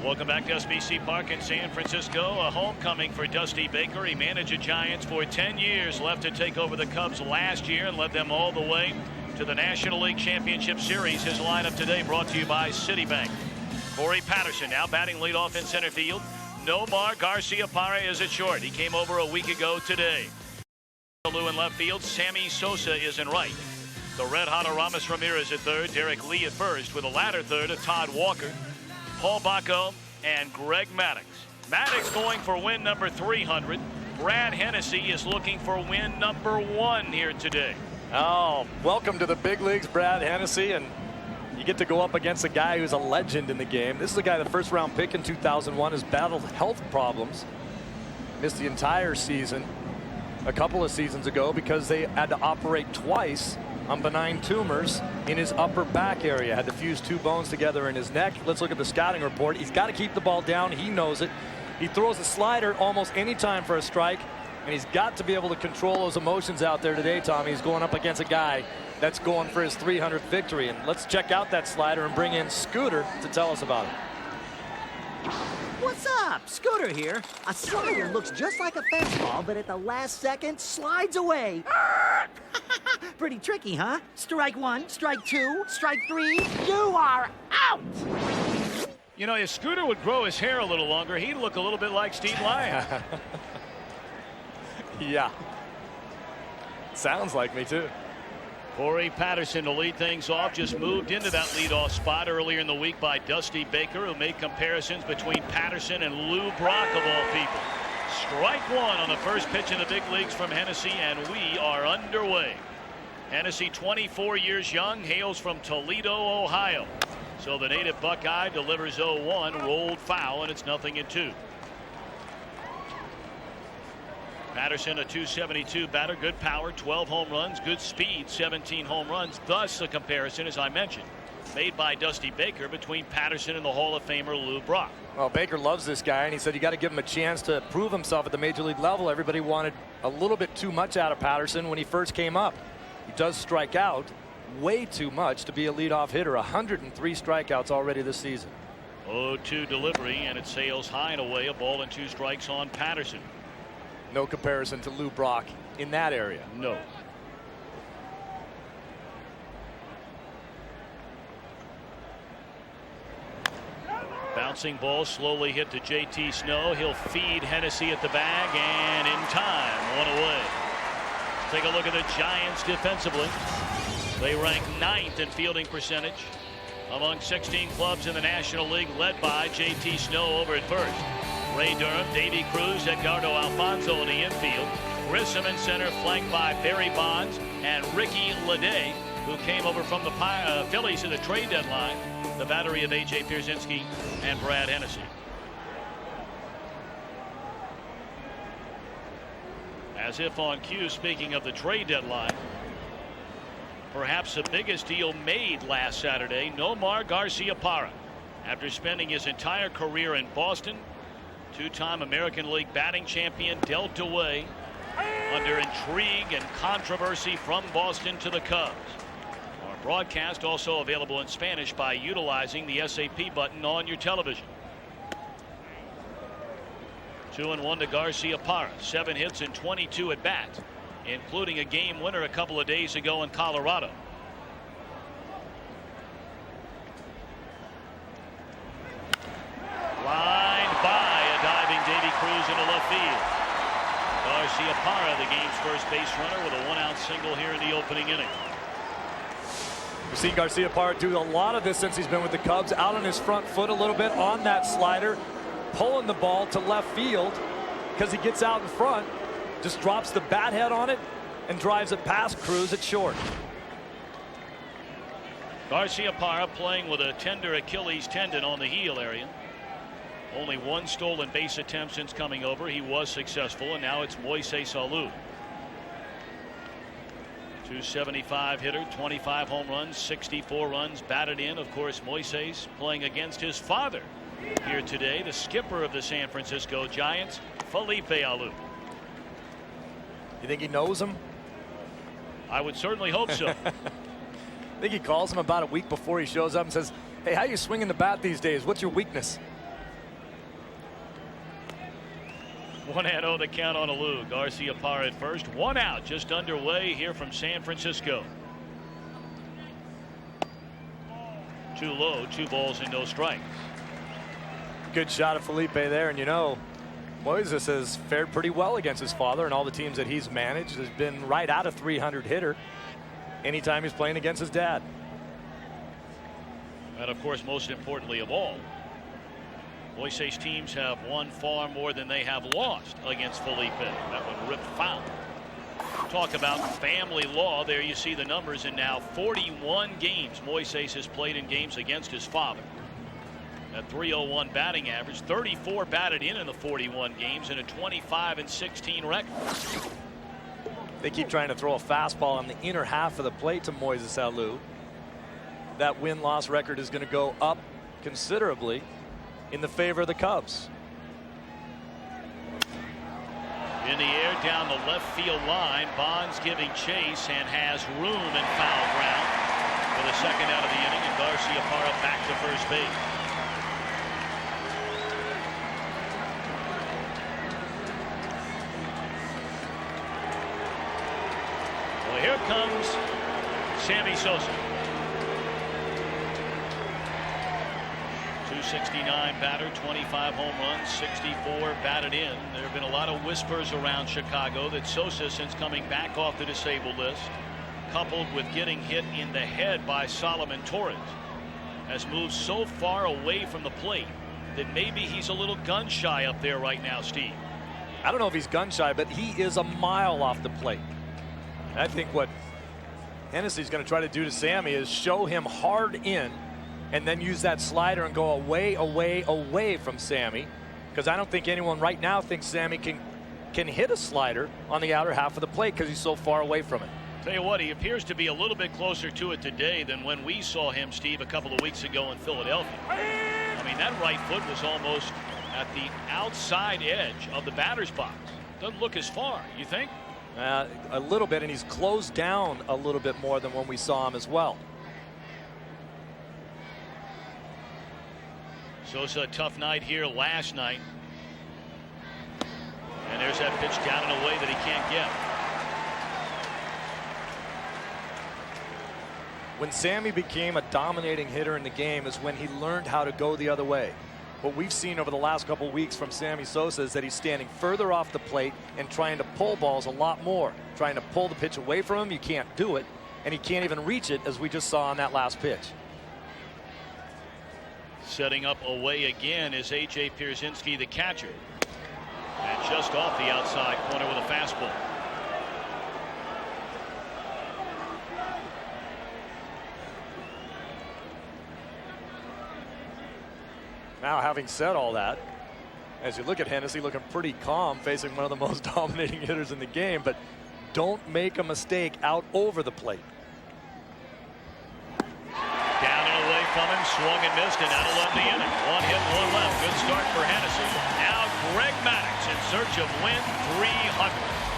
Welcome back to SBC Park in San Francisco. A homecoming for Dusty Baker. He managed the Giants for 10 years, left to take over the Cubs last year and led them all the way to the National League Championship Series. His lineup today brought to you by Citibank. Corey Patterson now batting leadoff in center field. Nomar Garcia-Parra is at short. He came over a week ago today. Lou in left field. Sammy Sosa is in right. The red-hot Aramis Ramirez at third. Derek Lee at first, with a ladder third of Todd Walker, Paul Bacco, and Greg Maddux. Maddux going for win number 300. Brad Hennessy is looking for win number 1 here today. Oh, welcome to the big leagues, Brad Hennessy, and you get to go up against a guy who's a legend in the game. This is a guy, the first-round pick in 2001, has battled health problems, missed the entire season a couple of seasons ago because they had to operate twice on benign tumors in his upper back area. Had to fuse 2 bones together in his neck. Let's look at the scouting report. He's got to keep the ball down. He knows it. He throws a slider almost any time for a strike, and he's got to be able to control those emotions out there today, Tommy. He's going up against a guy that's going for his 300th victory. And let's check out that slider and bring in Scooter to tell us about it. What's up? Scooter here. A slider looks just like a fastball, but at the last second slides away. Pretty tricky, huh? Strike 1, strike 2, strike 3. You are out! You know, if Scooter would grow his hair a little longer, he'd look a little bit like Steve Lyon. Yeah. Sounds like me, too. Corey Patterson to lead things off, just moved into that leadoff spot earlier in the week by Dusty Baker, who made comparisons between Patterson and Lou Brock, of all people. Strike 1 on the first pitch in the big leagues from Hennessy, and we are underway. Hennessy, 24 years young, hails from Toledo, Ohio. So the native Buckeye delivers 0-1, rolled foul, and it's 0-2. Patterson, a .272 batter, good power, 12 home runs, good speed, 17 home runs. Thus, the comparison, as I mentioned, made by Dusty Baker between Patterson and the Hall of Famer Lou Brock. Well, Baker loves this guy, and he said you got to give him a chance to prove himself at the major league level. Everybody wanted a little bit too much out of Patterson when he first came up. He does strike out way too much to be a leadoff hitter. 103 strikeouts already this season. 0-2 delivery, and it sails high and away. A ball and 2 strikes on Patterson. No comparison to Lou Brock in that area. No. Bouncing ball slowly hit to JT Snow. He'll feed Hennessy at the bag, and in time, 1 away. Take a look at the Giants defensively. They rank 9th in fielding percentage among 16 clubs in the National League, led by JT Snow over at first. Ray Durham, Davey Cruz, Edgardo Alfonso in the infield. Grissom in center, flanked by Barry Bonds and Ricky Leday, who came over from the Phillies in the trade deadline. The battery of A.J. Pierzynski and Brad Hennessy. As if on cue, speaking of the trade deadline, perhaps the biggest deal made last Saturday, Nomar Garcia-Parra. After spending his entire career in Boston, 2-time American League batting champion, dealt away under intrigue and controversy from Boston to the Cubs. Our broadcast also available in Spanish by utilizing the SAP button on your television. 2-1 to Garcia-Parra, 7 hits and 22 at bats, including a game winner a couple of days ago in Colorado. Lined by a diving Davey Cruz into left field. Garcia-Parra, the game's first base runner, with a 1-out single here in the opening inning. We've seen Garcia-Parra do a lot of this since he's been with the Cubs, out on his front foot a little bit on that slider, pulling the ball to left field because he gets out in front, just drops the bat head on it and drives it past Cruz at short. Garcia-Parra playing with a tender Achilles tendon on the heel area. Only 1 stolen base attempt since coming over. He was successful, and now it's Moises Alou. .275 hitter, 25 home runs, 64 runs batted in. Of course, Moises playing against his father here today, the skipper of the San Francisco Giants, Felipe Alou. You think he knows him? I would certainly hope so. I think he calls him about a week before he shows up and says, hey, how you swinging the bat these days? What's your weakness? 1-0 the count on Alou. Garcia Parra at first. 1 out, just underway here from San Francisco. Too low, 2 balls and no strikes. Good shot of Felipe there, and you know, Moises has fared pretty well against his father, and all the teams that he's managed has been right at a 300 hitter anytime he's playing against his dad. And of course, most importantly of all, Moises' teams have won far more than they have lost against Felipe. That one ripped foul. Talk about family law. There you see the numbers, and now 41 games Moises has played in games against his father. At .301 batting average, 34 batted in the 41 games, and a 25-16 record. They keep trying to throw a fastball on the inner half of the plate to Moises Alou. That win-loss record is going to go up considerably in the favor of the Cubs. In the air down the left field line, Bonds giving chase and has room in foul ground for the second out of the inning, and Garcia Parra back to first base. Well, here comes Sammy Sosa. 269 batter, 25 home runs, 64 batted in. There have been a lot of whispers around Chicago that Sosa, since coming back off the disabled list, coupled with getting hit in the head by Solomon Torres, has moved so far away from the plate that maybe he's a little gun shy up there right now, Steve. I don't know if he's gun shy, but he is a mile off the plate. I think what Hennessy's going to try to do to Sammy is show him hard in and then use that slider and go away, away, away from Sammy, because I don't think anyone right now thinks Sammy can hit a slider on the outer half of the plate because he's so far away from it. Tell you what, he appears to be a little bit closer to it today than when we saw him, Steve, a couple of weeks ago in Philadelphia. I mean, that right foot was almost at the outside edge of the batter's box. Doesn't look as far, you think? A little bit, and he's closed down a little bit more than when we saw him as well. Sosa, a tough night here last night. And there's that pitch down and away that he can't get. When Sammy became a dominating hitter in the game is when he learned how to go the other way. What we've seen over the last couple of weeks from Sammy Sosa is that he's standing further off the plate and trying to pull balls a lot more. Trying to pull the pitch away from him, you can't do it. And he can't even reach it, as we just saw on that last pitch. Setting up away again is A.J. Pierzynski, the catcher. And just off the outside corner with a fastball. Now, having said all that, as you look at Hennessy looking pretty calm facing one of the most dominating hitters in the game, but don't make a mistake out over the plate. Down and away from him, swung and missed, and that'll end the inning. 1 hit, 1 left. Good start for Hennessy. Now Greg Maddux in search of win 300.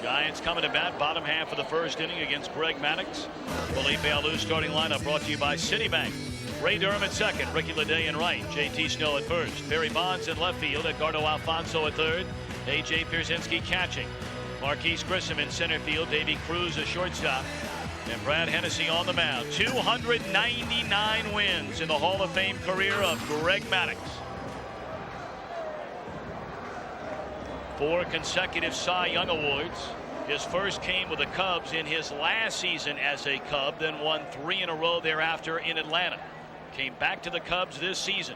Giants coming to bat, bottom half of the first inning against Greg Maddux. Felipe Alou starting lineup brought to you by Citibank. Ray Durham at second, Ricky Leday in right, JT Snow at first, Barry Bonds in left field, Edgardo Alfonso at third, A.J. Pierzynski catching, Marquise Grissom in center field, Davy Cruz a shortstop, and Brad Hennessy on the mound. 299 wins in the Hall of Fame career of Greg Maddux. 4 consecutive Cy Young Awards. His first came with the Cubs in his last season as a Cub, then won 3 in a row thereafter in Atlanta. Came back to the Cubs this season.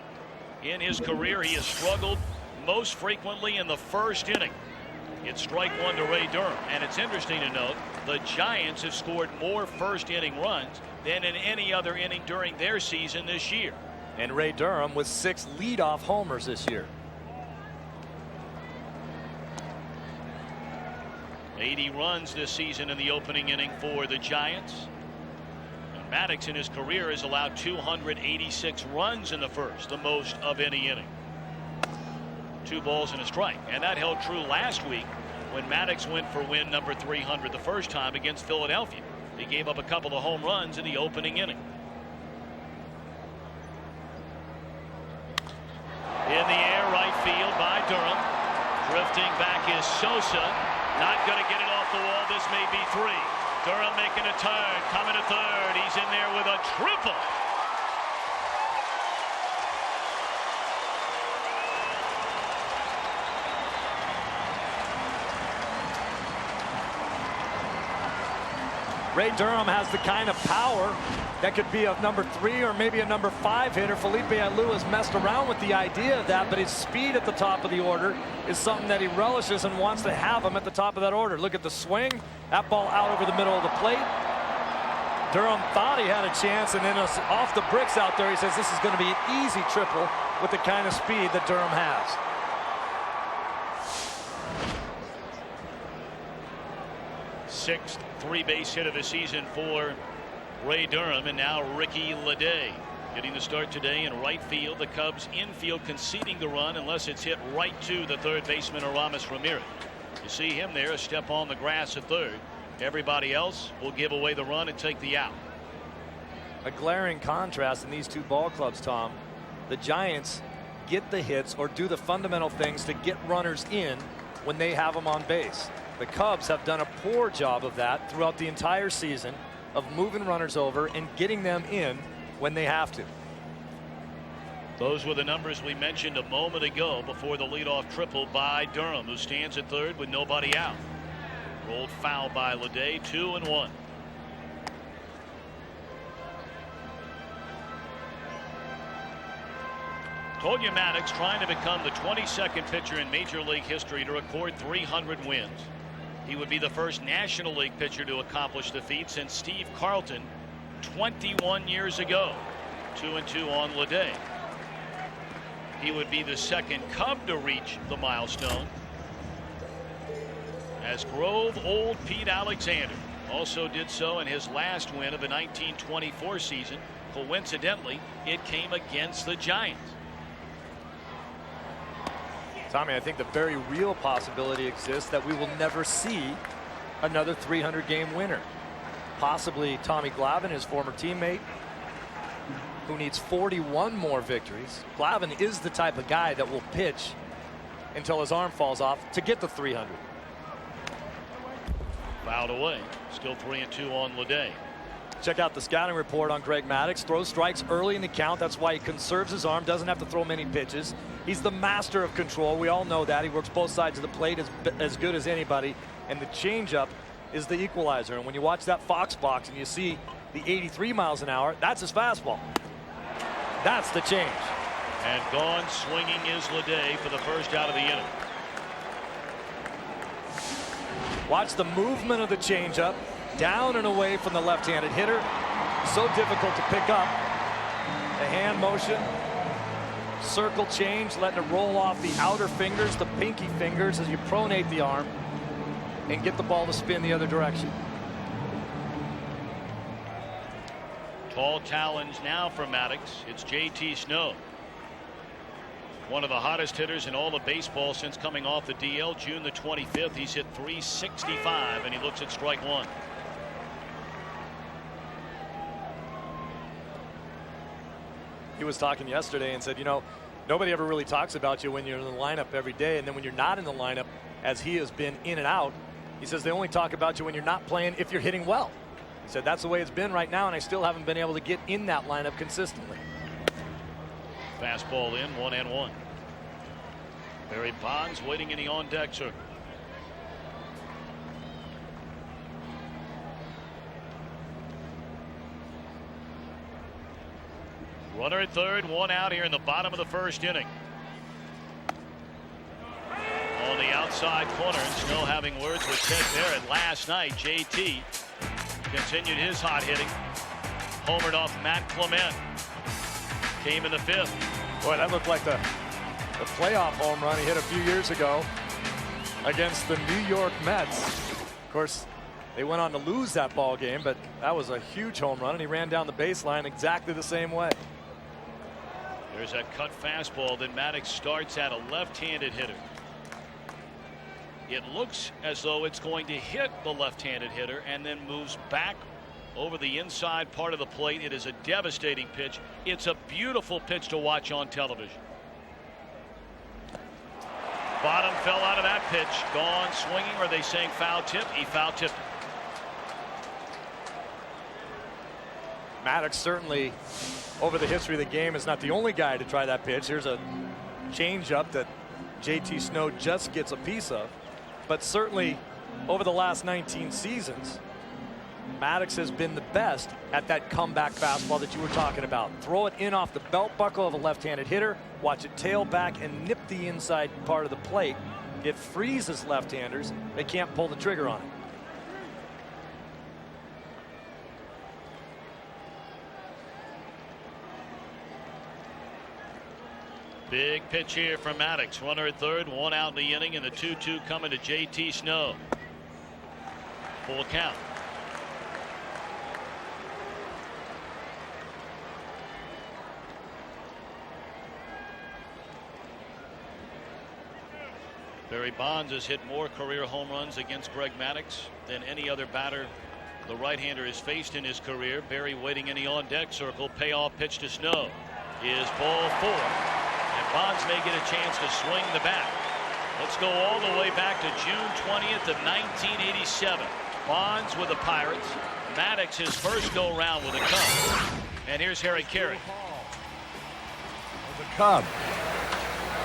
In his career, he has struggled most frequently in the first inning. It's strike 1 to Ray Durham. And it's interesting to note the Giants have scored more first inning runs than in any other inning during their season this year. And Ray Durham with 6 leadoff homers this year. 80 runs this season in the opening inning for the Giants. And Maddux in his career has allowed 286 runs in the first, the most of any inning. 2 balls and a strike. And that held true last week when Maddux went for win number 300 the first time against Philadelphia. He gave up a couple of home runs in the opening inning. In the air, right field by Durham. Drifting back is Sosa. Not going to get it off the wall. This may be 3. Durham making a turn, coming to third. He's in there with a triple. Ray Durham has the kind of power that could be a number 3 or maybe a number 5 hitter. Felipe Alou has messed around with the idea of that, but his speed at the top of the order is something that he relishes and wants to have him at the top of that order. Look at the swing. That ball out over the middle of the plate. Durham thought he had a chance, and then off the bricks out there, he says this is going to be an easy triple with the kind of speed that Durham has. Sixth 3-base hit of the season for Ray Durham, and now Ricky Leday getting the start today in right field. The Cubs infield conceding the run unless it's hit right to the third baseman Aramis Ramirez. You see him there, a step on the grass at third. Everybody else will give away the run and take the out. A glaring contrast in these two ball clubs, Tom. The Giants get the hits or do the fundamental things to get runners in when they have them on base. The Cubs have done a poor job of that throughout the entire season, of moving runners over and getting them in when they have to. Those were the numbers we mentioned a moment ago before the leadoff triple by Durham, who stands at third with nobody out. Rolled foul by Leday, 2-1. Told you Maddox trying to become the 22nd pitcher in Major League history to record 300 wins. He would be the first National League pitcher to accomplish the feat since Steve Carlton 21 years ago. 2-2 on Leday. He would be the second Cub to reach the milestone, as Grove old Pete Alexander also did so in his last win of the 1924 season. Coincidentally, it came against the Giants. Tommy, I think the very real possibility exists that we will never see another 300-game winner. Possibly Tommy Glavine, his former teammate, who needs 41 more victories. Glavine is the type of guy that will pitch until his arm falls off to get the 300. Fouled away. Still 3-2 on Leday. Check out the scouting report on Greg Maddux. Throws strikes early in the count. That's why he conserves his arm, doesn't have to throw many pitches. He's the master of control. We all know that. He works both sides of the plate as good as anybody. And the changeup is the equalizer. And when you watch that Fox box and you see the 83 miles an hour, that's his fastball. That's the change. And gone swinging is Leday for the first out of the inning. Watch the movement of the changeup. Down and away from the left-handed hitter. So difficult to pick up. The hand motion. Circle change, letting it roll off the outer fingers, the pinky fingers, as you pronate the arm and get the ball to spin the other direction. Tall challenge now for Maddux. It's JT Snow. One of the hottest hitters in all of baseball since coming off the DL June the 25th. He's hit 365 and he looks at strike one. He was talking yesterday and said, you know, nobody ever really talks about you when you're in the lineup every day, and then when you're not in the lineup, as he has been in and out, he says they only talk about you when you're not playing if you're hitting well. He said that's the way it's been right now, and I still haven't been able to get in that lineup consistently. Fastball in, 1-1. Barry Bonds waiting in the on-deck circle. Runner at third, one out here in the bottom of the first inning. On the outside corner, and Snow having words with Ted Barrett last night. JT continued his hot hitting. Homered off Matt Clement. Came in the fifth. Boy, that looked like the playoff home run he hit a few years ago against the New York Mets. Of course, they went on to lose that ball game, but that was a huge home run, and he ran down the baseline exactly the same way. There's that cut fastball that Maddux starts at, a left-handed hitter. It looks as though it's going to hit the left-handed hitter and then moves back over the inside part of the plate. It is a devastating pitch. It's a beautiful pitch to watch on television. Bottom fell out of that pitch. Gone swinging. Or are they saying foul tip? He foul tipped it. Maddox certainly, over the history of the game, is not the only guy to try that pitch. Here's a changeup that JT Snow just gets a piece of. But certainly, over the last 19 seasons, Maddox has been the best at that comeback fastball that you were talking about. Throw it in off the belt buckle of a left-handed hitter, watch it tail back and nip the inside part of the plate. It freezes left-handers. They can't pull the trigger on it. Big pitch here from Maddox. Runner at third, one out in the inning, and the 2-2 coming to JT Snow. Full count. Barry Bonds has hit more career home runs against Greg Maddux than any other batter the right-hander has faced in his career. Barry waiting in the on-deck circle. Payoff pitch to Snow is ball 4. And Bonds may get a chance to swing the bat. Let's go all the way back to June 20th of 1987. Bonds with the Pirates. Maddux his first go-round with the Cubs. And here's Harry Carey. The Cubs.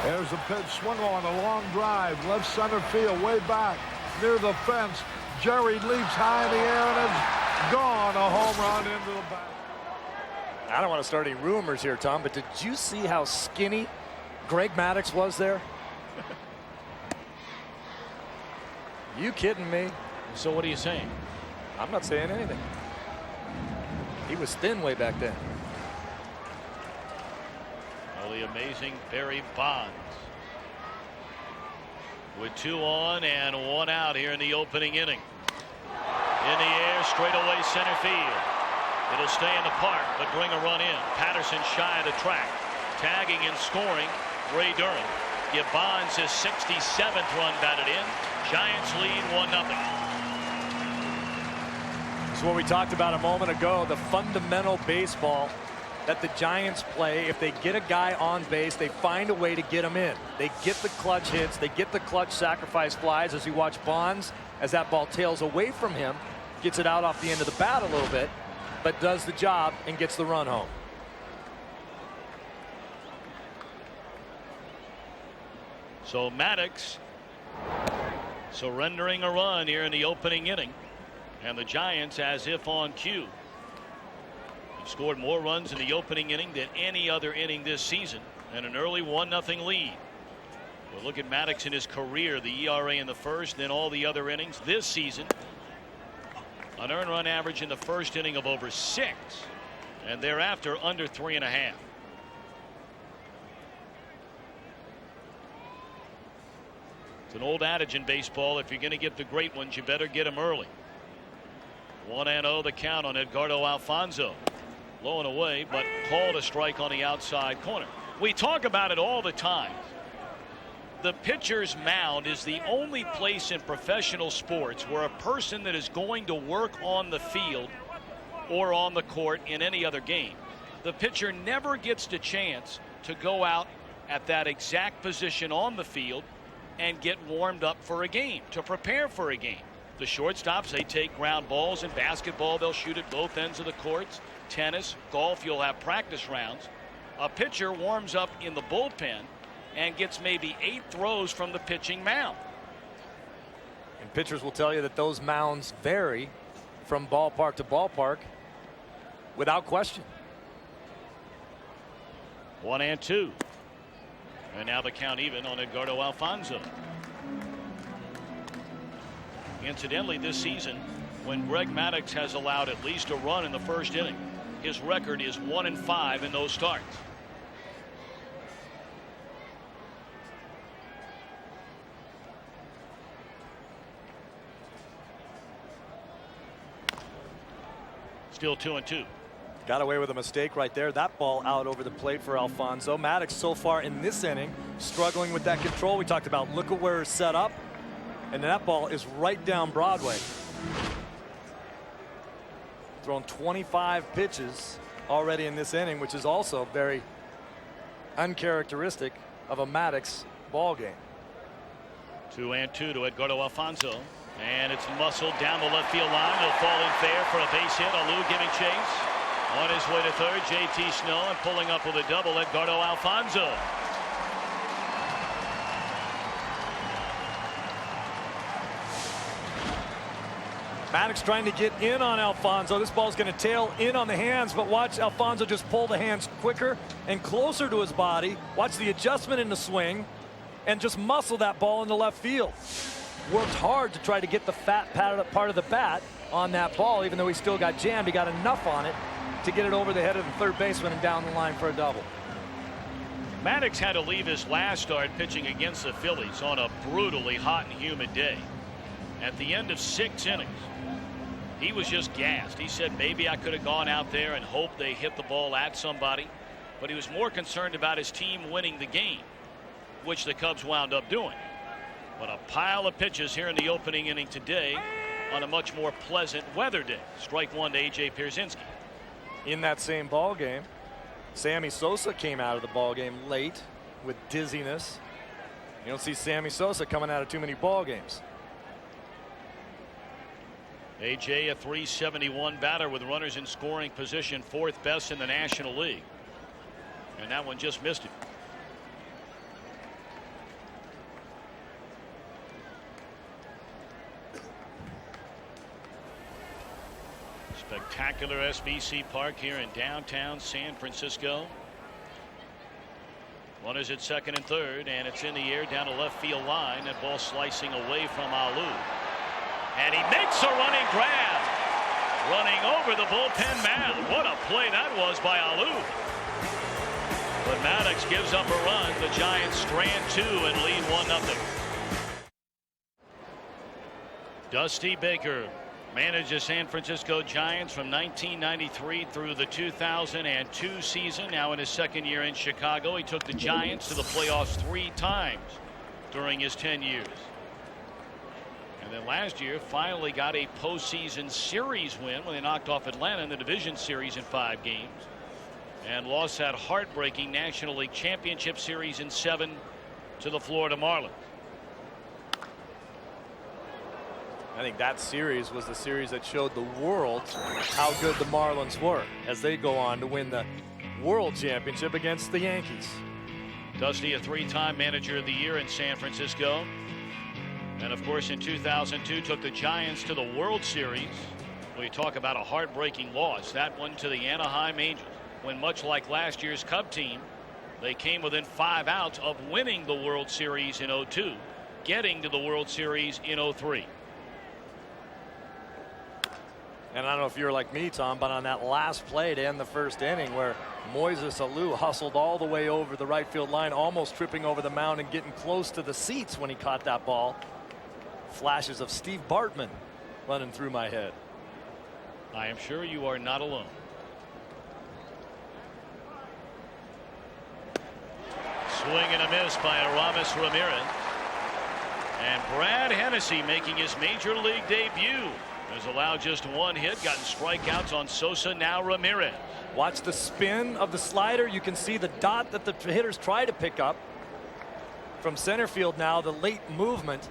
There's a pitch swung on a long drive, left center field, way back near the fence. Jerry leaps high in the air and it's gone. A home run into the back. I don't want to start any rumors here, Tom, but did you see how skinny Greg Maddux was there? You kidding me? So what are you saying? I'm not saying anything. He was thin way back then. Well, the amazing Barry Bonds with 2 on and 1 out here in the opening inning. In the air, straightaway center field. It'll stay in the park, but bring a run in. Patterson shy of the track. Tagging and scoring, Ray Durham. Give Bonds his 67th run batted in. Giants lead 1-0. It's what we talked about a moment ago, the fundamental baseball that the Giants play. If they get a guy on base, they find a way to get him in. They get the clutch hits. They get the clutch sacrifice flies. As you watch Bonds, as that ball tails away from him, gets it out off the end of the bat a little bit, but does the job and gets the run home. So Maddux surrendering a run here in the opening inning. And the Giants, as if on cue, have scored more runs in the opening inning than any other inning this season, and an early 1-0 lead. We'll look at Maddux in his career, the ERA in the first, then all the other innings this season. An earned run average in the first inning of over 6, and thereafter under 3.5. It's an old adage in baseball, if you're going to get the great ones, you better get them early. 1-0 the count on Edgardo Alfonzo. Low and away, but called a strike on the outside corner. We talk about it all the time. The pitcher's mound is the only place in professional sports where a person that is going to work on the field or on the court in any other game, the pitcher never gets the chance to go out at that exact position on the field and get warmed up for a game, to prepare for a game. The shortstops, they take ground balls. In basketball, they'll shoot at both ends of the courts. Tennis, golf, you'll have practice rounds. A pitcher warms up in the bullpen and gets maybe 8 throws from the pitching mound. And pitchers will tell you that those mounds vary from ballpark to ballpark without question. 1-2. And now the count even on Edgardo Alfonzo. Incidentally, this season, when Greg Maddux has allowed at least a run in the first inning, his record is 1-5 in those starts. Still 2-2. Got away with a mistake right there. That ball out over the plate for Alfonzo. Maddux so far in this inning struggling with that control. We talked about look at where it's set up, and that ball is right down Broadway. Thrown 25 pitches already in this inning, which is also very uncharacteristic of a Maddux ball game. 2-2 to Edgardo Alfonzo. And it's muscled down the left field line. He'll fall in fair for a base hit. Alou giving chase. On his way to third, JT Snow, and pulling up with a double, Edgardo Alfonzo. Maddox trying to get in on Alfonzo. This ball's going to tail in on the hands, but watch Alfonzo just pull the hands quicker and closer to his body. Watch the adjustment in the swing and just muscle that ball into left field. Worked hard to try to get the fat part of the bat on that ball. Even though he still got jammed, he got enough on it to get it over the head of the third baseman and down the line for a double. Maddox had to leave his last start pitching against the Phillies on a brutally hot and humid day. At the end of 6 innings, he was just gassed. He said maybe I could have gone out there and hoped they hit the ball at somebody, but he was more concerned about his team winning the game, which the Cubs wound up doing. But a pile of pitches here in the opening inning today on a much more pleasant weather day. Strike one to A.J. Pierzynski. In that same ball game, Sammy Sosa came out of the ball game late with dizziness. You don't see Sammy Sosa coming out of too many ball games. A.J. a .371 batter with runners in scoring position, 4th best in the National League. And that one just missed him. Spectacular SBC Park here in downtown San Francisco. Runners at second and third, and it's in the air down the left field line. That ball slicing away from Alou. And he makes a running grab. Running over the bullpen mound. What a play that was by Alou. But Maddox gives up a run. The Giants strand 2 and lead 1-0. Dusty Baker managed the San Francisco Giants from 1993 through the 2002 season. Now in his second year in Chicago, he took the Giants to the playoffs 3 times during his 10 years. And then last year finally got a postseason series win when they knocked off Atlanta in the division series in 5 games. And lost that heartbreaking National League Championship Series in 7 to the Florida Marlins. I think that series was the series that showed the world how good the Marlins were as they go on to win the World Championship against the Yankees. Dusty, a 3-time Manager of the Year in San Francisco. And of course in 2002 took the Giants to the World Series. We talk about a heartbreaking loss. That one to the Anaheim Angels, when much like last year's Cub team, they came within 5 outs of winning the World Series in 02, getting to the World Series in 03. And I don't know if you're like me, Tom, but on that last play to end the first inning where Moises Alou hustled all the way over the right field line, almost tripping over the mound and getting close to the seats when he caught that ball. Flashes of Steve Bartman running through my head. I am sure you are not alone. Swing and a miss by Aramis Ramirez. And Brad Hennessy making his major league debut has allowed just 1 hit, gotten strikeouts on Sosa, now Ramirez. Watch the spin of the slider. You can see the dot that the hitters try to pick up from center field. Now the late movement,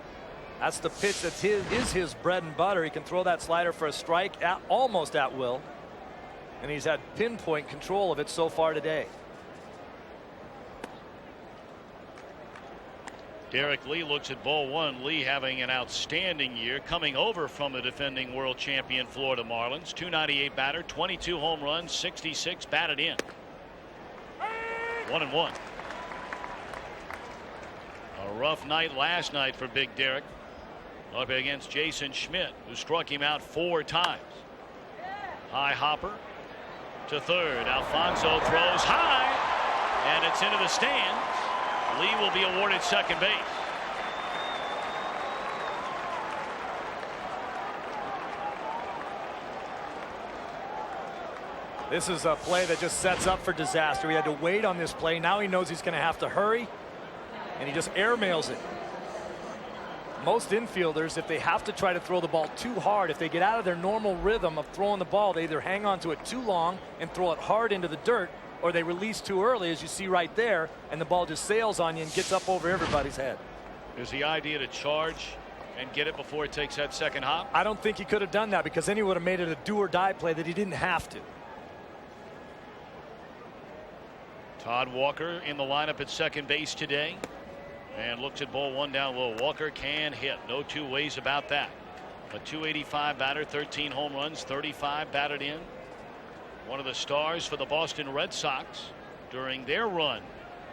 that's the pitch that is his bread and butter. He can throw that slider for a strike almost at will, and he's had pinpoint control of it so far today. Derek Lee looks at ball 1. Lee having an outstanding year, coming over from the defending world champion Florida Marlins. .298 batter, 22 home runs, 66 batted in. 1-1. A rough night last night for Big Derek up against Jason Schmidt, who struck him out 4 times. High hopper to third. Alfonzo throws high, and it's into the stands. Lee will be awarded second base. This is a play that just sets up for disaster. He had to wait on this play. Now he knows he's going to have to hurry, and he just airmails it. Most infielders, if they have to try to throw the ball too hard, if they get out of their normal rhythm of throwing the ball, they either hang on to it too long and throw it hard into the dirt, or they release too early, as you see right there, and the ball just sails on you and gets up over everybody's head. Is the idea to charge and get it before it takes that second hop? I don't think he could have done that, because then he would have made it a do or die play that he didn't have to. Todd Walker in the lineup at second base today, and looks at ball one down low. Walker can hit, no two ways about that. A .285 batter, 13 home runs, 35 batted in. One of the stars for the Boston Red Sox during their run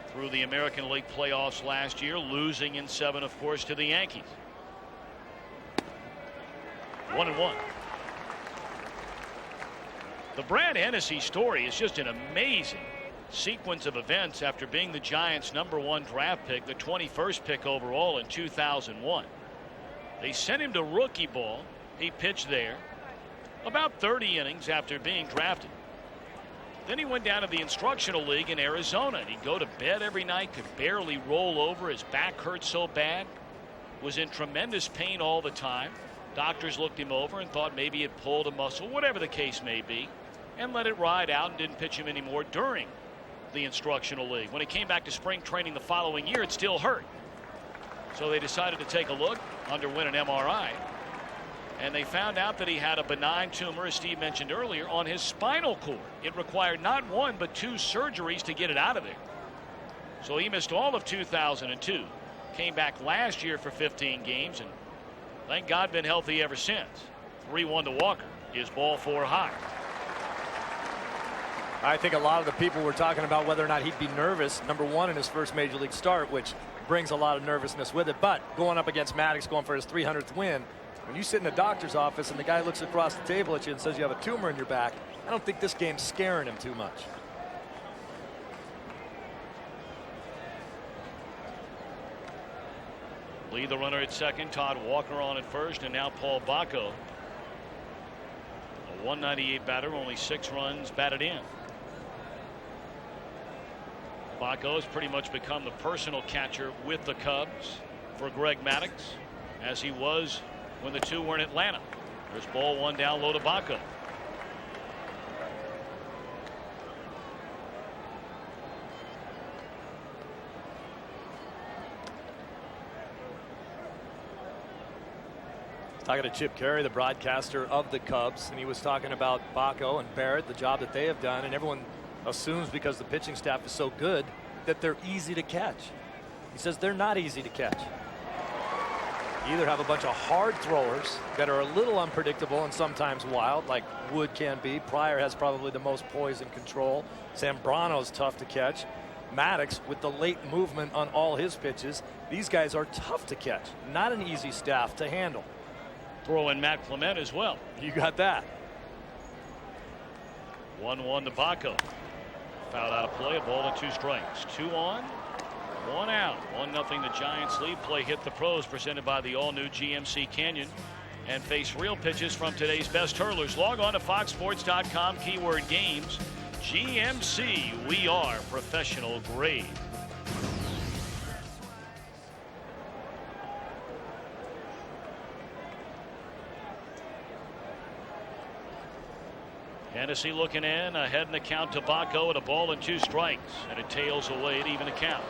through the American League playoffs last year, losing in 7, of course, to the Yankees. 1-1. The Brad Hennessy story is just an amazing sequence of events after being the Giants' #1 draft pick, the 21st pick overall in 2001. They sent him to rookie ball. He pitched there about 30 innings after being drafted. Then he went down to the instructional league in Arizona, and he'd go to bed every night, could barely roll over. His back hurt so bad, was in tremendous pain all the time. Doctors looked him over and thought maybe it pulled a muscle, whatever the case may be, and let it ride out and didn't pitch him anymore during the instructional league. When he came back to spring training the following year, it still hurt. So they decided to take a look, underwent an MRI, and they found out that he had a benign tumor, as Steve mentioned earlier, on his spinal cord. It required not 1 but 2 surgeries to get it out of there. So he missed all of 2002, came back last year for 15 games, and thank God been healthy ever since. 3-1 to Walker. Is ball 4 high. I think a lot of the people were talking about whether or not he'd be nervous, #1 in his first major league start, which brings a lot of nervousness with it. But going up against Maddox, going for his 300th win, when you sit in a doctor's office and the guy looks across the table at you and says you have a tumor in your back, I don't think this game's scaring him too much. Lead the runner at second, Todd Walker on at first, and now Paul Bacco. A .198 batter, only 6 runs batted in. Bacco has pretty much become the personal catcher with the Cubs for Greg Maddux, as he was when the two were in Atlanta. There's ball 1 down low to Bacco. Talking to Chip Carey, the broadcaster of the Cubs, and he was talking about Bacco and Barrett, the job that they have done, and everyone assumes because the pitching staff is so good that they're easy to catch. He says they're not easy to catch. You either have a bunch of hard throwers that are a little unpredictable and sometimes wild, like Wood can be. Pryor has probably the most poise and control. Zambrano's tough to catch. Maddux with the late movement on all his pitches. These guys are tough to catch. Not an easy staff to handle. Throw in Matt Clement as well. You got that. 1-1 to Bacco. Fouled out of play, a ball and 2 strikes. 2 on, 1 out. 1-0 the Giants lead. Play Hit the Pros, presented by the all-new GMC Canyon, and face real pitches from today's best hurlers. Log on to foxsports.com, keyword games. GMC, we are professional grade. Hennessy looking in, ahead in the count to Bacco at a ball and 2 strikes, and it tails away at even a count.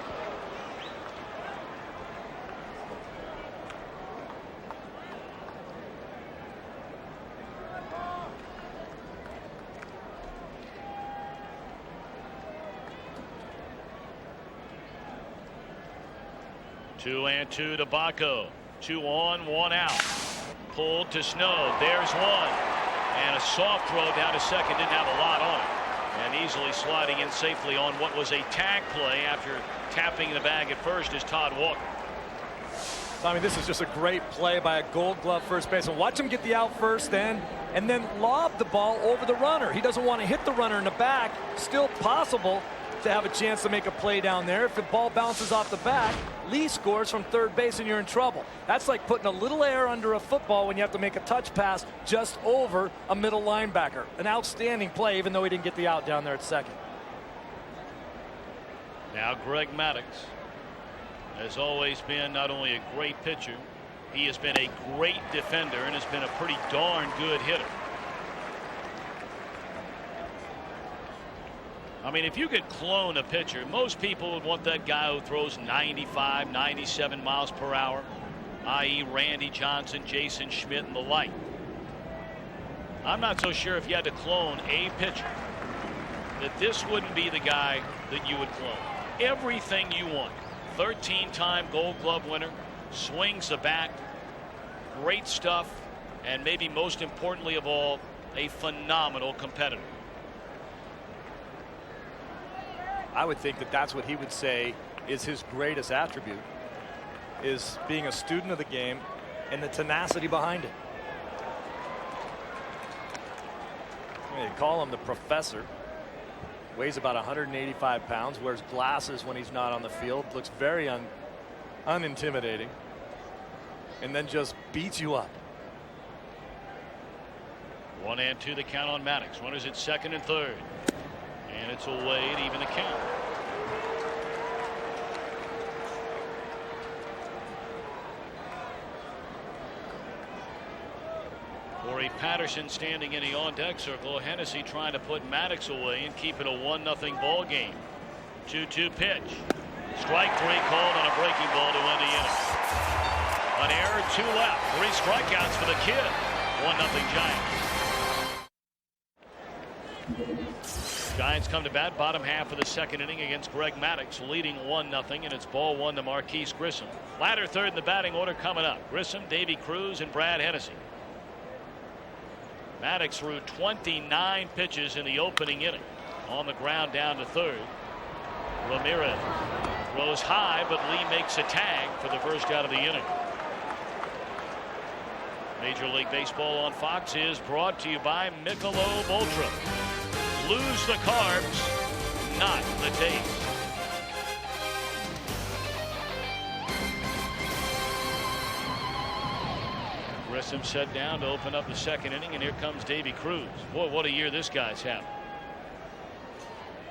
Two and 2 to Bacco. 2 on, 1 out. Pulled to Snow. There's 1. And a soft throw down to second, didn't have a lot on it. And easily sliding in safely on what was a tag play after tapping the bag at first is Todd Walker. I mean, this is just a great play by a Gold Glove first baseman. Watch him get the out first and then lob the ball over the runner. He doesn't want to hit the runner in the back. Still possible to have a chance to make a play down there. If the ball bounces off the back, Lee scores from third base and you're in trouble. That's like putting a little air under a football when you have to make a touch pass just over a middle linebacker. An outstanding play, even though he didn't get the out down there at second. Now Greg Maddux has always been not only a great pitcher, he has been a great defender and has been a pretty darn good hitter. I mean, if you could clone a pitcher, most people would want that guy who throws 95, 97 miles per hour, i.e. Randy Johnson, Jason Schmidt, and the like. I'm not so sure if you had to clone a pitcher that this wouldn't be the guy that you would clone. Everything you want. 13-time Gold Glove winner, swings the bat, great stuff, and maybe most importantly of all, a phenomenal competitor. I would think that that's what he would say is his greatest attribute, is being a student of the game and the tenacity behind it. They call him the professor. Weighs about 185 pounds, wears glasses when he's not on the field, looks very unintimidating, and then just beats you up. 1-2 the count on Maddox. Runners at second and third. And it's away to even the count. Corey Patterson standing in the on-deck circle. Hennessy trying to put Maddox away and keep it a 1-0 ball game. 2-2 pitch. Strike three called on a breaking ball to end the inning. An error, 2 left. 3 strikeouts for the kid. 1-0 Giants. Giants come to bat bottom half of the second inning against Greg Maddox, leading 1-0, and it's ball 1 to Marquise Grissom. Latter third in the batting order coming up. Grissom, Davy Cruz, and Brad Hennessy. Maddox threw 29 pitches in the opening inning. On the ground down to third. Ramirez throws high, but Lee makes a tag for the first out of the inning. Major League Baseball on Fox is brought to you by Michelob Ultra. Lose the carbs, not the taste. Grissom set down to open up the second inning, and here comes Davy Cruz. Boy, what a year this guy's having.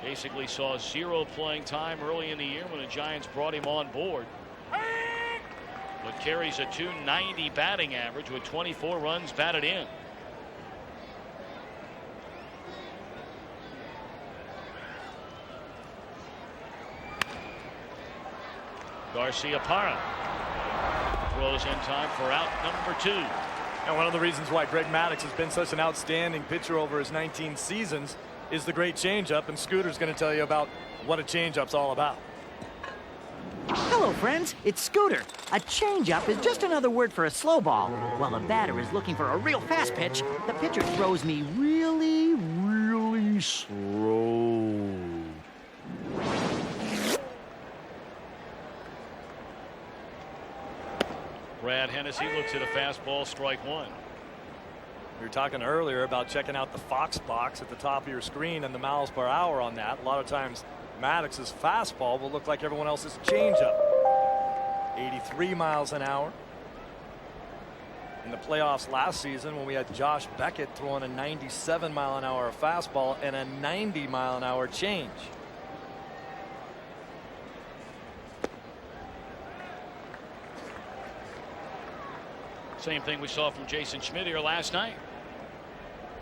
Basically saw 0 playing time early in the year when the Giants brought him on board. But carries a .290 batting average with 24 runs batted in. Garcia Parra throws in time for out number 2. And one of the reasons why Greg Maddox has been such an outstanding pitcher over his 19 seasons is the great changeup, and Scooter's going to tell you about what a changeup's all about. Hello, friends. It's Scooter. A changeup is just another word for a slow ball. While a batter is looking for a real fast pitch, the pitcher throws me really, really slow. Brad Hennessy looks at a fastball, strike 1. We were talking earlier about checking out the Fox box at the top of your screen and the miles per hour on that. A lot of times Maddox's fastball will look like everyone else's changeup. 83 miles an hour. In the playoffs last season, when we had Josh Beckett throwing a 97 mile an hour fastball and a 90 mile an hour change. Same thing we saw from Jason Schmidt here last night.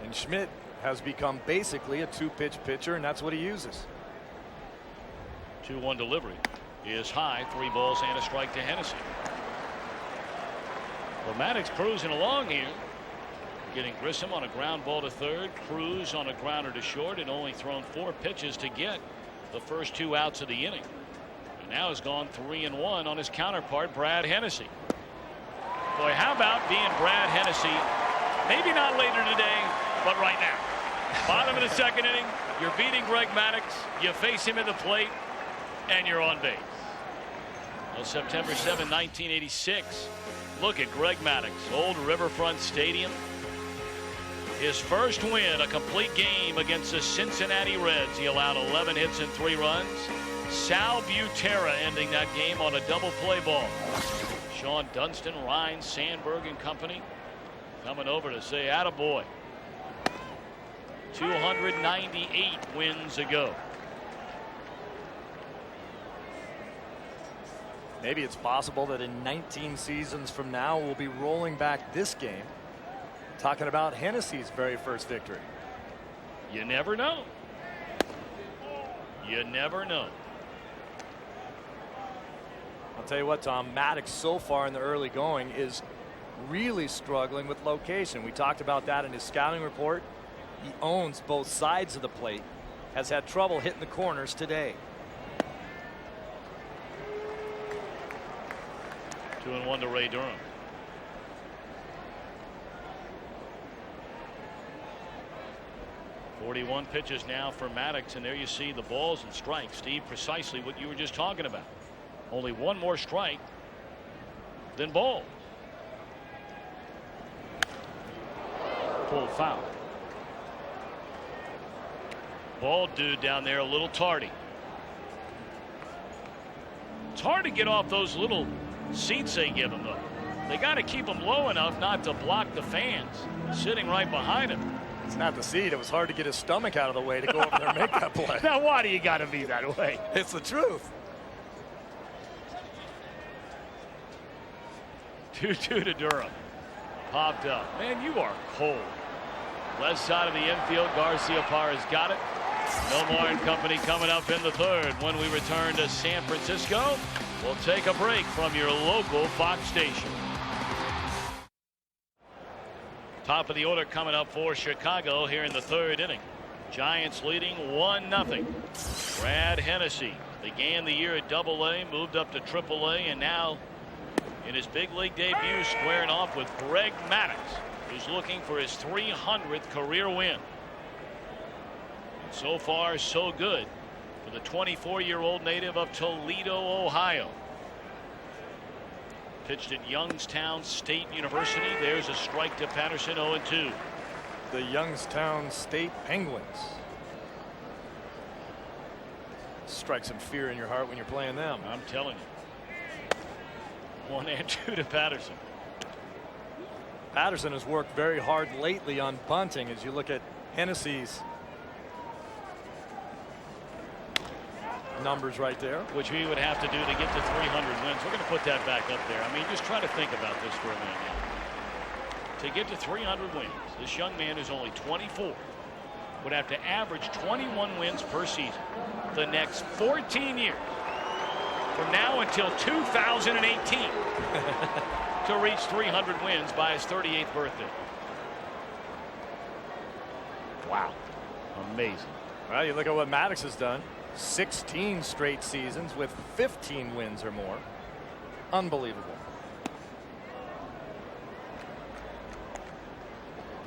And Schmidt has become basically a 2-pitch pitcher, and that's what he uses. 2-1 delivery is high. 3 balls and a strike to Hennessy. Well, Maddox cruising along here, getting Grissom on a ground ball to third, Cruz on a grounder to short, and only thrown 4 pitches to get the first 2 outs of the inning. And now has gone 3-1 on his counterpart, Brad Hennessy. Boy, how about being Brad Hennessy? Maybe not later today, but right now. Bottom of the second inning, you're beating Greg Maddox, you face him at the plate, and you're on base. Well, September 7, 1986. Look at Greg Maddox, old Riverfront Stadium. His first win, a complete game against the Cincinnati Reds. He allowed 11 hits and 3 runs. Sal Butera ending that game on a double play ball. Sean Dunston, Ryan Sandberg and company coming over to say attaboy. 298 wins ago. Maybe it's possible that in 19 seasons from now we'll be rolling back this game, talking about Hennessy's very first victory. You never know. You never know. I'll tell you what, Tom, Maddox so far in the early going is really struggling with location. We talked about that in his scouting report. He owns both sides of the plate, has had trouble hitting the corners today. 2-1 to Ray Durham. .41 pitches now for Maddox, and there you see the balls and strikes. Steve, precisely what you were just talking about. Only one more strike than ball. Pulled foul. Ball dude down there a little tardy. It's hard to get off those little seats they give him, though. They got to keep him low enough not to block the fans sitting right behind him. It's not the seat. It was hard to get his stomach out of the way to go over there and make that play. Now, why do you got to be that way? It's the truth. 2-2 to Durham. Popped up. Man, you are cold. Left side of the infield. Garciaparra's got it. Nomar and company coming up in the third. When we return to San Francisco, we'll take a break from your local Fox station. Top of the order coming up for Chicago here in the third inning. Giants leading 1-0. Brad Hennessy began the year at AA, moved up to AAA, and now in his big league debut squaring off with Greg Maddux, who's looking for his 300th career win. And so far, so good for the 24-year-old native of Toledo, Ohio. Pitched at Youngstown State University. There's a strike to Patterson, 0-2. The Youngstown State Penguins. Strike some fear in your heart when you're playing them. I'm telling you. 1-2 to Patterson. Patterson has worked very hard lately on bunting. As you look at Hennessy's numbers right there, which we would have to do to get to 300 wins. We're going to put that back up there. I mean, just try to think about this for a minute now. To get to 300 wins, this young man who's only 24 would have to average 21 wins per season the next 14 years from now until 2018 to reach 300 wins by his 38th birthday. Wow. Amazing. Well, you look at what Maddux has done. 16 straight seasons with 15 wins or more. Unbelievable.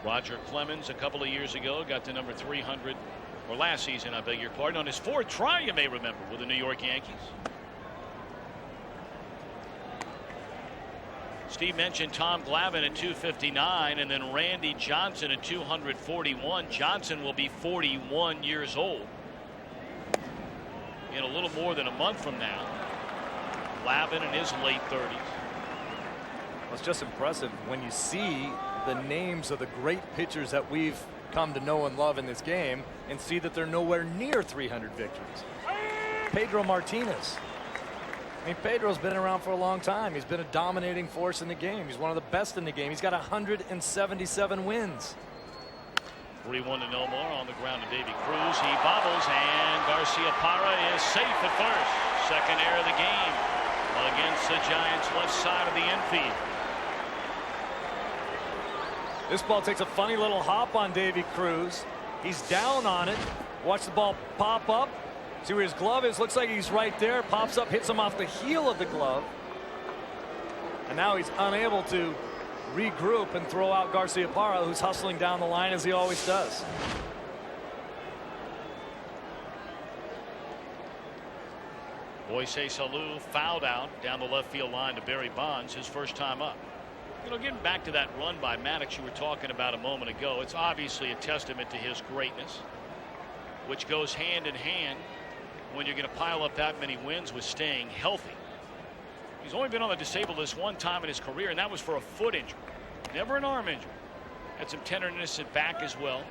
Roger Clemens a couple of years ago got to number 300, or last season, I beg your pardon, on his fourth try, you may remember, with the New York Yankees. Steve mentioned Tom Glavine at 259 and then Randy Johnson at 241. Johnson will be 41 years old in a little more than a month from now. Glavine in his late 30s. Well, it's just impressive when you see the names of the great pitchers that we've come to know and love in this game and see that they're nowhere near 300 victories. Pedro Martinez. I mean, Pedro's been around for a long time. He's been a dominating force in the game. He's one of the best in the game. He's got 177 wins. 3-1 to Nomar on the ground to Davy Cruz. He bobbles, and Garciaparra is safe at first. Second error of the game against the Giants' left side of the infield. This ball takes a funny little hop on Davy Cruz. He's down on it. Watch the ball pop up. See where his glove is. Looks like he's right there. Pops up, hits him off the heel of the glove. And now he's unable to regroup and throw out Garciaparra, who's hustling down the line as he always does. Moises Alou fouled out down the left field line to Barry Bonds, his first time up. You know, getting back to that run by Maddux you were talking about a moment ago, it's obviously a testament to his greatness, which goes hand in hand when you're going to pile up that many wins with staying healthy. He's only been on the disabled list one time in his career, and that was for a foot injury, never an arm injury. Had some tenderness at back as well.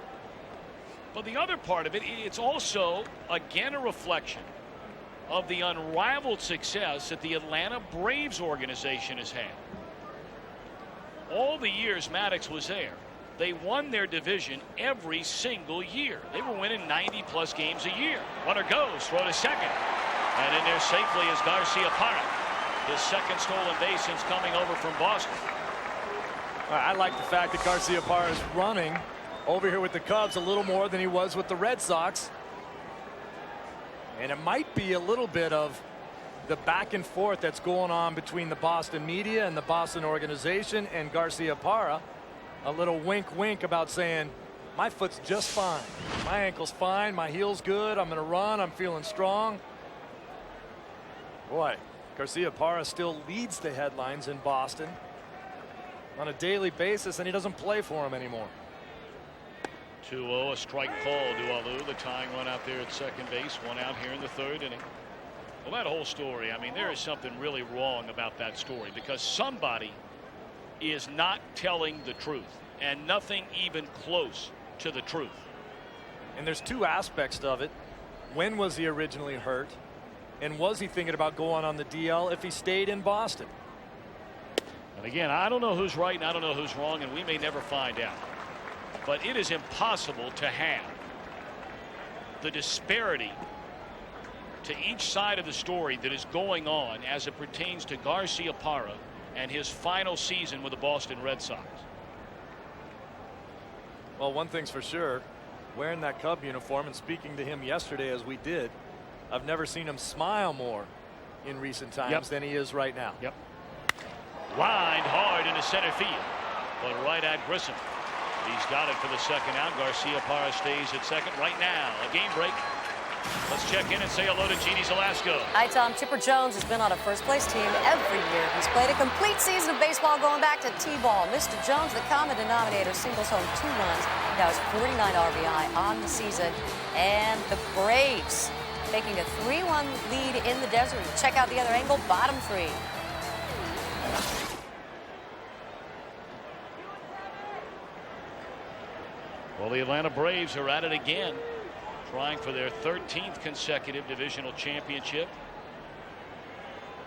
But the other part of it, it's also, again, a reflection of the unrivaled success that the Atlanta Braves organization has had. All the years Maddux was there, they won their division every single year. They were winning 90+ games a year. Runner goes, throw to second. And in there safely is Garcia Parra. His second stolen base since coming over from Boston. I like the fact that Garcia Parra is running over here with the Cubs a little more than he was with the Red Sox. And it might be a little bit of the back and forth that's going on between the Boston media and the Boston organization and Garcia Parra. A little wink wink about saying, my foot's just fine. My ankle's fine. My heel's good. I'm going to run. I'm feeling strong. Boy, Garcia Parra still leads the headlines in Boston on a daily basis, and he doesn't play for him anymore. 2-0, a strike call to Alu. The tying run out there at second base. One out here in the third inning. Well, that whole story, I mean, there is something really wrong about that story because somebody is not telling the truth, and nothing even close to the truth. And there's two aspects of it. When was he originally hurt? And was he thinking about going on the DL if he stayed in Boston? And again, I don't know who's right and I don't know who's wrong, and we may never find out. But it is impossible to have the disparity to each side of the story that is going on as it pertains to Garcia Parra and his final season with the Boston Red Sox. Well, one thing's for sure, wearing that Cub uniform and speaking to him yesterday as we did, I've never seen him smile more in recent times than he is right now. Yep. Lined hard into center field, but right at Grissom. He's got it for the second out. Garcia Parra stays at second right now. A game break. Let's check in and say hello to Jeannie Zelasco. Hi, Tom. Chipper Jones has been on a first-place team every year. He's played a complete season of baseball going back to T-ball. Mr. Jones, the common denominator, singles home 2 runs. Now has 49 RBI on the season. And the Braves taking a 3-1 lead in the desert. Check out the other angle, bottom 3. Well, the Atlanta Braves are at it again, trying for their 13th consecutive divisional championship.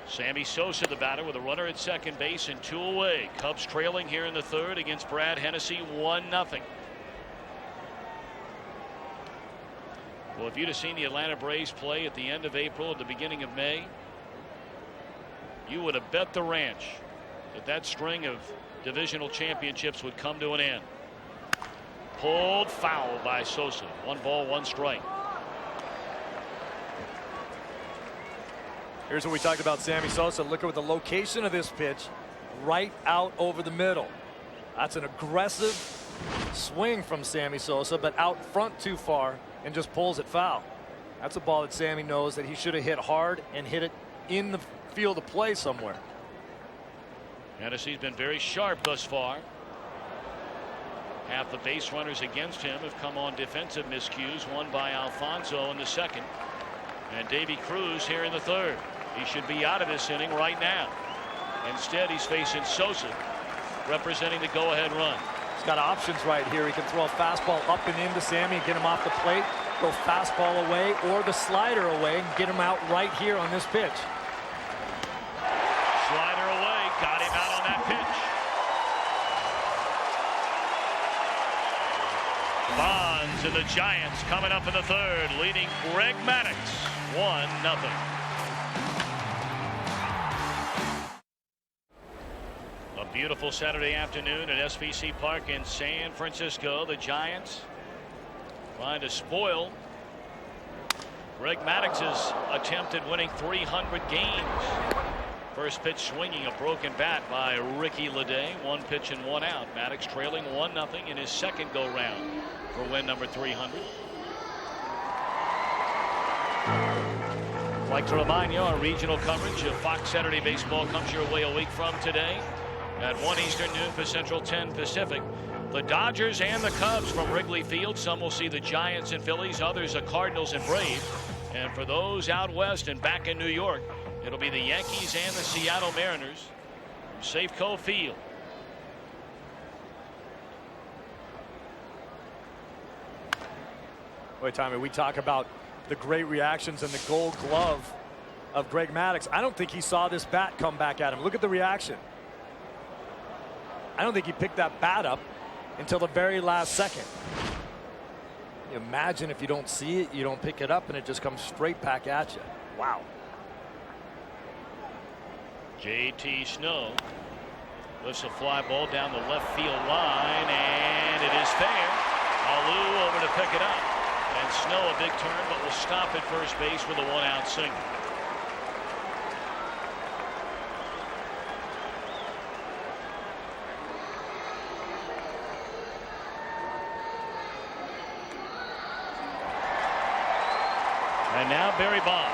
Sammy Sosa, the batter, with a runner at second base and 2 away. Cubs trailing here in the third against Brad Hennessy, 1-0. Well, if you'd have seen the Atlanta Braves play at the end of April, at the beginning of May, you would have bet the ranch that that string of divisional championships would come to an end. Pulled foul by Sosa. 1 ball, 1 strike. Here's what we talked about Sammy Sosa. Look at the location of this pitch, right out over the middle. That's an aggressive swing from Sammy Sosa, but out front too far and just pulls it foul. That's a ball that Sammy knows that he should have hit hard and hit it in the field of play somewhere. Hennessy's been very sharp thus far. Half the base runners against him have come on defensive miscues, one by Alfonso in the second. And Davy Cruz here in the third. He should be out of this inning right now. Instead, he's facing Sosa, representing the go-ahead run. He's got options right here. He can throw a fastball up and into Sammy, get him off the plate, go fastball away, or the slider away, and get him out right here on this pitch. Slider away, got him out on that pitch. Bonds and the Giants coming up in the third, leading Greg Maddux 1-0. A beautiful Saturday afternoon at SVC Park in San Francisco. The Giants trying to spoil Greg Maddux's attempt at winning 300 games. First pitch swinging, a broken bat by Ricky Leday. 1 pitch and 1 out. Maddux trailing 1-0 in his second go-round for win number 300. I'd like to remind you, our regional coverage of Fox Saturday Baseball comes your way a week from today at 1 Eastern, noon Central, 10 Pacific. The Dodgers and the Cubs from Wrigley Field. Some will see the Giants and Phillies, others the Cardinals and Braves. And for those out west and back in New York, it'll be the Yankees and the Seattle Mariners from Safeco Field. Boy, Tommy, we talk about the great reactions and the Gold Glove of Greg Maddux. I don't think he saw this bat come back at him. Look at the reaction. I don't think he picked that bat up until the very last second. Imagine if you don't see it, you don't pick it up, and it just comes straight back at you. Wow. J.T. Snow lifts a fly ball down the left field line, and it is fair. Alou over to pick it up. And Snow a big turn, but will stop at first base with a 1-out single. And now Barry Bonds.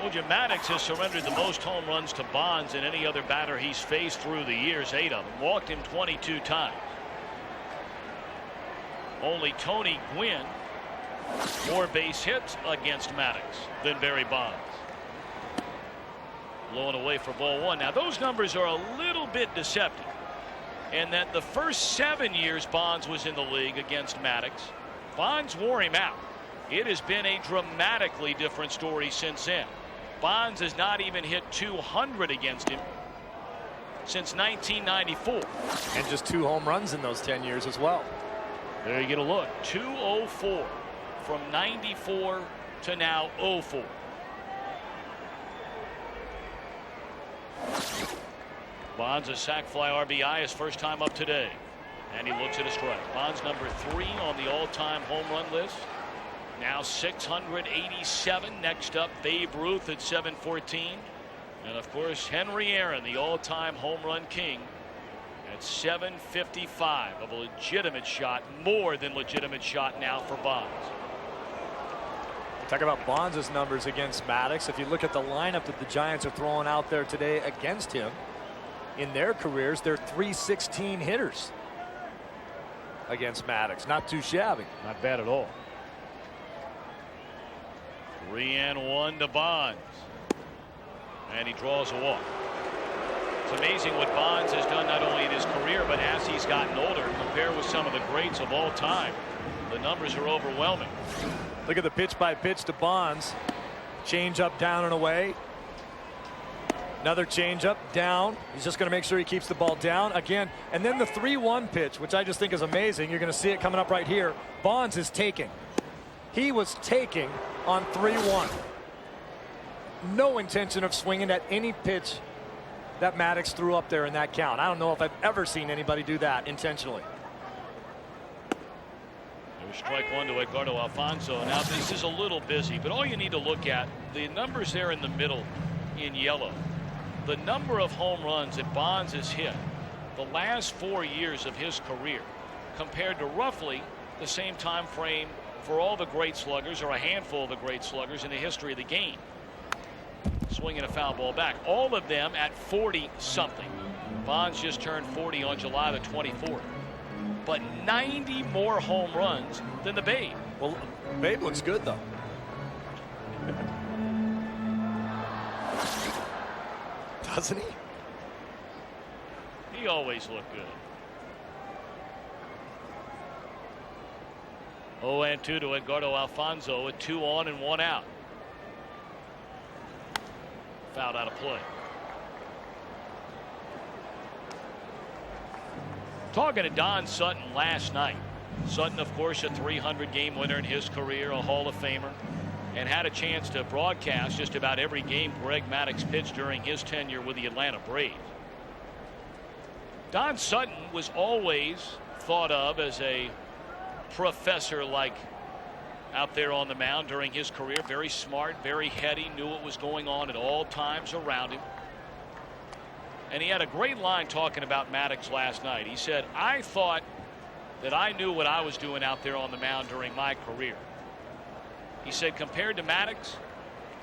Well, Jim Maddox has surrendered the most home runs to Bonds than any other batter he's faced through the years, 8 of them. Walked him 22 times. Only Tony Gwynn more base hits against Maddox than Barry Bonds. Blowing away for ball 1. Now those numbers are a little bit deceptive, and that the first 7 years Bonds was in the league against Maddox, Bonds wore him out. It has been a dramatically different story since then. Bonds has not even hit 200 against him since 1994. And just 2 home runs in those 10 years as well. There you get a look. 204 from 94 to now 04. Bonds a sac fly RBI, his first time up today, and he looks at a strike. Bonds number 3 on the all-time home run list, now 687. Next up, Babe Ruth at 714, and of course Henry Aaron, the all-time home run king, at 755. A legitimate shot, more than legitimate shot now for Bonds. Talk about Bonds' numbers against Maddox. If you look at the lineup that the Giants are throwing out there today against him, in their careers, they're .316 hitters against Maddox. Not too shabby. Not bad at all. 3-1 to Bonds. And he draws a walk. It's amazing what Bonds has done not only in his career, but as he's gotten older. Compared with some of the greats of all time, the numbers are overwhelming. Look at the pitch by pitch to Bonds. Change up, down and away. Another change up, down. He's just going to make sure he keeps the ball down again. And then the 3-1 pitch, which I just think is amazing. You're going to see it coming up right here. Bonds is taking. He was taking on 3-1. No intention of swinging at any pitch that Maddox threw up there in that count. I don't know if I've ever seen anybody do that intentionally. There's strike 1 to Edgardo Alfonso. Now this is a little busy, but all you need to look at, the numbers there in the middle in yellow. The number of home runs that Bonds has hit the last 4 years of his career compared to roughly the same time frame for all the great sluggers, or a handful of the great sluggers in the history of the game. Swinging a foul ball back. All of them at 40-something. Bonds just turned 40 on July the 24th. But 90 more home runs than the Babe. Well, Babe looks good, though. Doesn't he? He always looked good. 0-2 to Edgardo Alfonso with 2 on and 1 out. Fouled out of play. Talking to Don Sutton last night. Sutton, of course, a 300-game winner in his career, a Hall of Famer, and had a chance to broadcast just about every game Greg Maddux pitched during his tenure with the Atlanta Braves. Don Sutton was always thought of as a professor like out there on the mound during his career. Very smart, very heady, knew what was going on at all times around him. And he had a great line talking about Maddux last night. He said, I thought that I knew what I was doing out there on the mound during my career. He said, compared to Maddux,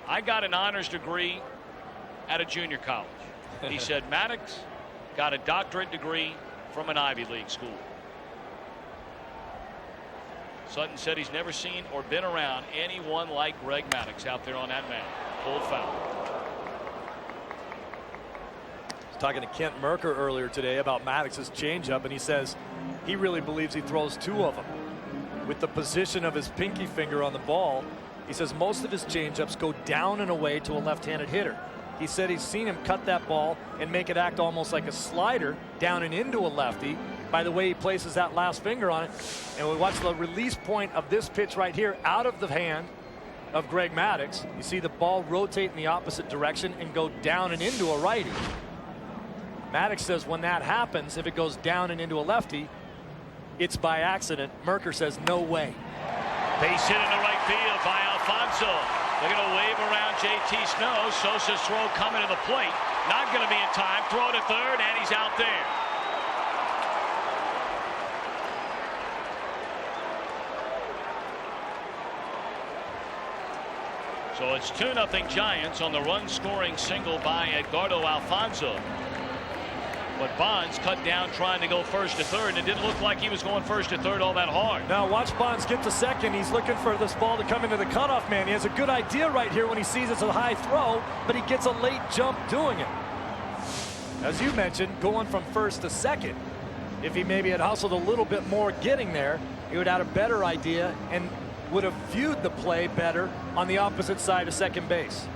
I got an honors degree at a junior college. He said, Maddux got a doctorate degree from an Ivy League school. Sutton said he's never seen or been around anyone like Greg Maddux out there on that mound. Pulled foul. Talking to Kent Merker earlier today about Maddox's changeup, and he says he really believes he throws 2 of them. With the position of his pinky finger on the ball, He says most of his changeups go down and away to a left-handed hitter. He said he's seen him cut that ball and make it act almost like a slider down and into a lefty by the way he places that last finger on it. And we watch the release point of this pitch right here out of the hand of Greg Maddux. You see the ball rotate in the opposite direction and go down and into a righty. Maddux says when that happens, if it goes down and into a lefty, it's by accident. Merker says no way. Base hit in the right field by Alfonso. They're going to wave around J.T. Snow. Sosa's throw coming to the plate. Not going to be in time. Throw to third, and he's out there. So it's 2-0 Giants on the run-scoring single by Edgardo Alfonso. But Bonds cut down trying to go first to third, and it didn't look like he was going first to third all that hard. Now watch Bonds get to second. He's looking for this ball to come into the cutoff man. He has a good idea right here when he sees it's a high throw, but he gets a late jump doing it. As you mentioned, going from first to second. If he maybe had hustled a little bit more getting there, he would have had a better idea and would have viewed the play better on the opposite side of second base.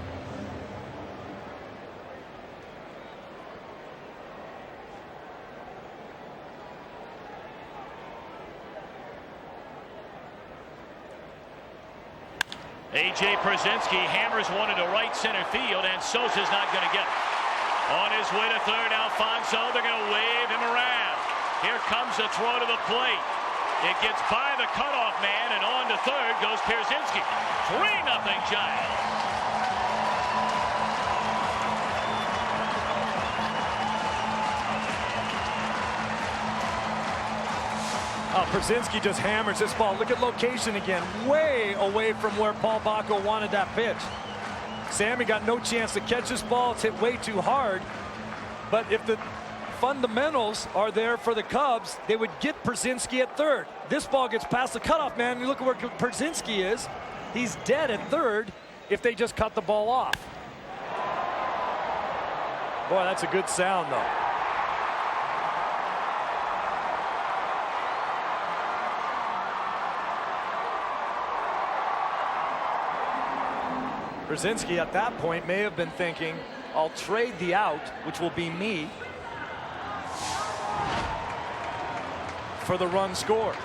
A.J. Przinsky hammers one into right center field, and Sosa's not going to get it. On his way to third, Alfonso, they're going to wave him around. Here comes the throw to the plate. It gets by the cutoff man, and on to third goes Przinsky. 3-0 Giants. Przinsky just hammers this ball. Look at location again, way away from where Paul Bacco wanted that pitch. Sammy got no chance to catch this ball. It's hit way too hard. But if the fundamentals are there for the Cubs, they would get Przinsky at third. This ball gets past the cutoff man. You look at where Przinsky is. He's dead at third if they just cut the ball off. Boy, that's a good sound, though. Przinsky at that point may have been thinking, I'll trade the out, which will be me, for the run scored.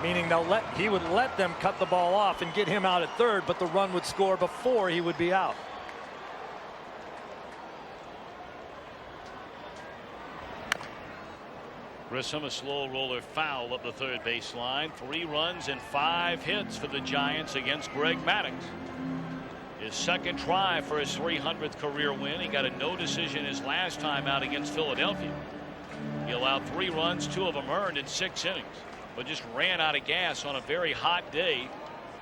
Meaning he would let them cut the ball off and get him out at third, but the run would score before he would be out. Grissom, a slow roller foul up the third baseline. 3 runs and 5 hits for the Giants against Greg Maddux. His second try for his 300th career win. He got a no decision his last time out against Philadelphia. He allowed 3 runs, 2 of them earned in 6 innings, but just ran out of gas on a very hot day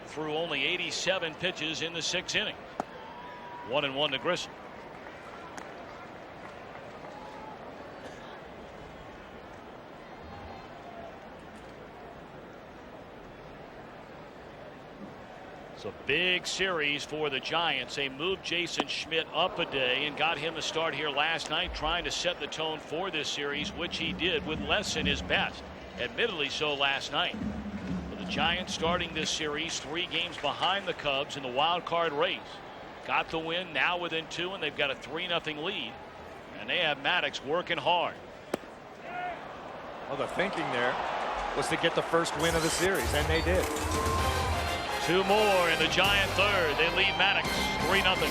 through only 87 pitches in the 6 innings. 1-1 to Grissom. It's a big series for the Giants. They moved Jason Schmidt up a day and got him to start here last night, trying to set the tone for this series, which he did with less in his best. Admittedly so last night. But the Giants starting this series 3 games behind the Cubs in the wild card race. Got the win, now within 2, and they've got a 3-0 lead. And they have Maddux working hard. Well, the thinking there was to get the first win of the series, and they did. 2 more in the Giant third. They lead Maddux 3-0.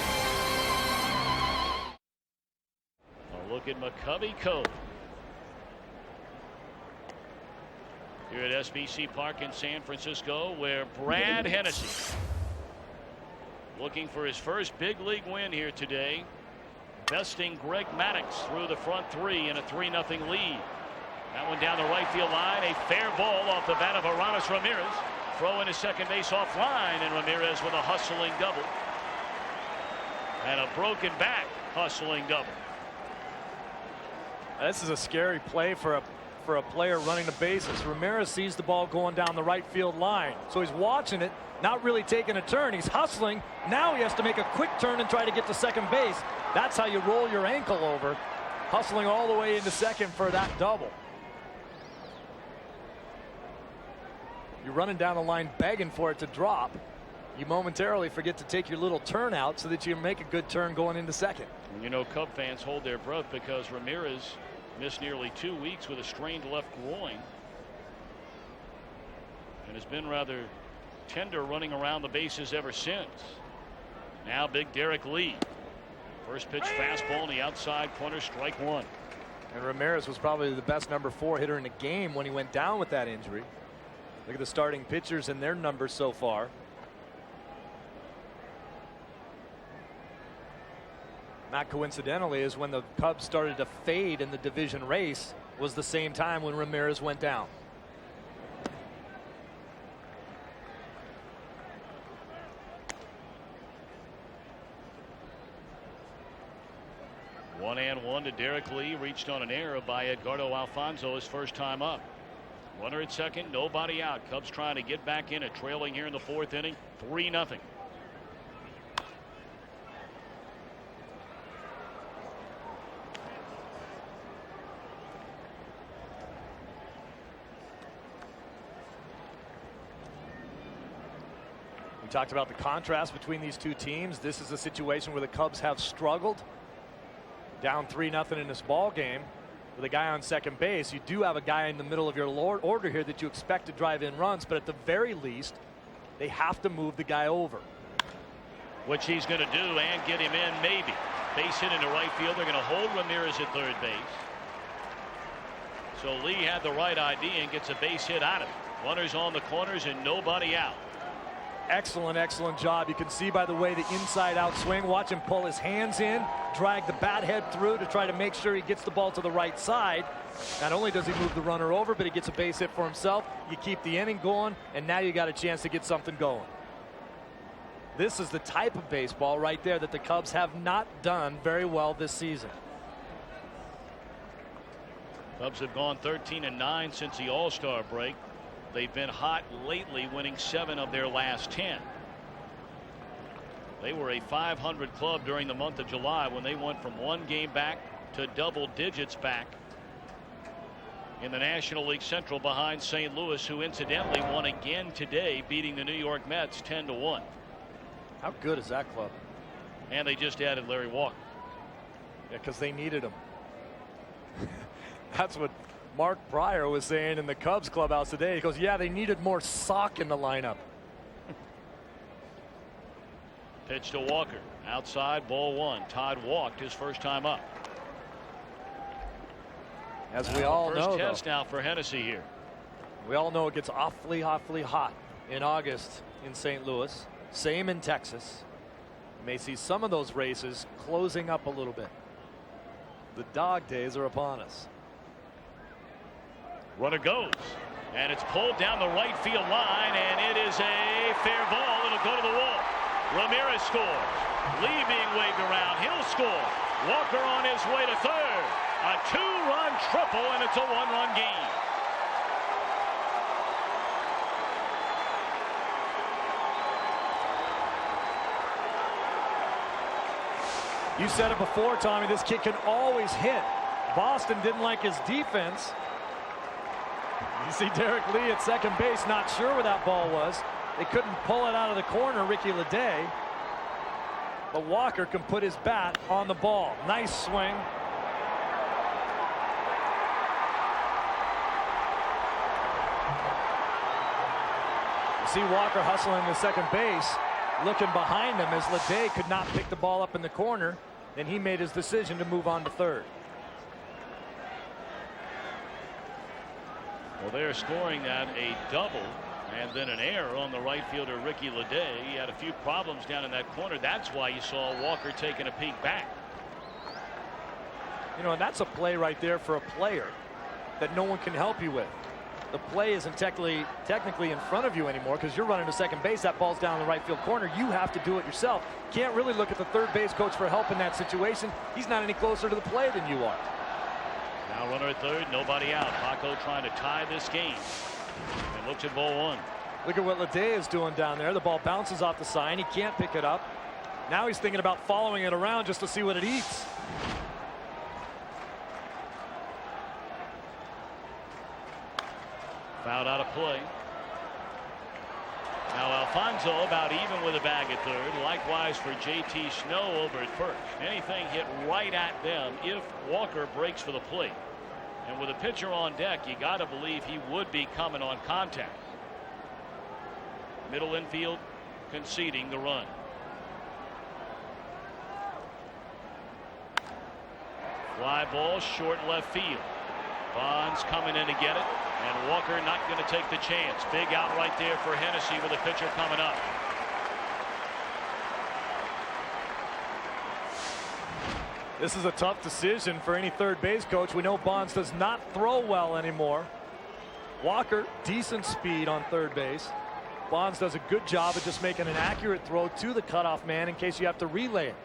A look at McCovey Cove. Here at SBC Park in San Francisco, where Brad Hennessy looking for his first big league win here today, besting Greg Maddux through the front 3 in a 3-0 lead. That one down the right field line, a fair ball off the bat of Aramis Ramirez. Throw in his second base offline, and Ramirez with a hustling double. And a broken back hustling double. This is a scary play for a player running the bases. Ramirez sees the ball going down the right field line, so he's watching it, not really taking a turn. He's hustling. Now he has to make a quick turn and try to get to second base. That's how you roll your ankle over, hustling all the way into second for that double. You're running down the line begging for it to drop. you momentarily forget to take your little turn out so that you make a good turn going into second. And you know, Cub fans hold their breath because Ramirez missed nearly 2 weeks with a strained left groin and has been rather tender running around the bases ever since. Now big Derek Lee. First pitch fastball in the outside corner, strike one. And Ramirez was probably the best number 4 hitter in the game when he went down with that injury. Look at the starting pitchers and their numbers so far. Not coincidentally, is when the Cubs started to fade in the division race was the same time when Ramirez went down. One and one to Derek Lee, reached on an error by Edgardo Alfonso his first time up. Runner at second, nobody out. Cubs trying to get back in it, trailing here in the 4th inning, 3-0. We talked about the contrast between these two teams. This is a situation where the Cubs have struggled. Down 3-0 in this ball game with a guy on second base. You do have a guy in the middle of your order here that you expect to drive in runs, but at the very least they have to move the guy over, which he's going to do and get him in. Maybe base hit into right field. They're going to hold Ramirez at third base, so Lee had the right idea and gets a base hit out of it. Runners on the corners and nobody out. Excellent job. You can see by the way the inside out swing. Watch him pull his hands in, drag the bat head through to try to make sure he gets the ball to the right side. Not only does he move the runner over, but he gets a base hit for himself. You keep the inning going, and now you got a chance to get something going. This is the type of baseball right there that the Cubs have not done very well this season. Cubs have gone 13-9 since the All-Star break. They've been hot lately, winning 7 of their last 10. They were a 500 club during the month of July when they went from 1 game back to double digits back in the National League Central behind St. Louis, who incidentally won again today, beating the New York Mets 10-1. How good is that club? And they just added Larry Walker. Yeah, because they needed him. That's what Mark Pryor was saying in the Cubs clubhouse today. He goes, yeah, they needed more sock in the lineup. Pitch to Walker. Outside, ball 1. Todd walked his first time up. As we all know, first test now for Hennessy here. We all know it gets awfully hot in August in St. Louis. Same in Texas. You may see some of those races closing up a little bit. The dog days are upon us. Runner goes, and it's pulled down the right field line, and it is a fair ball. It'll go to the wall. Ramirez scores. Lee being waved around. He'll score. Walker on his way to third. A 2-run triple, and it's a 1-run game. You said it before, Tommy. This kid can always hit. Boston didn't like his defense. You see Derek Lee at second base, not sure where that ball was. They couldn't pull it out of the corner, Ricky Leday. But Walker can put his bat on the ball. Nice swing. You see Walker hustling to second base, looking behind him as Leday could not pick the ball up in the corner. Then he made his decision to move on to third. Well, they're scoring that a double and then an error on the right fielder Ricky Leday. He had a few problems down in that corner. That's why you saw Walker taking a peek back. You know, and that's a play right there for a player that no one can help you with. The play isn't technically in front of you anymore because you're running to second base. That ball's down in the right field corner. You have to do it yourself. Can't really look at the third base coach for help in that situation. He's not any closer to the play than you are. Now runner at third, nobody out. Paco trying to tie this game. And looks at ball 1. Look at what Leday is doing down there. The ball bounces off the sign. He can't pick it up. Now he's thinking about following it around just to see what it eats. Fouled out of play. Now Alfonso about even with a bag at third. Likewise for J.T. Snow over at first. Anything hit right at them if Walker breaks for the plate. And with a pitcher on deck, you got to believe he would be coming on contact. Middle infield conceding the run. Fly ball short left field. Bonds coming in to get it, and Walker not going to take the chance. Big out right there for Hennessy with a pitcher coming up. This is a tough decision for any third base coach. We know Bonds does not throw well anymore. Walker, decent speed on third base. Bonds does a good job of just making an accurate throw to the cutoff man in case you have to relay it.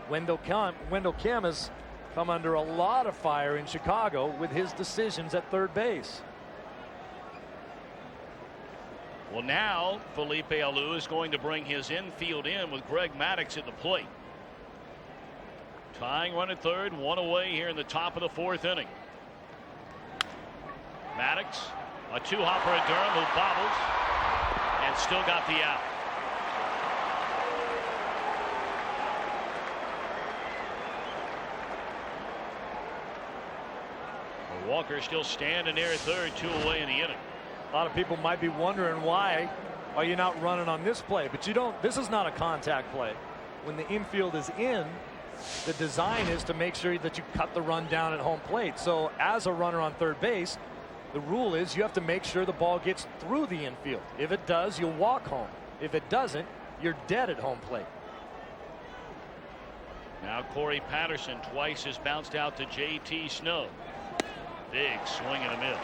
Wendell Kim has come under a lot of fire in Chicago with his decisions at third base. Well, now Felipe Alou is going to bring his infield in with Greg Maddux at the plate. Tying run at third, one away here in the top of the fourth inning. Maddux, a two-hopper at Durham who bobbles and still got the out. Walker still standing there at third, two away in the inning. A lot of people might be wondering why are you not running on this play, but you don't. This is not a contact play. When the infield is in, the design is to make sure that you cut the run down at home plate. So as a runner on third base, the rule is you have to make sure the ball gets through the infield. If it does, you'll walk home. If it doesn't, you're dead at home plate. Now Corey Patterson twice has bounced out to J.T. Snow. Big swing and a miss.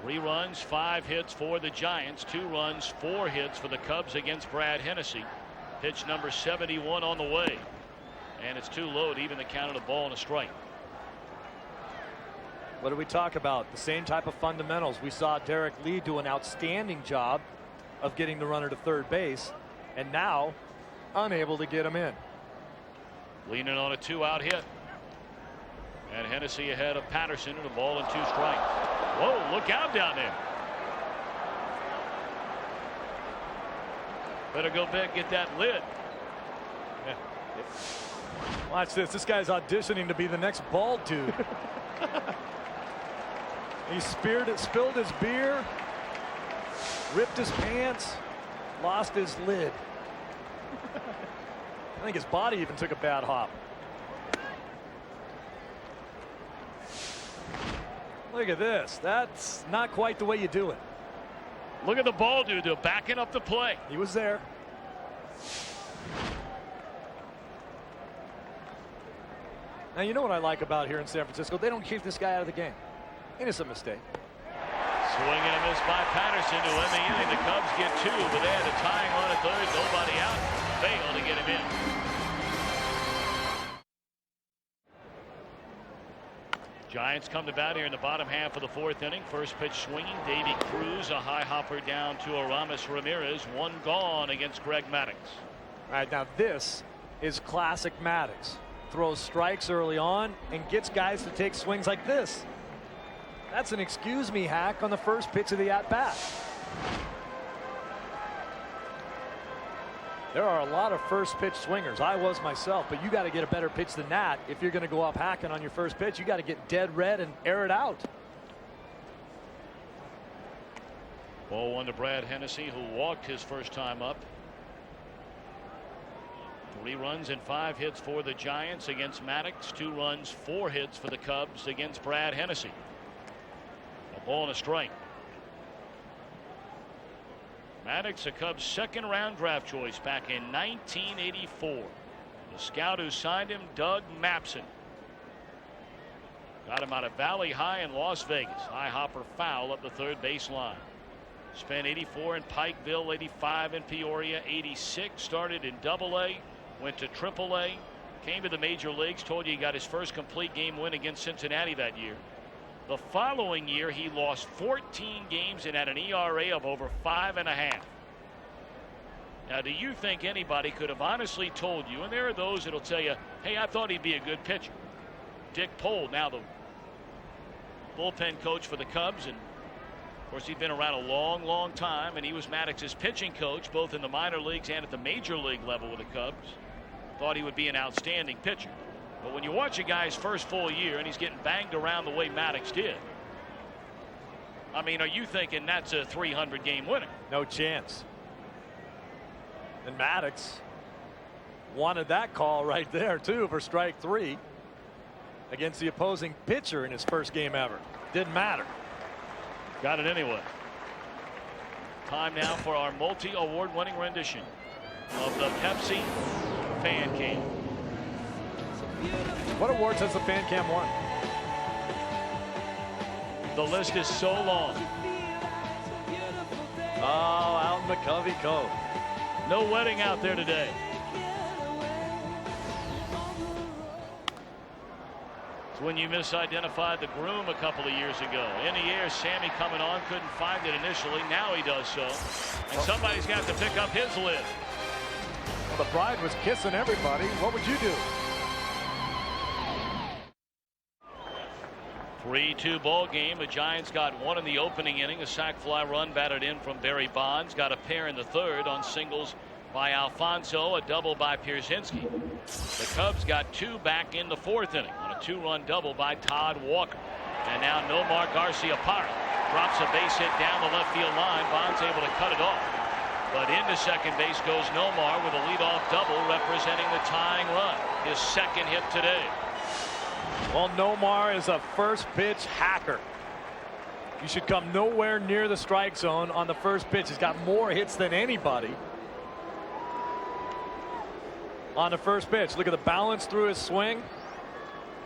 Three runs, 5 hits for the Giants, 2 runs, 4 hits for the Cubs against Brad Hennessy. Pitch number 71 on the way, and it's too low to even the count of a ball and a strike. What do we talk about? The same type of fundamentals. We saw Derek Lee do an outstanding job of getting the runner to third base, and now unable to get him in. Leaning on a 2-out hit, and Hennessy ahead of Patterson and a ball and 2 strikes. Whoa, look out down there. Better go back, get that lid. Watch this. This guy's auditioning to be the next bald dude. He spilled his beer, ripped his pants, lost his lid. I think his body even took a bad hop. Look at this. That's not quite the way you do it. Look at the ball dude backing up the play. He was there. Now, you know what I like about here in San Francisco? They don't keep this guy out of the game. Innocent mistake. Swing and a miss by Patterson to end the inning. The Cubs get 2, but they had a tying run at third. Nobody out. Failed to get him in. Giants come to bat here in the bottom half of the fourth inning. First pitch swinging. Davy Cruz, a high hopper down to Aramis Ramirez. 1 gone against Greg Maddux. All right, now this is classic Maddux. Throws strikes early on and gets guys to take swings like this. That's an excuse me hack on the first pitch of the at-bat. There are a lot of first pitch swingers. I was myself, but you got to get a better pitch than that. If you're going to go up hacking on your first pitch, you got to get dead red and air it out. Ball 1 to Brad Hennessy, who walked his first time up. 3 runs and 5 hits for the Giants against Maddux. 2 runs, 4 hits for the Cubs against Brad Hennessy. A ball and a strike. Maddux, a Cubs second-round draft choice back in 1984. The scout who signed him, Doug Mapson, got him out of Valley High in Las Vegas. High hopper foul up the third baseline. Spent 84 in Pikeville, 85 in Peoria, 86 started in Double-A, went to Triple-A, came to the major leagues. Told you he got his first complete game win against Cincinnati that year. The following year, he lost 14 games and had an ERA of over 5.5. Now, do you think anybody could have honestly told you, and there are those that'll tell you, hey, I thought he'd be a good pitcher. Dick Pohl, now the bullpen coach for the Cubs, and of course he'd been around a long time, and he was Maddox's pitching coach both in the minor leagues and at the major league level with the Cubs. Thought he would be an outstanding pitcher. But when you watch a guy's first full year and he's getting banged around the way Maddox did, I mean, are you thinking that's a 300 game winner? No chance. And Maddox wanted that call right there too for strike 3 against the opposing pitcher in his first game ever. Didn't matter. Got it anyway. Time now for our multi-award winning rendition of the Pepsi Fan Cam. What awards has the Fan Cam won? The list is so long. Oh, out in McCovey Cove. No wedding out there today. It's when you misidentified the groom a couple of years ago. In the air, Sammy coming on, couldn't find it initially. Now he does so. And somebody's got to pick up his lid. Well, the bride was kissing everybody. What would you do? 3-2 ball game. The Giants got one in the opening inning. A sac fly run batted in from Barry Bonds. Got a pair in the third on singles by Alfonso. A double by Pierzynski. The Cubs got 2 back in the fourth inning on a 2-run double by Todd Walker. And now Nomar Garciaparra drops a base hit down the left field line. Bonds able to cut it off. But into second base goes Nomar with a leadoff double representing the tying run. His second hit today. Well, Nomar is a first pitch hacker. You should come nowhere near the strike zone on the first pitch. He's got more hits than anybody on the first pitch. Look at the balance through his swing.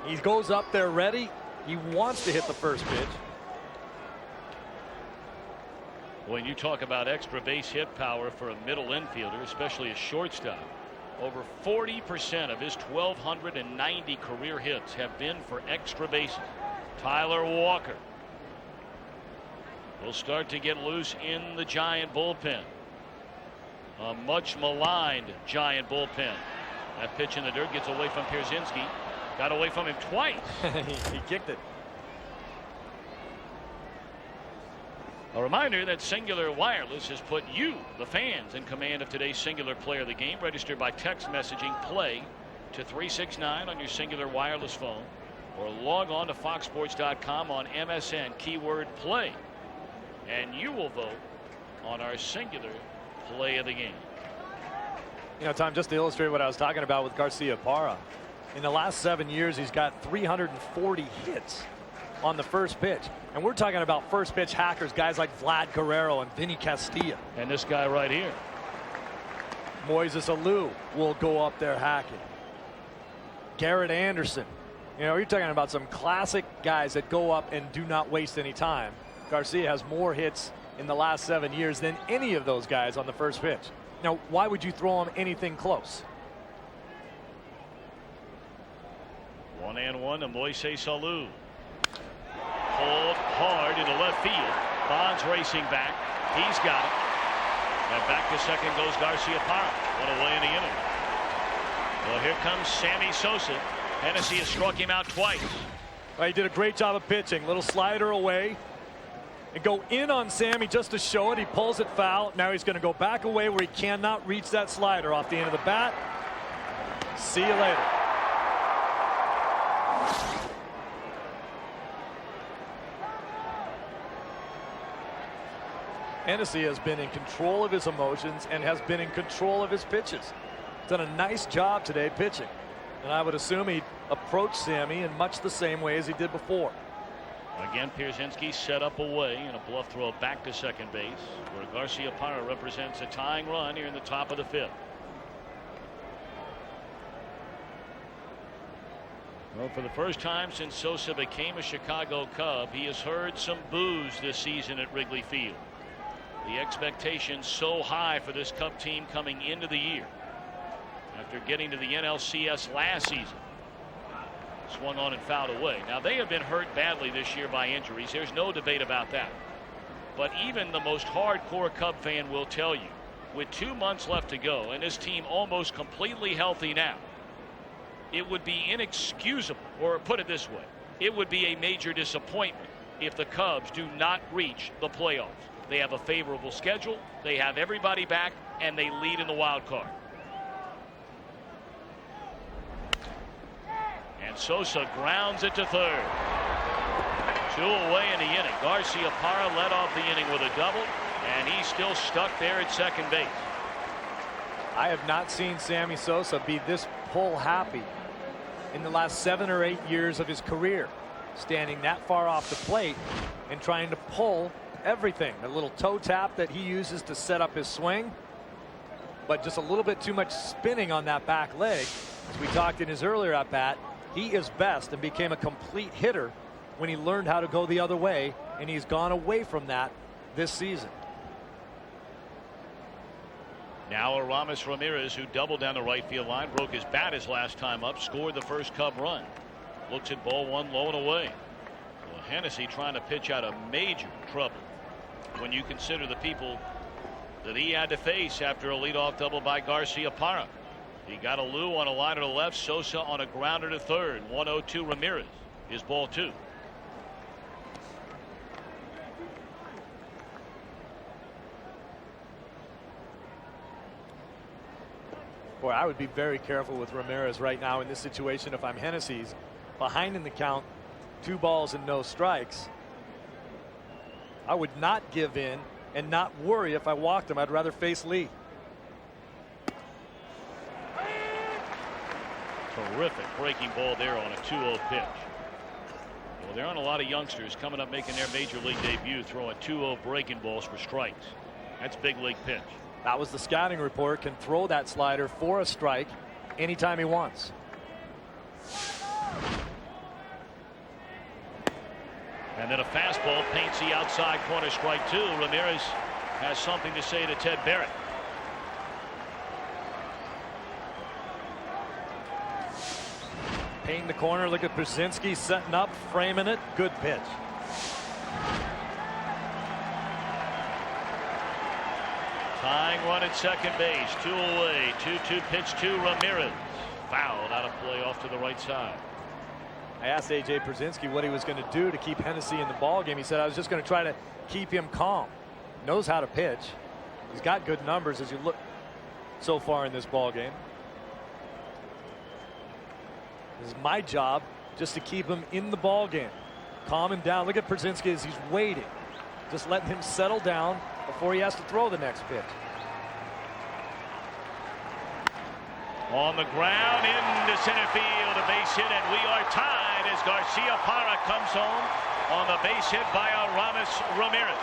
He goes up there ready. He wants to hit the first pitch. When you talk about extra base hit power for a middle infielder, especially a shortstop, over 40% of his 1,290 career hits have been for extra bases. Tyler Walker will start to get loose in the Giant bullpen. A much maligned Giant bullpen. That pitch in the dirt gets away from Pierzynski. Got away from him twice. He kicked it. A reminder that Singular Wireless has put you, the fans, in command of today's Singular Player of the Game. Register by text messaging PLAY to 369 on your Singular Wireless phone, or log on to foxsports.com on MSN, keyword PLAY, and you will vote on our Singular Play of the Game. You know, Tom, just to illustrate what I was talking about with Garciaparra, in the last 7 years he's got 340 hits on the first pitch, and we're talking about first pitch hackers, guys like Vlad Guerrero and Vinny Castilla. And this guy right here, Moises Alou, will go up there hacking. Garrett Anderson. You know, you're talking about some classic guys that go up and do not waste any time. Garcia has more hits in the last 7 years than any of those guys on the first pitch. Now, why would you throw him anything close? 1-1 to Moises Alou. Pulled hard into left field. Bonds racing back. He's got it. And back to second goes Garciaparra. One away in the inning. Well, here comes Sammy Sosa. Hennessy has struck him out twice. Well, he did a great job of pitching. Little slider away. And go in on Sammy just to show it. He pulls it foul. Now he's going to go back away where he cannot reach that slider off the end of the bat. See you later. Hennessy has been in control of his emotions and has been in control of his pitches. Done a nice job today pitching. And I would assume he'd approach Sammy in much the same way as he did before. Again, Pierzynski set up away and a bluff throw back to second base, where Garciaparra represents a tying run here in the top of the fifth. Well, for the first time since Sosa became a Chicago Cub, he has heard some boos this season at Wrigley Field. The expectations so high for this Cub team coming into the year after getting to the NLCS last season. Swung on and fouled away. Now, they have been hurt badly this year by injuries. There's no debate about that. But even the most hardcore Cub fan will tell you with 2 months left to go and this team almost completely healthy now, it would be inexcusable, or put it this way, it would be a major disappointment if the Cubs do not reach the playoffs. They have a favorable schedule, they have everybody back, and they lead in the wild card. And Sosa grounds it to third. 2 away in the inning. Garciaparra led off the inning with a double, and he's still stuck there at second base. I have not seen Sammy Sosa be this pull happy in the last 7 or 8 years of his career, standing that far off the plate and trying to pull everything. A little toe tap that he uses to set up his swing, but just a little bit too much spinning on that back leg. As we talked in his earlier at bat, he is best and became a complete hitter when he learned how to go the other way, and he's gone away from that this season. Now Aramis Ramirez, who doubled down the right field line, broke his bat his last time up, scored the first Cub run. Looks at ball 1 low and away. Well, Hennessy trying to pitch out of major trouble when you consider the people that he had to face after a leadoff double by Garciaparra. He got a Lou on a liner to left, Sosa on a grounder to third. 1-0-2 Ramirez is ball 2. Boy, I would be very careful with Ramirez right now in this situation. If I'm Hennessy's behind in the count, 2 balls and no strikes, I would not give in and not worry if I walked him. I'd rather face Lee. Terrific breaking ball there on a 2-0 pitch. Well, there aren't a lot of youngsters coming up making their major league debut throwing 2-0 breaking balls for strikes. That's big league pitch. That was the scouting report. Can throw that slider for a strike anytime he wants. And then a fastball paints the outside corner, strike 2. Ramirez has something to say to Ted Barrett. Painting the corner. Look at Brzezinski setting up, framing it. Good pitch. Tying run at second base. 2 away. 2-2 pitch to Ramirez. Fouled out of play off to the right side. I asked A.J. Brzezinski what he was going to do to keep Hennessy in the ball game. He said, I was just going to try to keep him calm. Knows how to pitch. He's got good numbers as you look so far in this ball game. This is my job, just to keep him in the ball game. Calm him down. Look at Brzezinski as he's waiting. Just letting him settle down before he has to throw the next pitch. On the ground into center field, a base hit, and we are tied as Garciaparra comes home on the base hit by Aramis Ramirez.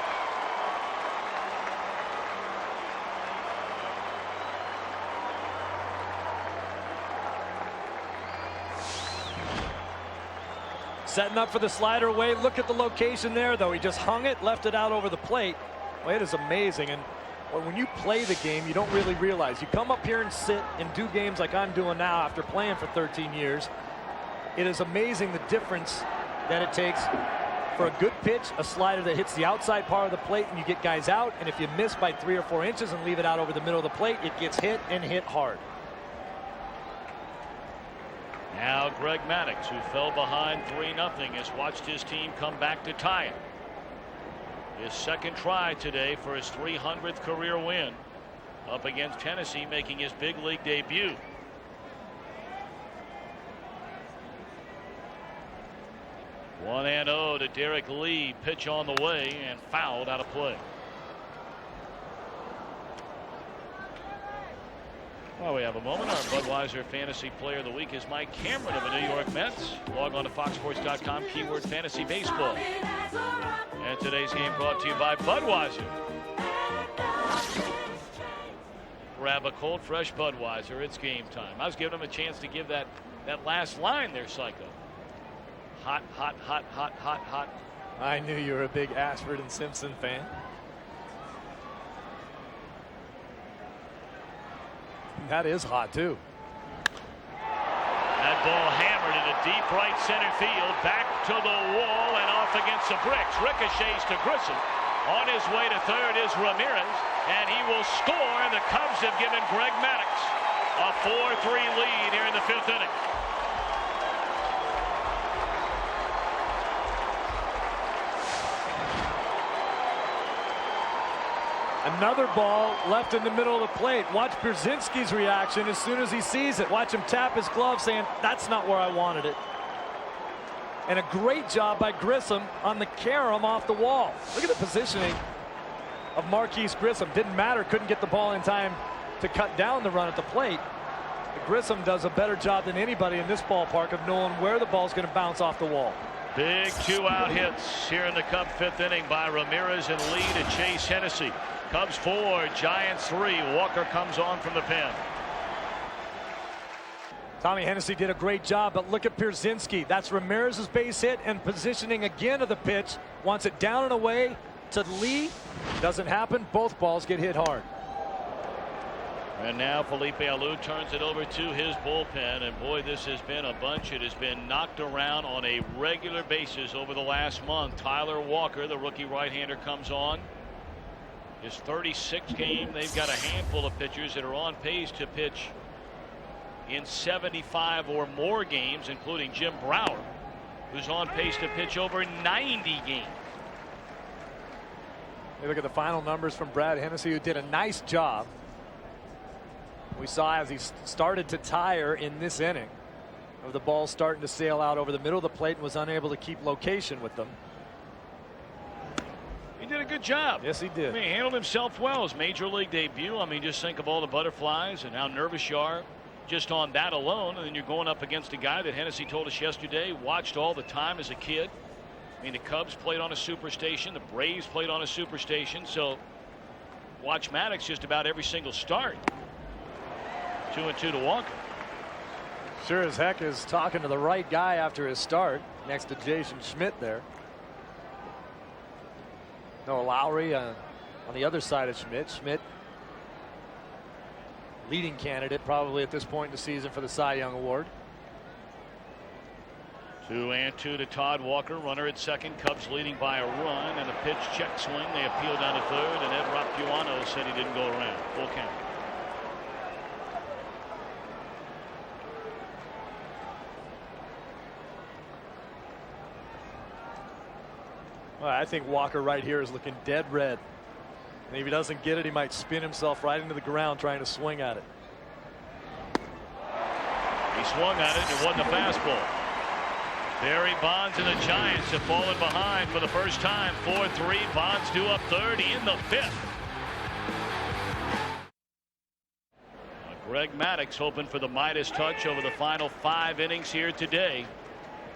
Setting up for the slider away. Look at the location there, though. He just hung it, left it out over the plate. Well, it is amazing. And when you play the game, you don't really realize. You come up here and sit and do games like I'm doing now after playing for 13 years. It is amazing the difference that it takes for a good pitch, a slider that hits the outside part of the plate, and you get guys out. And if you miss by 3 or 4 inches and leave it out over the middle of the plate, it gets hit and hit hard. Now Greg Maddux, who fell behind 3-0, has watched his team come back to tie it. His second try today for his 300th career win up against Tennessee, making his big league debut. One and 0 to Derek Lee. Pitch on the way and fouled out of play. Well, we have a moment. Our Budweiser Fantasy Player of the Week is Mike Cameron of the New York Mets. Log on to foxsports.com, keyword fantasy baseball. And today's game brought to you by Budweiser. Grab a cold, fresh Budweiser. It's game time. I was giving him a chance to give that last line there, Psycho. Hot, hot, hot, hot, hot, hot. I knew you were a big Ashford and Simpson fan. That is hot, too. That ball hammered into deep right center field, back to the wall and off against the bricks. Ricochets to Grissom, On his way to third is Ramirez, and he will score. And the Cubs have given Greg Maddux a 4-3 lead here in the 5th inning. Another ball left in the middle of the plate. Watch Brzezinski's reaction as soon as he sees it. Watch him tap his glove saying, that's not where I wanted it. And a great job by Grissom on the carom off the wall. Look at the positioning of Marquise Grissom. Didn't matter, couldn't get the ball in time to cut down the run at the plate. But Grissom does a better job than anybody in this ballpark of knowing where the ball's going to bounce off the wall. Big 2-out hits here in the Cub 5th inning by Ramirez and Lee to chase Hennessy. Cubs 4, Giants 3. Walker comes on from the pen. Tommy Hennessy did a great job, but look at Brzezinski. That's Ramirez's base hit and positioning again of the pitch. Wants it down and away to Lee. Doesn't happen. Both balls get hit hard. And now Felipe Alou turns it over to his bullpen. And boy, this has been a bunch. It has been knocked around on a regular basis over the last month. Tyler Walker, the rookie right-hander, comes on. His 36th game. They've got a handful of pitchers that are on pace to pitch in 75 or more games, including Jim Brower, who's on pace to pitch over 90 games. You look at the final numbers from Brad Hennessy, who did a nice job. We saw as he started to tire in this inning of the ball starting to sail out over the middle of the plate and was unable to keep location with them. He did a good job. Yes, he did. I mean, he handled himself well. His major league debut. I mean, just think of all the butterflies and how nervous you are just on that alone. And then you're going up against a guy that Hennessy told us yesterday watched all the time as a kid. I mean, the Cubs played on a superstation. The Braves played on a superstation. So watch Maddux just about every single start. 2-2 to Walker. Sure as heck is talking to the right guy after his start next to Jason Schmidt there. Noah Lowry on the other side of Schmidt. Schmidt, leading candidate probably at this point in the season for the Cy Young Award. 2-2 to Todd Walker. Runner at second. Cubs leading by a run and a pitch check swing. They appeal down to third, and Ed Rapuano said he didn't go around. Full count. Well, I think Walker right here is looking dead red. And if he doesn't get it, he might spin himself right into the ground trying to swing at it. He swung at it, and it wasn't a fastball. Barry Bonds and the Giants have fallen behind for the first time. 4-3. Bonds due up third in the 5th. Greg Maddux hoping for the Midas touch over the final 5 innings here today,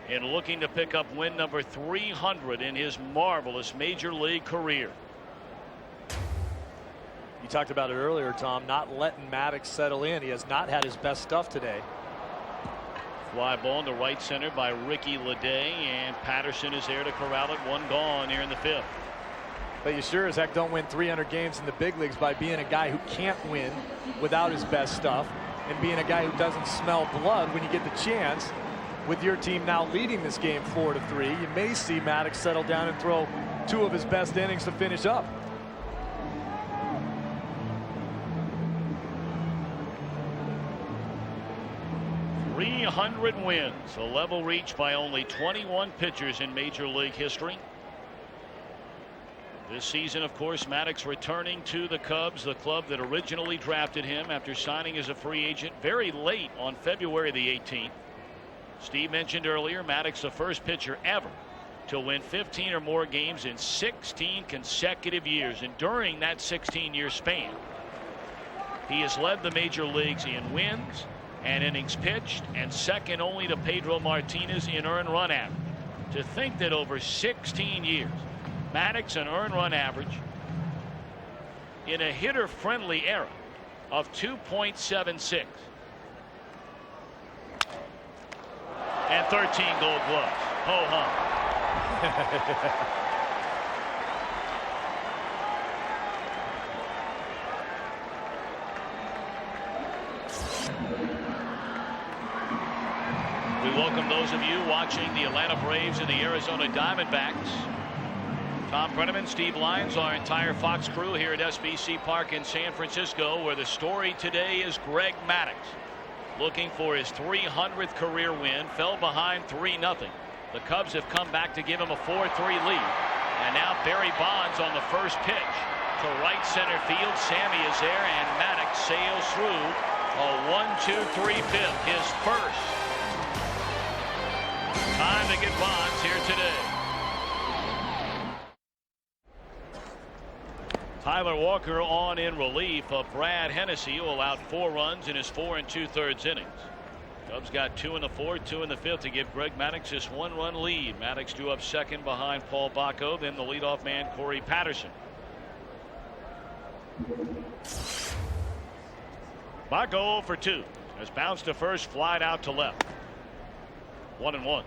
and looking to pick up win number 300 in his marvelous major league career. You talked about it earlier, Tom, not letting Maddux settle in. He has not had his best stuff today. Fly ball in the right center by Ricky Leday, and Patterson is there to corral it. 1 gone here in the 5th. But you sure as heck don't win 300 games in the big leagues by being a guy who can't win without his best stuff and being a guy who doesn't smell blood when you get the chance. With your team now leading this game 4-3, you may see Maddux settle down and throw 2 of his best innings to finish up. .300 wins, a level reached by only 21 pitchers in Major League history. This season, of course, Maddux returning to the Cubs, the club that originally drafted him after signing as a free agent very late on February the 18th. Steve mentioned earlier, Maddux the first pitcher ever to win 15 or more games in 16 consecutive years. And during that 16-year span, he has led the major leagues in wins and innings pitched, and second only to Pedro Martinez in earned run average. To think that over 16 years, Maddux an earned run average in a hitter-friendly era of 2.76. And 13 gold gloves. Ho hum. We welcome those of you watching the Atlanta Braves and the Arizona Diamondbacks Tom Brenneman, Steve Lyons, our entire Fox crew here at SBC Park in San Francisco, where the story today is Greg Maddux looking for his 300th career win. Fell behind 3-0. The Cubs have come back to give him a 4-3 lead. And now Barry Bonds on the first pitch to right center field. Sammy is there, and Maddux sails through a 1-2-3 fifth, his first. Time to get Bonds here today. Tyler Walker on in relief of Brad Hennessy, who allowed 4 runs in his 4 2/3 innings. Cubs got 2 in the 4th, 2 in the 5th to give Greg Maddux this 1-run lead. Maddux drew up second behind Paul Bacco, then the leadoff man Corey Patterson. Bacco 0 for 2 has bounced to first, flied out to left. 1-1.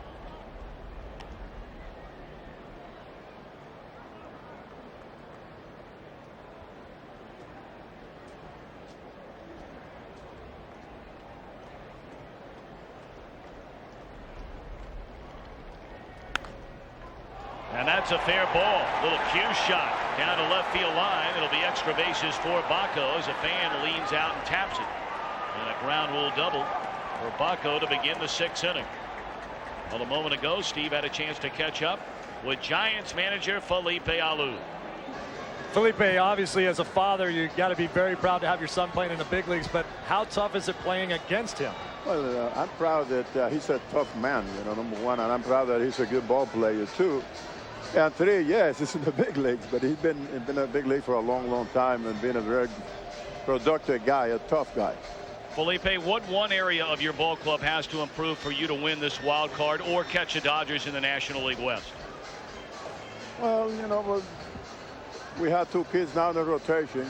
And that's a fair ball. Little cue shot down to left field line. It'll be extra bases for Bacco as a fan leans out and taps it. And a ground rule double for Bacco to begin the 6th inning. Well, a moment ago, Steve had a chance to catch up with Giants manager Felipe Alou. Felipe, obviously, as a father, you got to be very proud to have your son playing in the big leagues. But how tough is it playing against him? Well, I'm proud that he's a tough man, number one, and I'm proud that he's a good ball player too. And 3, yes, he's in the big leagues, but he's been in the big league for a long time and been a very productive guy, a tough guy. Felipe, what one area of your ball club has to improve for you to win this wild card or catch the Dodgers in the National League West? Well, we have 2 kids now in the rotation.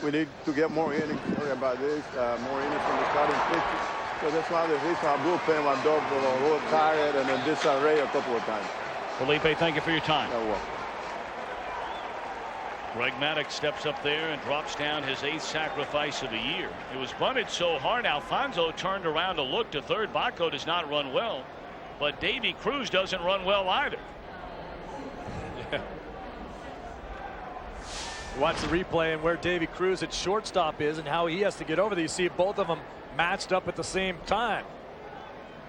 We need to get more innings. Sorry about this, more innings from the starting pitchers. So that's why the reason our bullpen, my dog was a little tired and in disarray a couple of times. Felipe, thank you for your time. You're welcome. Greg Maddux steps up there and drops down his 8th sacrifice of the year. It was bunted so hard, Alfonso turned around to look to third. Bacco does not run well, but Davy Cruz doesn't run well either. Watch the replay and where Davy Cruz at shortstop is and how he has to get over there. You see both of them matched up at the same time.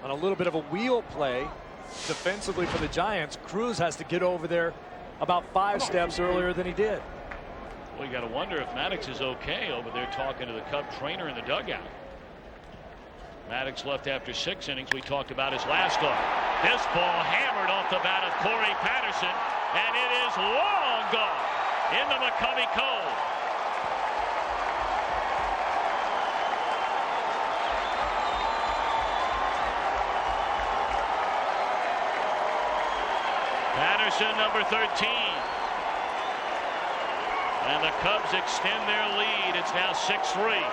On a little bit of a wheel play defensively for the Giants, Cruz has to get over there about 5 steps earlier than he did. Well, you got to wonder if Maddux is okay over there talking to the Cub trainer in the dugout. Maddux left after 6 innings. We talked about his last start. This ball hammered off the bat of Corey Patterson, and it is long gone into McCovey Cove. Patterson, number 13. And the Cubs extend their lead. It's now 6-3.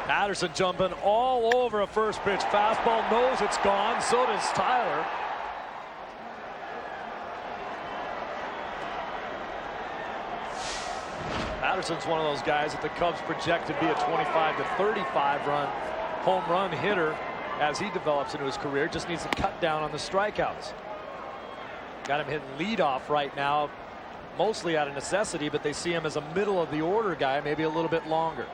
Patterson jumping all over a first pitch fastball, knows it's gone. So does Tyler. Patterson's one of those guys that the Cubs project to be a 25 to 35 run home run hitter as he develops into his career. Just needs to cut down on the strikeouts. Got him hitting leadoff right now, mostly out of necessity, but they see him as a middle of the order guy, maybe a little bit longer.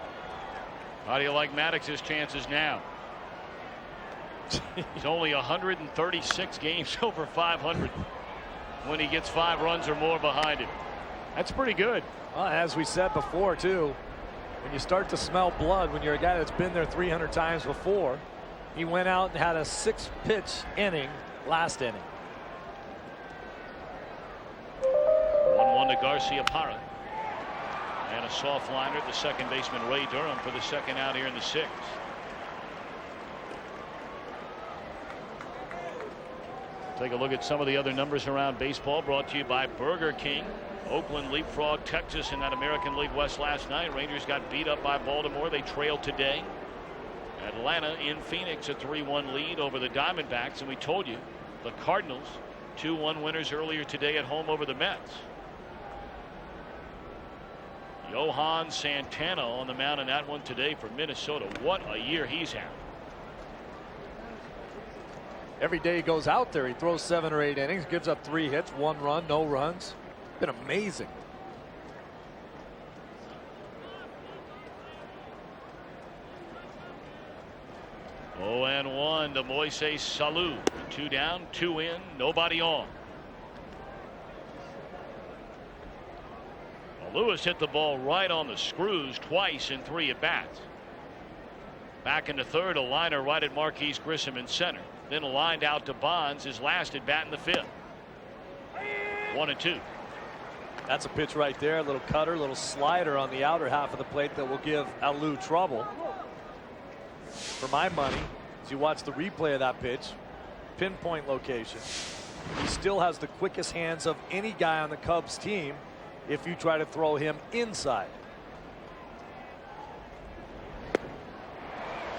How do you like Maddux's chances now? He's only 136 games over 500 when he gets 5 runs or more behind him. That's pretty good. Well, as we said before, too, when you start to smell blood, when you're a guy that's been there 300 times before, he went out and had a 6-pitch inning last inning. 1-1 to Garcia Parra. And a soft liner to second baseman Ray Durham for the second out here in the 6th. Take a look at some of the other numbers around baseball, brought to you by Burger King. Oakland leapfrogged Texas in that American League West last night. Rangers got beat up by Baltimore. They trailed today. Atlanta in Phoenix, a 3-1 lead over the Diamondbacks. And we told you the Cardinals 2-1 winners earlier today at home over the Mets. Johan Santana on the mound in that one today for Minnesota. What a year he's had. Every day he goes out there, he throws 7 or 8 innings, gives up 3 hits, 1 run, no runs. Been amazing. Oh, and 1 to Moises Salou. 2 down, 2 in, nobody on. Well, Lewis hit the ball right on the screws twice in 3 at bats. Back in the third, a liner right at Marquise Grissom in center. Then lined out to Bonds, his last at bat in the 5th. 1-2. That's a pitch right there. A little cutter, little slider on the outer half of the plate that will give Alou trouble. For my money, as you watch the replay of that pitch, pinpoint location, he still has the quickest hands of any guy on the Cubs team if you try to throw him inside.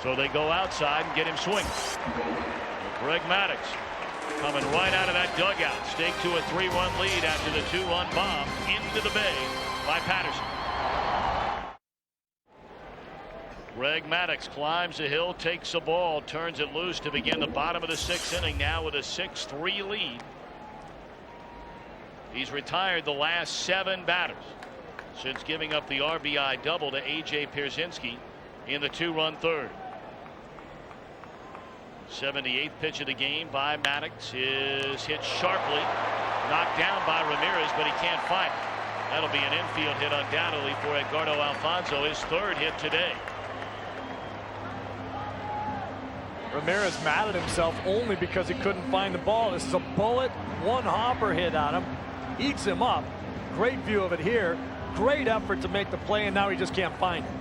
So they go outside and get him swinging. Greg Maddux coming right out of that dugout. Stake to a 3-run lead after the 2-run bomb into the bay by Patterson. Greg Maddux climbs the hill, takes the ball, turns it loose to begin the bottom of the 6th inning, now with a 6-3 lead. He's retired the last 7 batters since giving up the RBI double to A.J. Pierzynski in the 2-run third. 78th pitch of the game by Maddux is hit sharply, knocked down by Ramirez, but he can't find it. That'll be an infield hit undoubtedly for Edgardo Alfonzo, his 3rd hit today. Ramirez mad at himself only because he couldn't find the ball. This is a bullet, 1 hopper hit on him, eats him up. Great view of it here. Great effort to make the play, and now he just can't find it.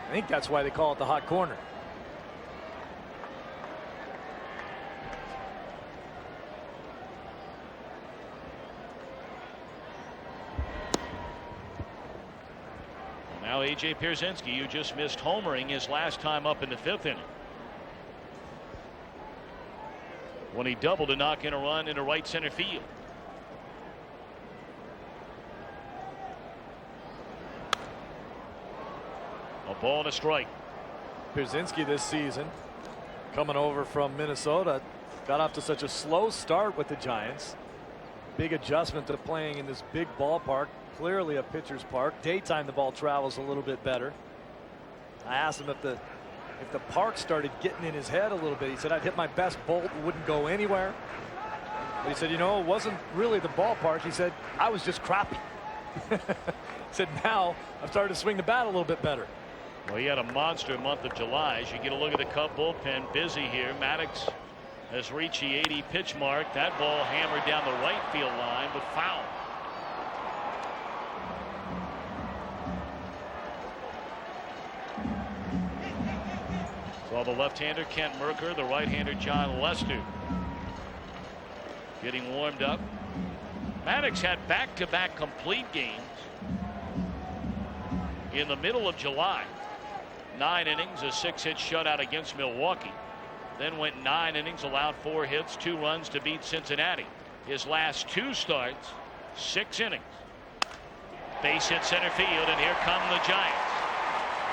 I think that's why they call it the hot corner. Now A.J. Pierzynski, you just missed homering his last time up in the 5th inning, when he doubled to knock in a run into right center field. A ball and a strike. Pierzynski this season, coming over from Minnesota, got off to such a slow start with the Giants. Big adjustment to playing in this big ballpark, clearly a pitcher's park. Daytime the ball travels a little bit better. I asked him if the park started getting in his head a little bit. He said, I'd hit my best bolt, wouldn't go anywhere. But he said, you know, it wasn't really the ballpark. He said, I was just crappy. He said, now I've started to swing the bat a little bit better. Well, he had a monster month of July. As you get a look at the Cub bullpen, busy here. Maddux has reached the 80 pitch mark. That ball hammered down the right field line, but foul. So the left-hander Kent Merker, the right-hander John Lester getting warmed up. Maddux had back-to-back complete games in the middle of July. 9 innings, a 6-hit shutout against Milwaukee. Then went 9 innings, allowed 4 hits, 2 runs to beat Cincinnati. His last 2 starts, 6 innings. Base hit center field, and here come the Giants.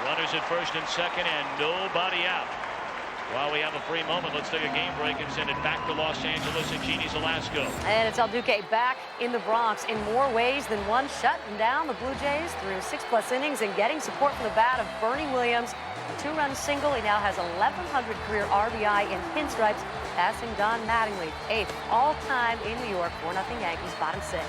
Runners at first and second, and nobody out. While we have a free moment, let's take a game break and send it back to Los Angeles and Jeannie Velasco. And it's El Duque back in the Bronx in more ways than one, shutting down the Blue Jays through 6+ innings and getting support from the bat of Bernie Williams. A 2-run single. He now has 1,100 career RBI in pinstripes, passing Don Mattingly, 8th all-time in New York. 4-0 Yankees, bottom 6.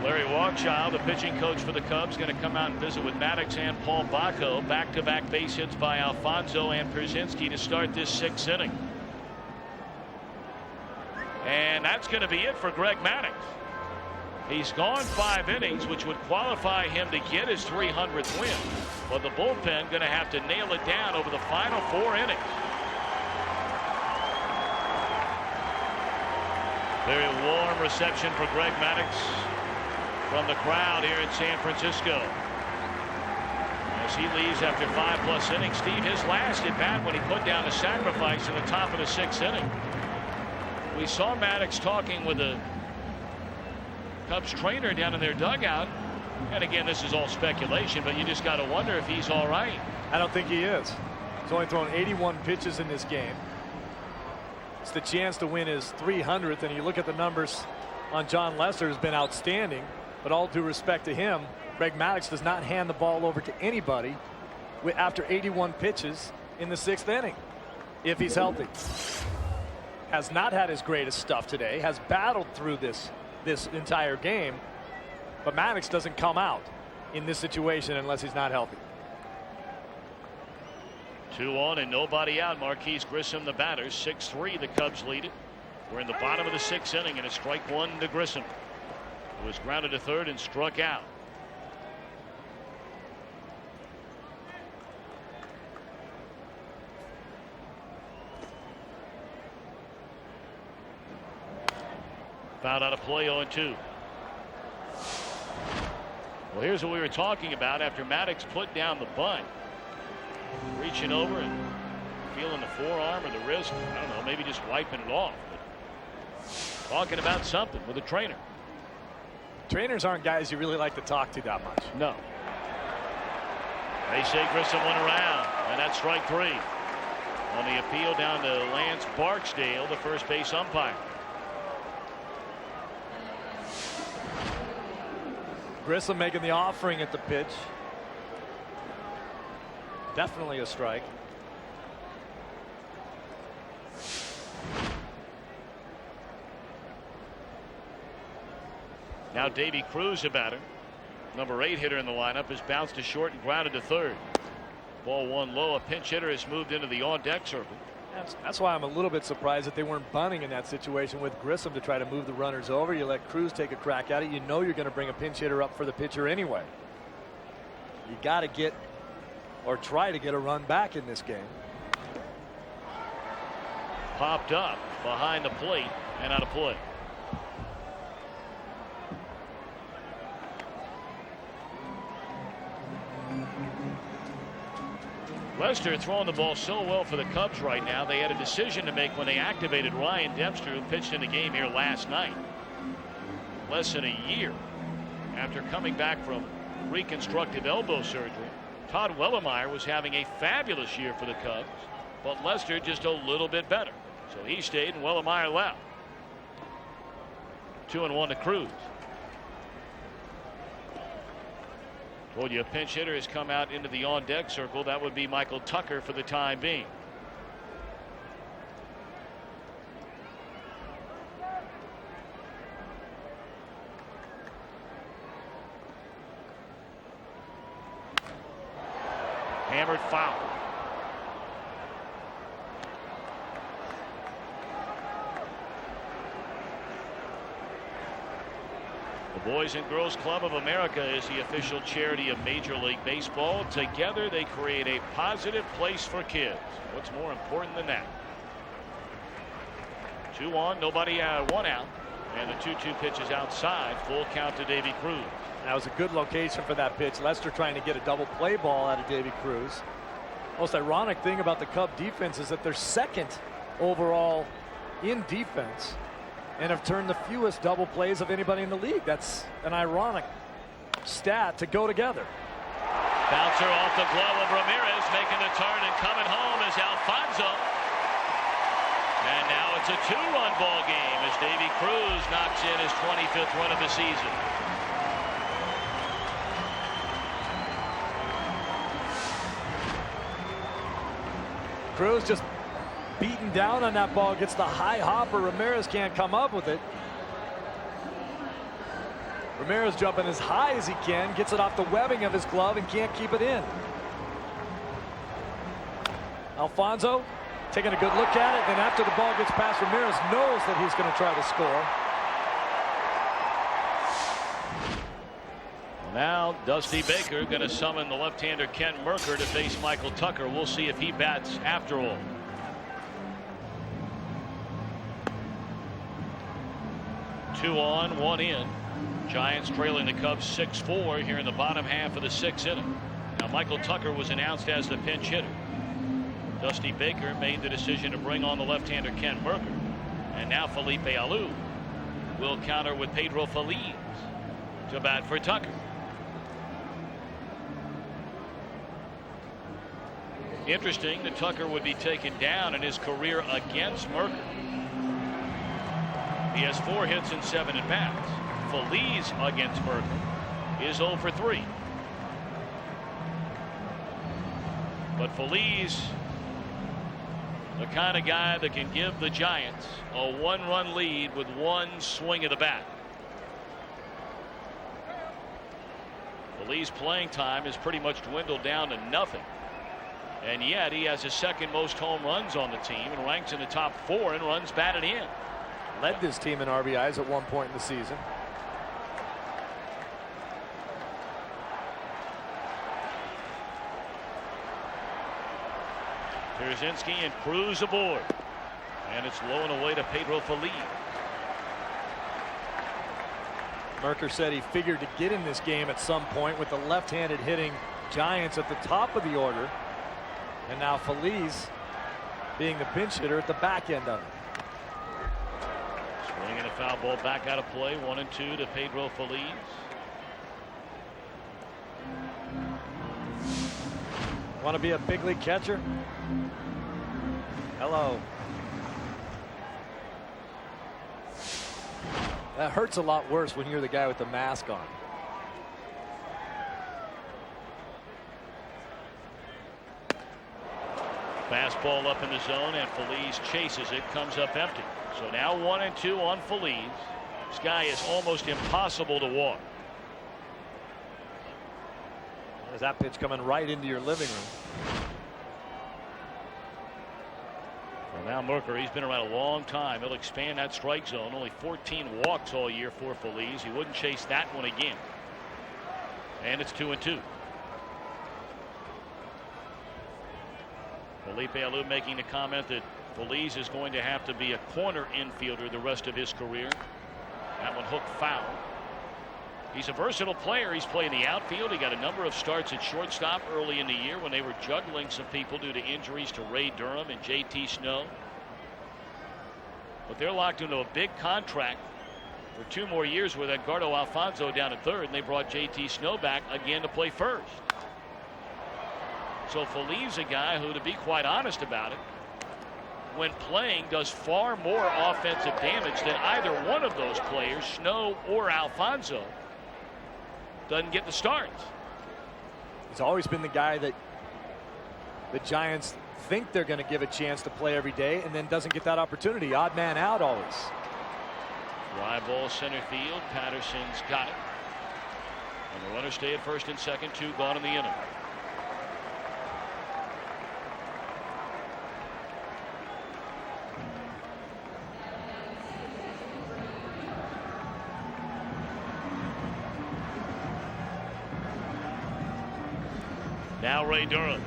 Larry Walchild, the pitching coach for the Cubs, going to come out and visit with Maddux and Paul Bacco. Back-to-back base hits by Alfonzo and Pierzynski to start this 6th inning. And that's going to be it for Greg Maddux. He's gone 5 innings, which would qualify him to get his 300th win. But the bullpen going to have to nail it down over the final 4 innings. Very warm reception for Greg Maddux from the crowd here in San Francisco as he leaves after 5+ innings. Steve, his last at bat when he put down a sacrifice in the top of the 6th inning. We saw Maddux talking with the Cubs trainer down in their dugout. And again, this is all speculation, but you just got to wonder if he's all right. I don't think he is. He's only thrown 81 pitches in this game. It's the chance to win his 300th, and you look at the numbers on John Lester, has been outstanding. But all due respect to him, Greg Maddux does not hand the ball over to anybody after 81 pitches in the 6th inning, if he's healthy. Has not had his greatest stuff today, has battled through this entire game, but Maddux doesn't come out in this situation unless he's not healthy. 2 on and nobody out. Marquise Grissom, the batter. 6-3, the Cubs lead it. We're in the bottom of the 6th inning, and it's strike 1 to Grissom, who was grounded to third and struck out. Fouled out of play, 0-2. Well, here's what we were talking about after Maddux put down the bunt. Reaching over and feeling the forearm or the wrist. I don't know, maybe just wiping it off. But talking about something with a trainer. Trainers aren't guys you really like to talk to that much. No. They say Grissom went around, and that's strike 3. On the appeal down to Lance Barksdale, the first base umpire. Grissom making the offering at the pitch. Definitely a strike. Now Davy Cruz, a batter. Number 8 hitter in the lineup, has bounced to short and grounded to third. Ball 1 low. A pinch hitter has moved into the on-deck circle. That's why I'm a little bit surprised that they weren't bunting in that situation with Grissom to try to move the runners over. You let Cruz take a crack at it. You know you're going to bring a pinch hitter up for the pitcher anyway. You got to get or try to get a run back in this game. Popped up behind the plate and out of play. Lester throwing the ball so well for the Cubs right now. They had a decision to make when they activated Ryan Dempster, who pitched in the game here last night. Less than a year after coming back from reconstructive elbow surgery, Todd Wellemeyer was having a fabulous year for the Cubs, but Lester just a little bit better. So he stayed and Wellemeyer left. 2-1 to Cruz. Told you a pinch hitter has come out into the on-deck circle. That would be Michael Tucker for the time being. Hammered foul. The Boys and Girls Club of America is the official charity of Major League Baseball. Together they create a positive place for kids. What's more important than that? 2 on, nobody out, 1 out. And the 2-2 pitch is outside. Full count to Davy Cruz. That was a good location for that pitch. Lester trying to get a double play ball out of Davy Cruz. Most ironic thing about the Cub defense is that they're 2nd overall in defense and have turned the fewest double plays of anybody in the league. That's an ironic stat to go together. Bouncer off the glove of Ramirez, making the turn and coming home is Alfonso. And now it's a 2-run ball game as Davy Cruz knocks in his 25th run of the season. Cruz just beaten down on that ball, gets the high hopper. Ramirez can't come up with it. Ramirez jumping as high as he can, gets it off the webbing of his glove and can't keep it in. Alfonso taking a good look at it, and after the ball gets past Ramirez, knows that he's going to try to score. Now Dusty Baker going to summon the left-hander Kent Mercker to face Michael Tucker. We'll see if he bats after all. Two on, 1 in. Giants trailing the Cubs 6-4 here in the bottom half of the 6th inning. Now Michael Tucker was announced as the pinch hitter. Dusty Baker made the decision to bring on the left-hander Kent Mercker. And now Felipe Alou will counter with Pedro Feliz to bat for Tucker. Interesting that Tucker would be taken down in his career against Merker. He has 4 hits and 7 at bats. Feliz against Merker is 0 for 3. But Feliz, the kind of guy that can give the Giants a 1-run lead with 1 swing of the bat. Feliz playing time has pretty much dwindled down to nothing. And yet he has his 2nd most home runs on the team and ranks in the top 4 in runs batted in. Led this team in RBIs at one point in the season. Pierzynski and Cruz aboard. And it's low and away to Pedro Feliz. Merker said he figured to get in this game at some point with the left-handed hitting Giants at the top of the order. And now Feliz being the pinch hitter at the back end of it. Swinging a foul ball back out of play. 1-2 to Pedro Feliz. Want to be a big league catcher? Hello. That hurts a lot worse when you're the guy with the mask on. Fastball up in the zone, and Feliz chases it, comes up empty. So now 1-2 on Feliz. This guy is almost impossible to walk. There's that pitch coming right into your living room. Well, now Merker, he's been around a long time. He'll expand that strike zone. Only 14 walks all year for Feliz. He wouldn't chase that one again. And it's 2-2. Felipe Alou making the comment that Feliz is going to have to be a corner infielder the rest of his career. That one hooked foul. He's a versatile player. He's played in the outfield. He got a number of starts at shortstop early in the year when they were juggling some people due to injuries to Ray Durham and JT Snow. But they're locked into a big contract for 2 more years with Edgardo Alfonso down at third, and they brought JT Snow back again to play first. So Feliz, a guy who, to be quite honest about it, when playing does far more offensive damage than either one of those players, Snow or Alfonso. Doesn't get the starts. He's always been the guy that the Giants think they're going to give a chance to play every day and then doesn't get that opportunity. Odd man out always. Fly ball center field. Patterson's got it. And the runners stay at first and second. 2 gone in the inning. Now Ray Durham,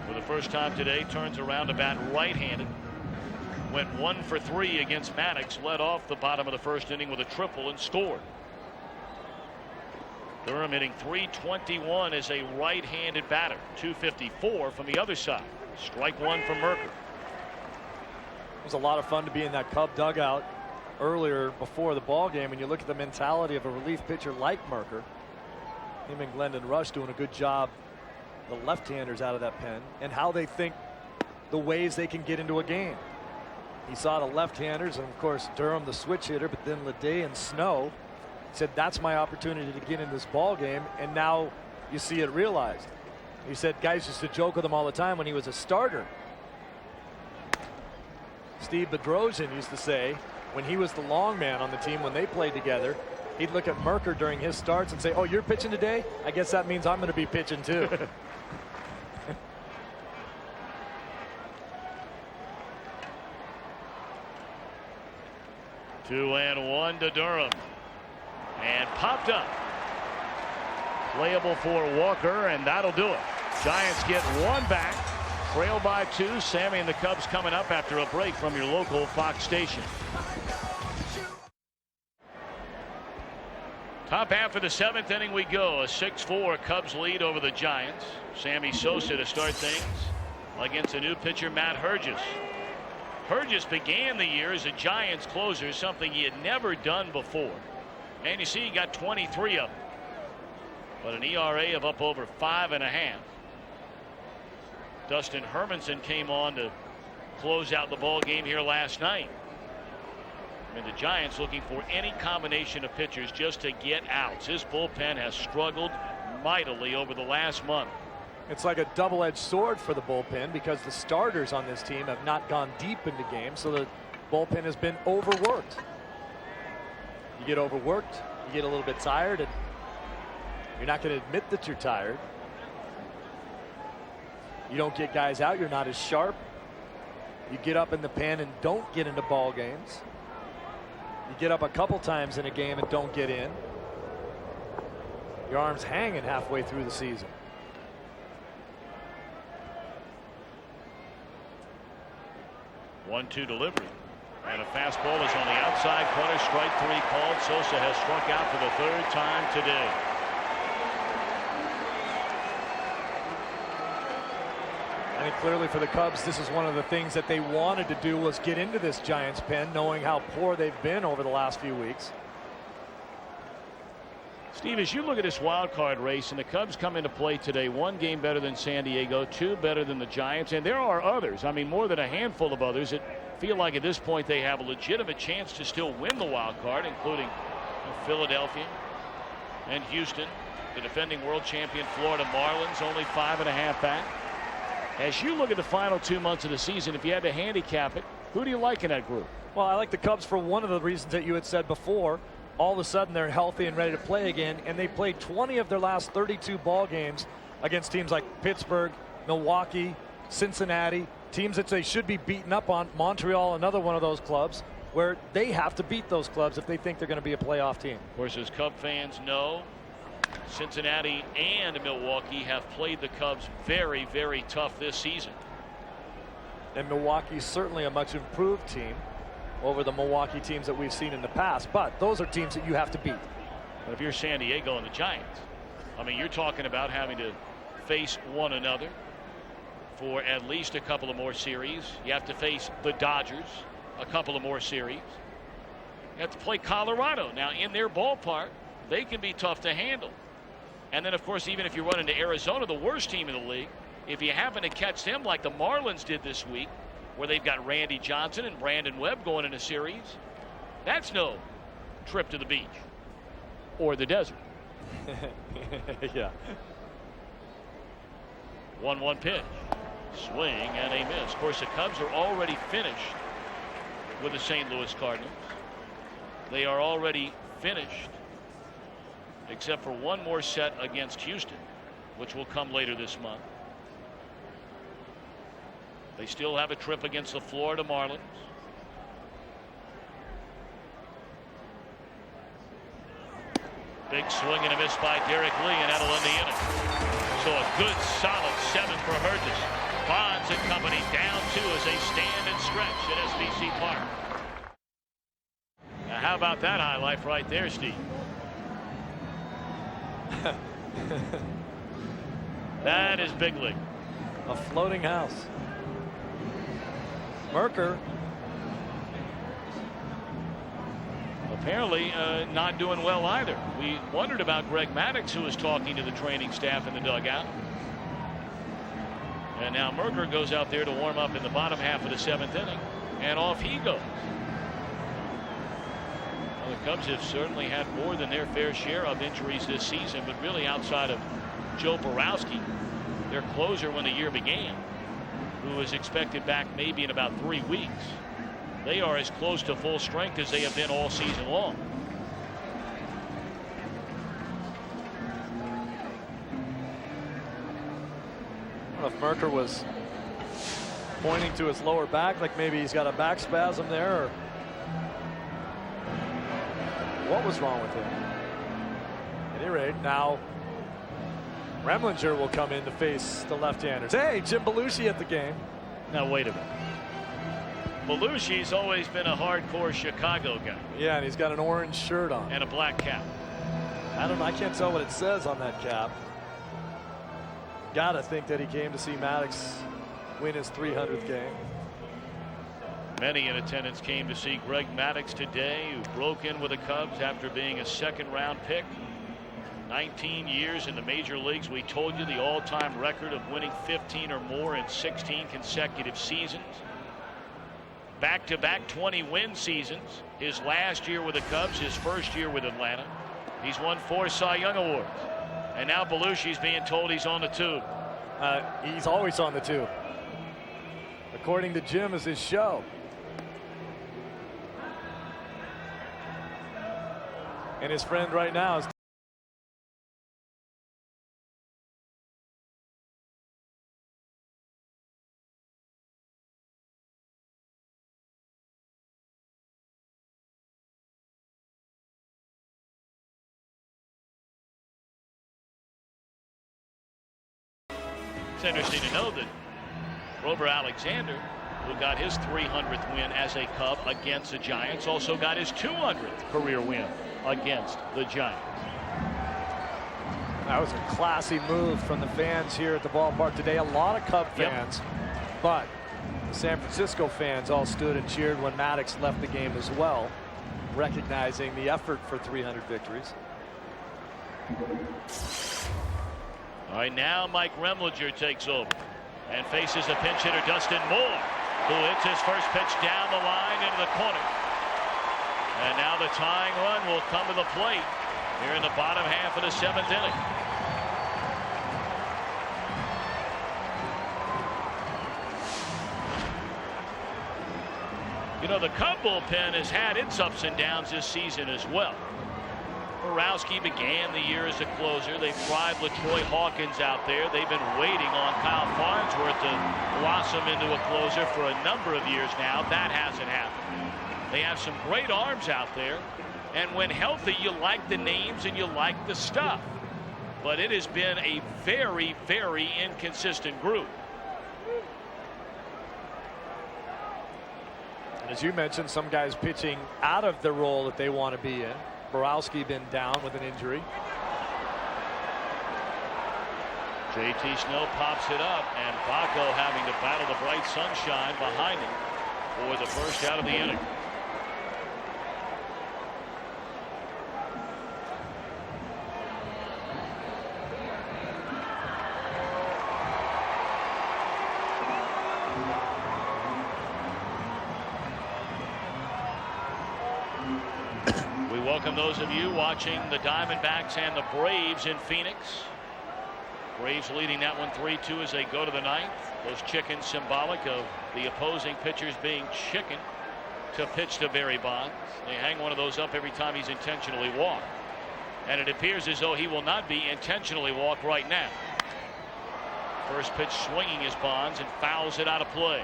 for the first time today, turns around to bat right-handed. Went 1 for 3 against Maddox, led off the bottom of the first inning with a triple and scored. Durham hitting .321 as a right-handed batter. .254 from the other side. Strike 1 from Merker. It was a lot of fun to be in that Cub dugout earlier before the ball game, and you look at the mentality of a relief pitcher like Merker. Him and Glendon Rush doing a good job, the left-handers out of that pen, and how they think the ways they can get into a game. He saw the left-handers, and of course Durham the switch hitter, but then Ledet and Snow. He said, that's my opportunity to get in this ball game, and now you see it realized. He said guys used to joke with him all the time when he was a starter. Steve Bedrosian used to say when he was the long man on the team when they played together, he'd look at Merker during his starts and say, oh, you're pitching today? I guess that means I'm going to be pitching too. 2-1 to Durham. And popped up. Playable for Walker, and that'll do it. Giants get 1 back. Trail by 2. Sammy and the Cubs coming up after a break from your local Fox station. Top half of the 7th inning we go. A 6-4 Cubs lead over the Giants. Sammy Sosa to start things against a new pitcher, Matt Hergis. Hergis began the year as a Giants closer, something he had never done before. And you see he got 23 of them. But an ERA of up over 5.5. Dustin Hermanson came on to close out the ball game here last night. And the Giants looking for any combination of pitchers just to get outs. His bullpen has struggled mightily over the last month. It's like a double-edged sword for the bullpen because the starters on this team have not gone deep into games, so the bullpen has been overworked. You get overworked, you get a little bit tired, and you're not going to admit that you're tired. You don't get guys out, you're not as sharp. You get up in the pen and don't get into ball games. You get up a couple times in a game and don't get in. Your arm's hanging halfway through the season. One-two delivery. And a fastball is on the outside corner. Strike three called. Sosa has struck out for the third time today. I think clearly for the Cubs, this is one of the things that they wanted to do was get into this Giants pen, knowing how poor they've been over the last few weeks. Steve, as you look at this wild card race, and the Cubs come into play today, one game better than San Diego, two better than the Giants, and there are others, I mean more than a handful of others that feel like at this point they have a legitimate chance to still win the wild card, including Philadelphia and Houston, the defending world champion Florida Marlins, only 5.5 back. As you look at the final 2 months of the season, if you had to handicap it, who do you like in that group? Well, I like the Cubs for one of the reasons that you had said before. All of a sudden they're healthy and ready to play again, and they played 20 of their last 32 ball games against teams like Pittsburgh, Milwaukee, Cincinnati, teams that they should be beaten up on. Montreal, another one of those clubs where they have to beat those clubs if they think they're going to be a playoff team. Of course, as Cub fans know, Cincinnati and Milwaukee have played the Cubs very, very tough this season. And Milwaukee's certainly a much improved team over the Milwaukee teams that we've seen in the past, but those are teams that you have to beat. But if you're San Diego and the Giants, I mean, you're talking about having to face one another for at least a couple of more series. You have to face the Dodgers a couple of more series. You have to play Colorado. Now, in their ballpark, they can be tough to handle. And then, of course, even if you run into Arizona, the worst team in the league, if you happen to catch them like the Marlins did this week, where they've got Randy Johnson and Brandon Webb going in a series, that's no trip to the beach or the desert. Yeah. 1-1 pitch. Swing and a miss. Of course, the Cubs are already finished with the St. Louis Cardinals. They are already finished except for one more set against Houston, which will come later this month. They still have a trip against the Florida Marlins. Big swing and a miss by Derek Lee, and that'll end the inning. So a good solid 7 for Hurtis. Bonds and company down 2 as they stand and stretch at SBC Park. Now how about that highlight right there, Steve? That is big league. A floating house. Merker apparently not doing well either. We wondered about Greg Maddux, who was talking to the training staff in the dugout. And now Merker goes out there to warm up in the bottom half of the 7th inning, and off he goes. Well, the Cubs have certainly had more than their fair share of injuries this season, but really outside of Joe Borowski, their closer when the year began, who was expected back maybe in about 3 weeks. They are as close to full strength as they have been all season long. I don't know if Merker was pointing to his lower back, like maybe he's got a back spasm there, or what was wrong with him. At any rate, now Remlinger will come in to face the left-handers. Hey, Jim Belushi at the game. Now wait a minute. Belushi's always been a hardcore Chicago guy. Yeah, and he's got an orange shirt on. And a black cap. I don't know. I can't tell what it says on that cap. Gotta think that he came to see Maddux win his 300th game. Many in attendance came to see Greg Maddux today, who broke in with the Cubs after being a 2nd-round pick 19 years in the major leagues. We told you the all-time record of winning 15 or more in 16 consecutive seasons. Back-to-back 20-win seasons. His last year with the Cubs, his first year with Atlanta. He's won 4 Cy Young Awards. And now Belushi's being told he's on the tube. He's always on the tube. According to Jim, is his show. And his friend right now is It's interesting to know that Rover Alexander, who got his 300th win as a Cub against the Giants, also got his 200th career win against the Giants. That was a classy move from the fans here at the ballpark today. A lot of Cub fans, but the San Francisco fans all stood and cheered when Maddox left the game as well, recognizing the effort for 300 victories. All right, now Mike Remlinger takes over and faces the pinch hitter Dustin Moore, who hits his first pitch down the line into the corner. And now the tying run will come to the plate here in the bottom half of the 7th inning. You know, the Cub bullpen has had its ups and downs this season as well. Borowski began the year as a closer. They tried LaTroy Hawkins out there. They've been waiting on Kyle Farnsworth to blossom into a closer for a number of years now. That hasn't happened. They have some great arms out there, and when healthy, you like the names and you like the stuff. But it has been a very, very inconsistent group. As you mentioned, some guys pitching out of the role that they want to be in. Borowski been down with an injury. JT Snow pops it up, and Baco having to battle the bright sunshine behind him for the first out of the inning. Welcome those of you watching the Diamondbacks and the Braves in Phoenix. Braves leading that one 3-2 as they go to the 9th. Those chickens symbolic of the opposing pitchers being chicken to pitch to Barry Bonds. They hang one of those up every time he's intentionally walked. And it appears as though he will not be intentionally walked right now. First pitch swinging is Bonds and fouls it out of play.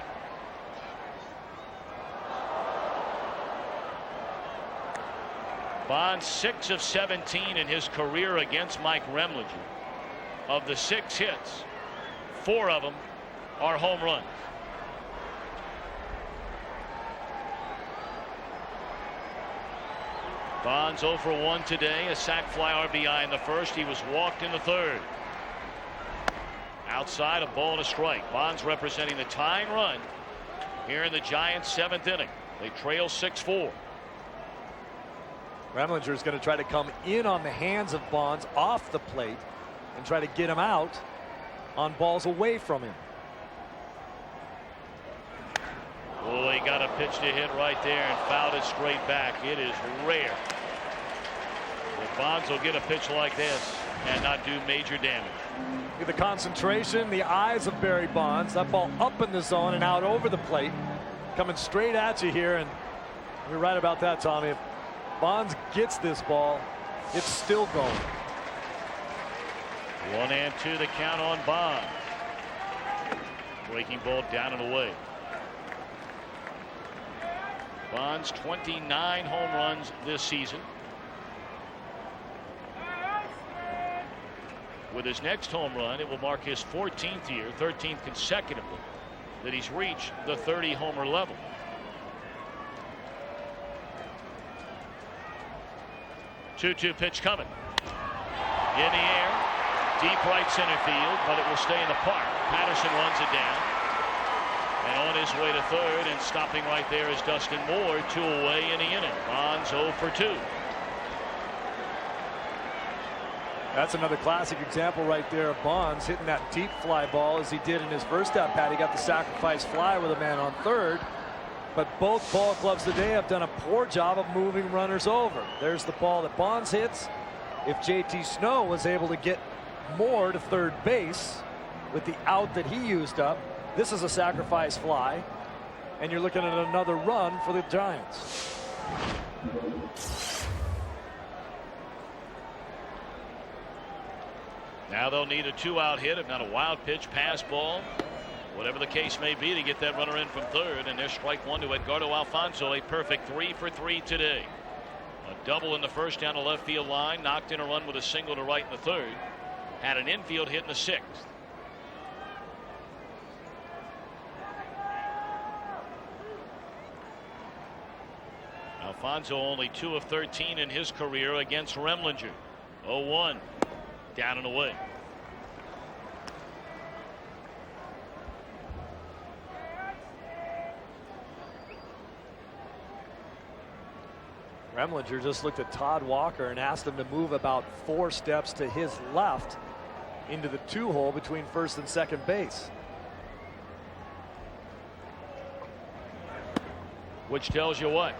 Bonds 6 of 17 in his career against Mike Remlinger. Of the 6 hits, 4 of them are home runs. Bonds 0 for 1 today. A sac fly RBI in the first. He was walked in the third. Outside, a ball and a strike. Bonds representing the tying run here in the Giants' 7th inning. They trail 6-4. Remlinger is going to try to come in on the hands of Bonds off the plate and try to get him out on balls away from him. Oh, he got a pitch to hit right there and fouled it straight back. It is rare that Bonds will get a pitch like this and not do major damage. Look at the concentration, the eyes of Barry Bonds. That ball up in the zone and out over the plate, coming straight at you here. And you're right about that, Tommy. If Bonds gets this ball, it's still going. 1-2 the count on Bonds. Breaking ball down and away. Bonds 29 home runs this season. With his next home run, it will mark his 14th year, 13th consecutively, that he's reached the 30 homer level. Two-two pitch coming. In the air, deep right center field, but it will stay in the park. Patterson runs it down. And on his way to third and stopping right there is Dustin Moore. 2 away in the inning. Bonds 0 for 2. That's another classic example right there of Bonds hitting that deep fly ball as he did in his first at bat. He got the sacrifice fly with a man on third. But both ball clubs today have done a poor job of moving runners over. There's the ball that Bonds hits. If JT Snow was able to get more to third base with the out that he used up, this is a sacrifice fly. And you're looking at another run for the Giants. Now they'll need a 2-out hit, if not a wild pitch, pass ball, whatever the case may be, to get that runner in from third. And there's strike one to Edgardo Alfonzo, a perfect 3 for 3 today. A double in the first down the left field line, knocked in a run with a single to right in the third. Had an infield hit in the sixth. Alfonzo only 2 of 13 in his career against Remlinger. 0-1. Down and away. Remlinger just looked at Todd Walker and asked him to move about 4 steps to his left into the 2-hole between first and second base. Which tells you what?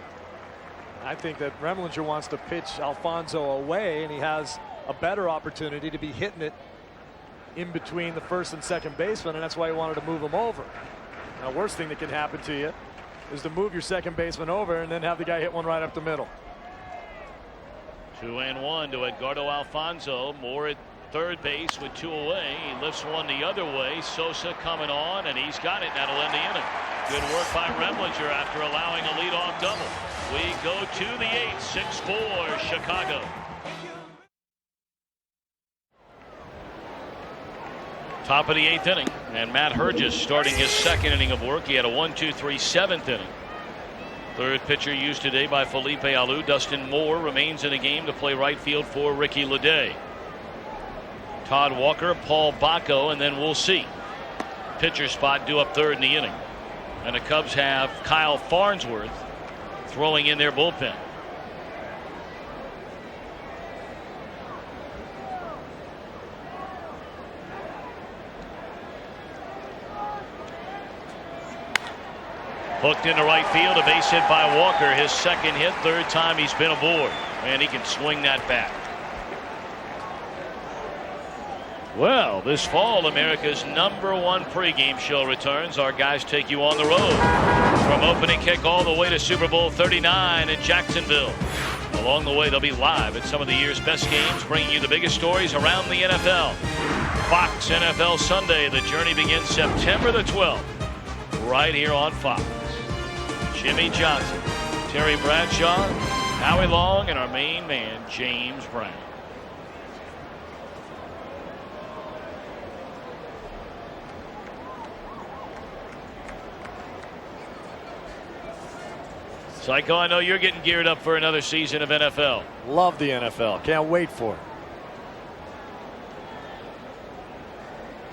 I think that Remlinger wants to pitch Alfonzo away, and he has a better opportunity to be hitting it in between the first and second baseman, and that's why he wanted to move him over. Now, worst thing that can happen to you is to move your second baseman over and then have the guy hit one right up the middle. 2-1 to Edgardo Alfonzo. Moore at third base with 2 away. He lifts one the other way. Sosa coming on, and he's got it. That'll end the inning. Good work by Remlinger after allowing a leadoff double. We go to the 8th, 6-4 Chicago. Top of the 8th inning, and Matt Herges starting his second inning of work. He had a 1-2-3 7th inning. Third pitcher used today by Felipe Alou. Dustin Moore remains in the game to play right field for Ricky Leday. Todd Walker, Paul Bacco, and then we'll see. Pitcher spot due up third in the inning. And the Cubs have Kyle Farnsworth throwing in their bullpen. Hooked into right field, a base hit by Walker. His second hit, third time he's been aboard. Man, he can swing that bat. Well, this fall, America's #1 pregame show returns. Our guys take you on the road from opening kick all the way to Super Bowl 39 in Jacksonville. Along the way, they'll be live at some of the year's best games, bringing you the biggest stories around the NFL. Fox NFL Sunday. The journey begins September the 12th, right here on Fox. Jimmy Johnson, Terry Bradshaw, Howie Long, and our main man, James Brown. Psycho, I know you're getting geared up for another season of NFL. Love the NFL. Can't wait for it.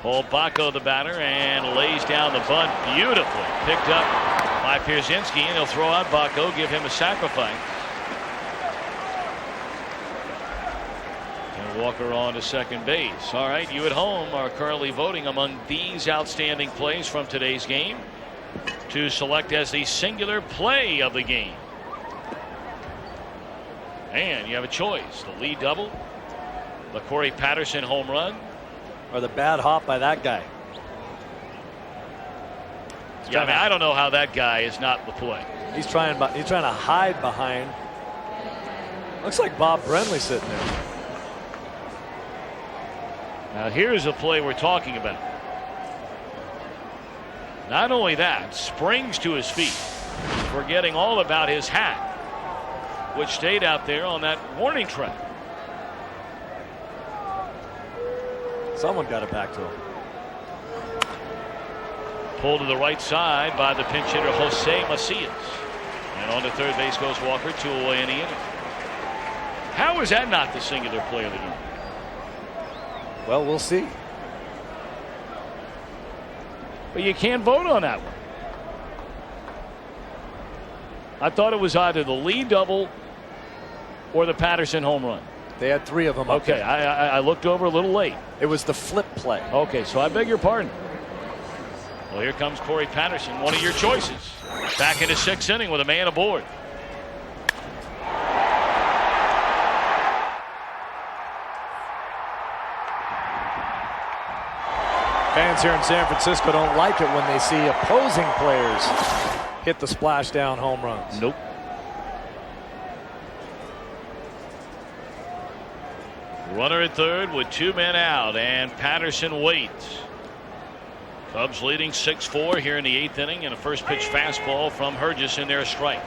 Paul Bacco, the batter, and lays down the bunt beautifully. Picked up by Pierzynski, and he'll throw out Bacco, give him a sacrifice. And Walker on to second base. All right, you at home are currently voting among these outstanding plays from today's game to select as the singular play of the game. And you have a choice: the lead double, the Corey Patterson home run, or the bad hop by that guy. Yeah, I mean, I don't know how that guy is not the play. He's trying to hide behind. Looks like Bob Brenly sitting there. Now here's a play we're talking about. Not only that, springs to his feet, forgetting all about his hat, which stayed out there on that warning track. Someone got it back to him. Pulled to the right side by the pinch hitter Jose Macias. And on to third base goes Walker, 2 away in the inning. How is that not the singular play of the game? Well, we'll see. But you can't vote on that one. I thought it was either the lead double or the Patterson home run. They had 3 of them. Okay, I looked over a little late. It was the flip play. Okay, so I beg your pardon. Well, here comes Corey Patterson, one of your choices. Back in the 6th inning with a man aboard. Fans here in San Francisco don't like it when they see opposing players hit the splashdown home runs. Nope. Runner at third with 2 men out, and Patterson waits. Cubs leading 6-4 here in the 8th inning, and a first pitch fastball from Hergis in there, a strike.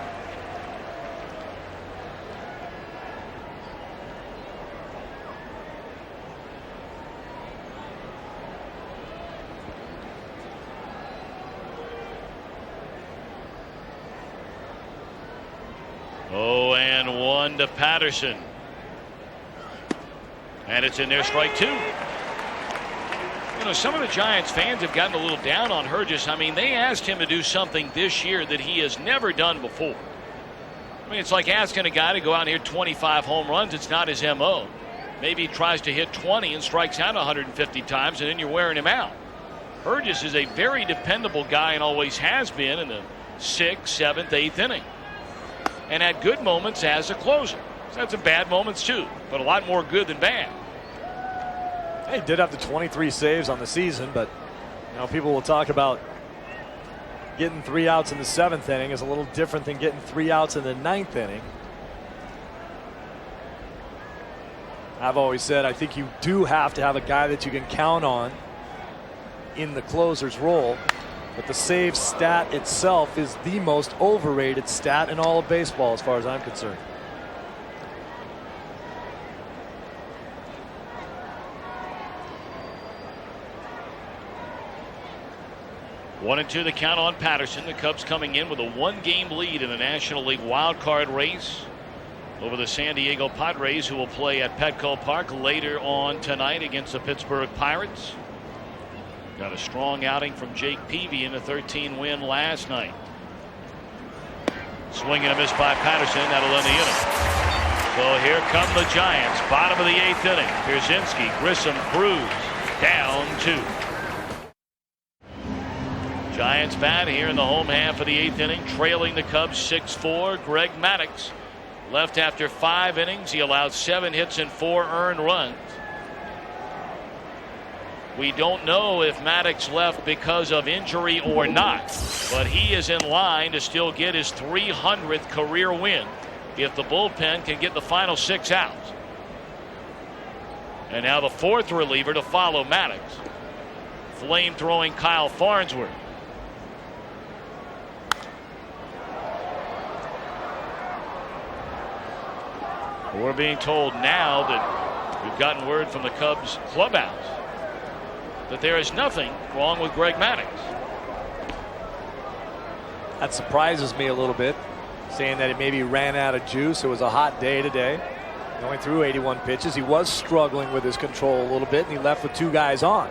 Oh, and 1 to Patterson. And it's in there, strike 2. You know, some of the Giants fans have gotten a little down on Hergis. I mean, they asked him to do something this year that he has never done before. I mean, it's like asking a guy to go out and hit 25 home runs. It's not his MO. Maybe he tries to hit 20 and strikes out 150 times, and then you're wearing him out. Hergis is a very dependable guy and always has been in the 6th, 7th, 8th inning. And at good moments as a closer. He's had some bad moments too, but a lot more good than bad. He did have the 23 saves on the season, but you know, people will talk about getting 3 outs in the 7th inning is a little different than getting 3 outs in the 9th inning. I've always said I think you do have to have a guy that you can count on in the closer's role. But the save stat itself is the most overrated stat in all of baseball as far as I'm concerned. One and 2 the count on Patterson. The Cubs coming in with a 1-game lead in the National League wild card race over the San Diego Padres, who will play at Petco Park later on tonight against the Pittsburgh Pirates. Got a strong outing from Jake Peavy in a 13-win last night. Swing and a miss by Patterson. That'll end the inning. So here come the Giants. Bottom of the 8th inning. Pierzynski, Grissom, Cruz down 2. Giants bat here in the home half of the 8th inning, trailing the Cubs 6-4. Greg Maddux left after 5 innings. He allowed 7 hits and 4 earned runs. We don't know if Maddux left because of injury or not, but he is in line to still get his 300th career win if the bullpen can get the final 6 outs. And now the 4th reliever to follow Maddux, flame-throwing Kyle Farnsworth. We're being told now that we've gotten word from the Cubs clubhouse that there is nothing wrong with Greg Maddux. That surprises me a little bit, saying that he maybe ran out of juice. It was a hot day today. He only threw 81 pitches. He was struggling with his control a little bit, and he left with 2 guys on.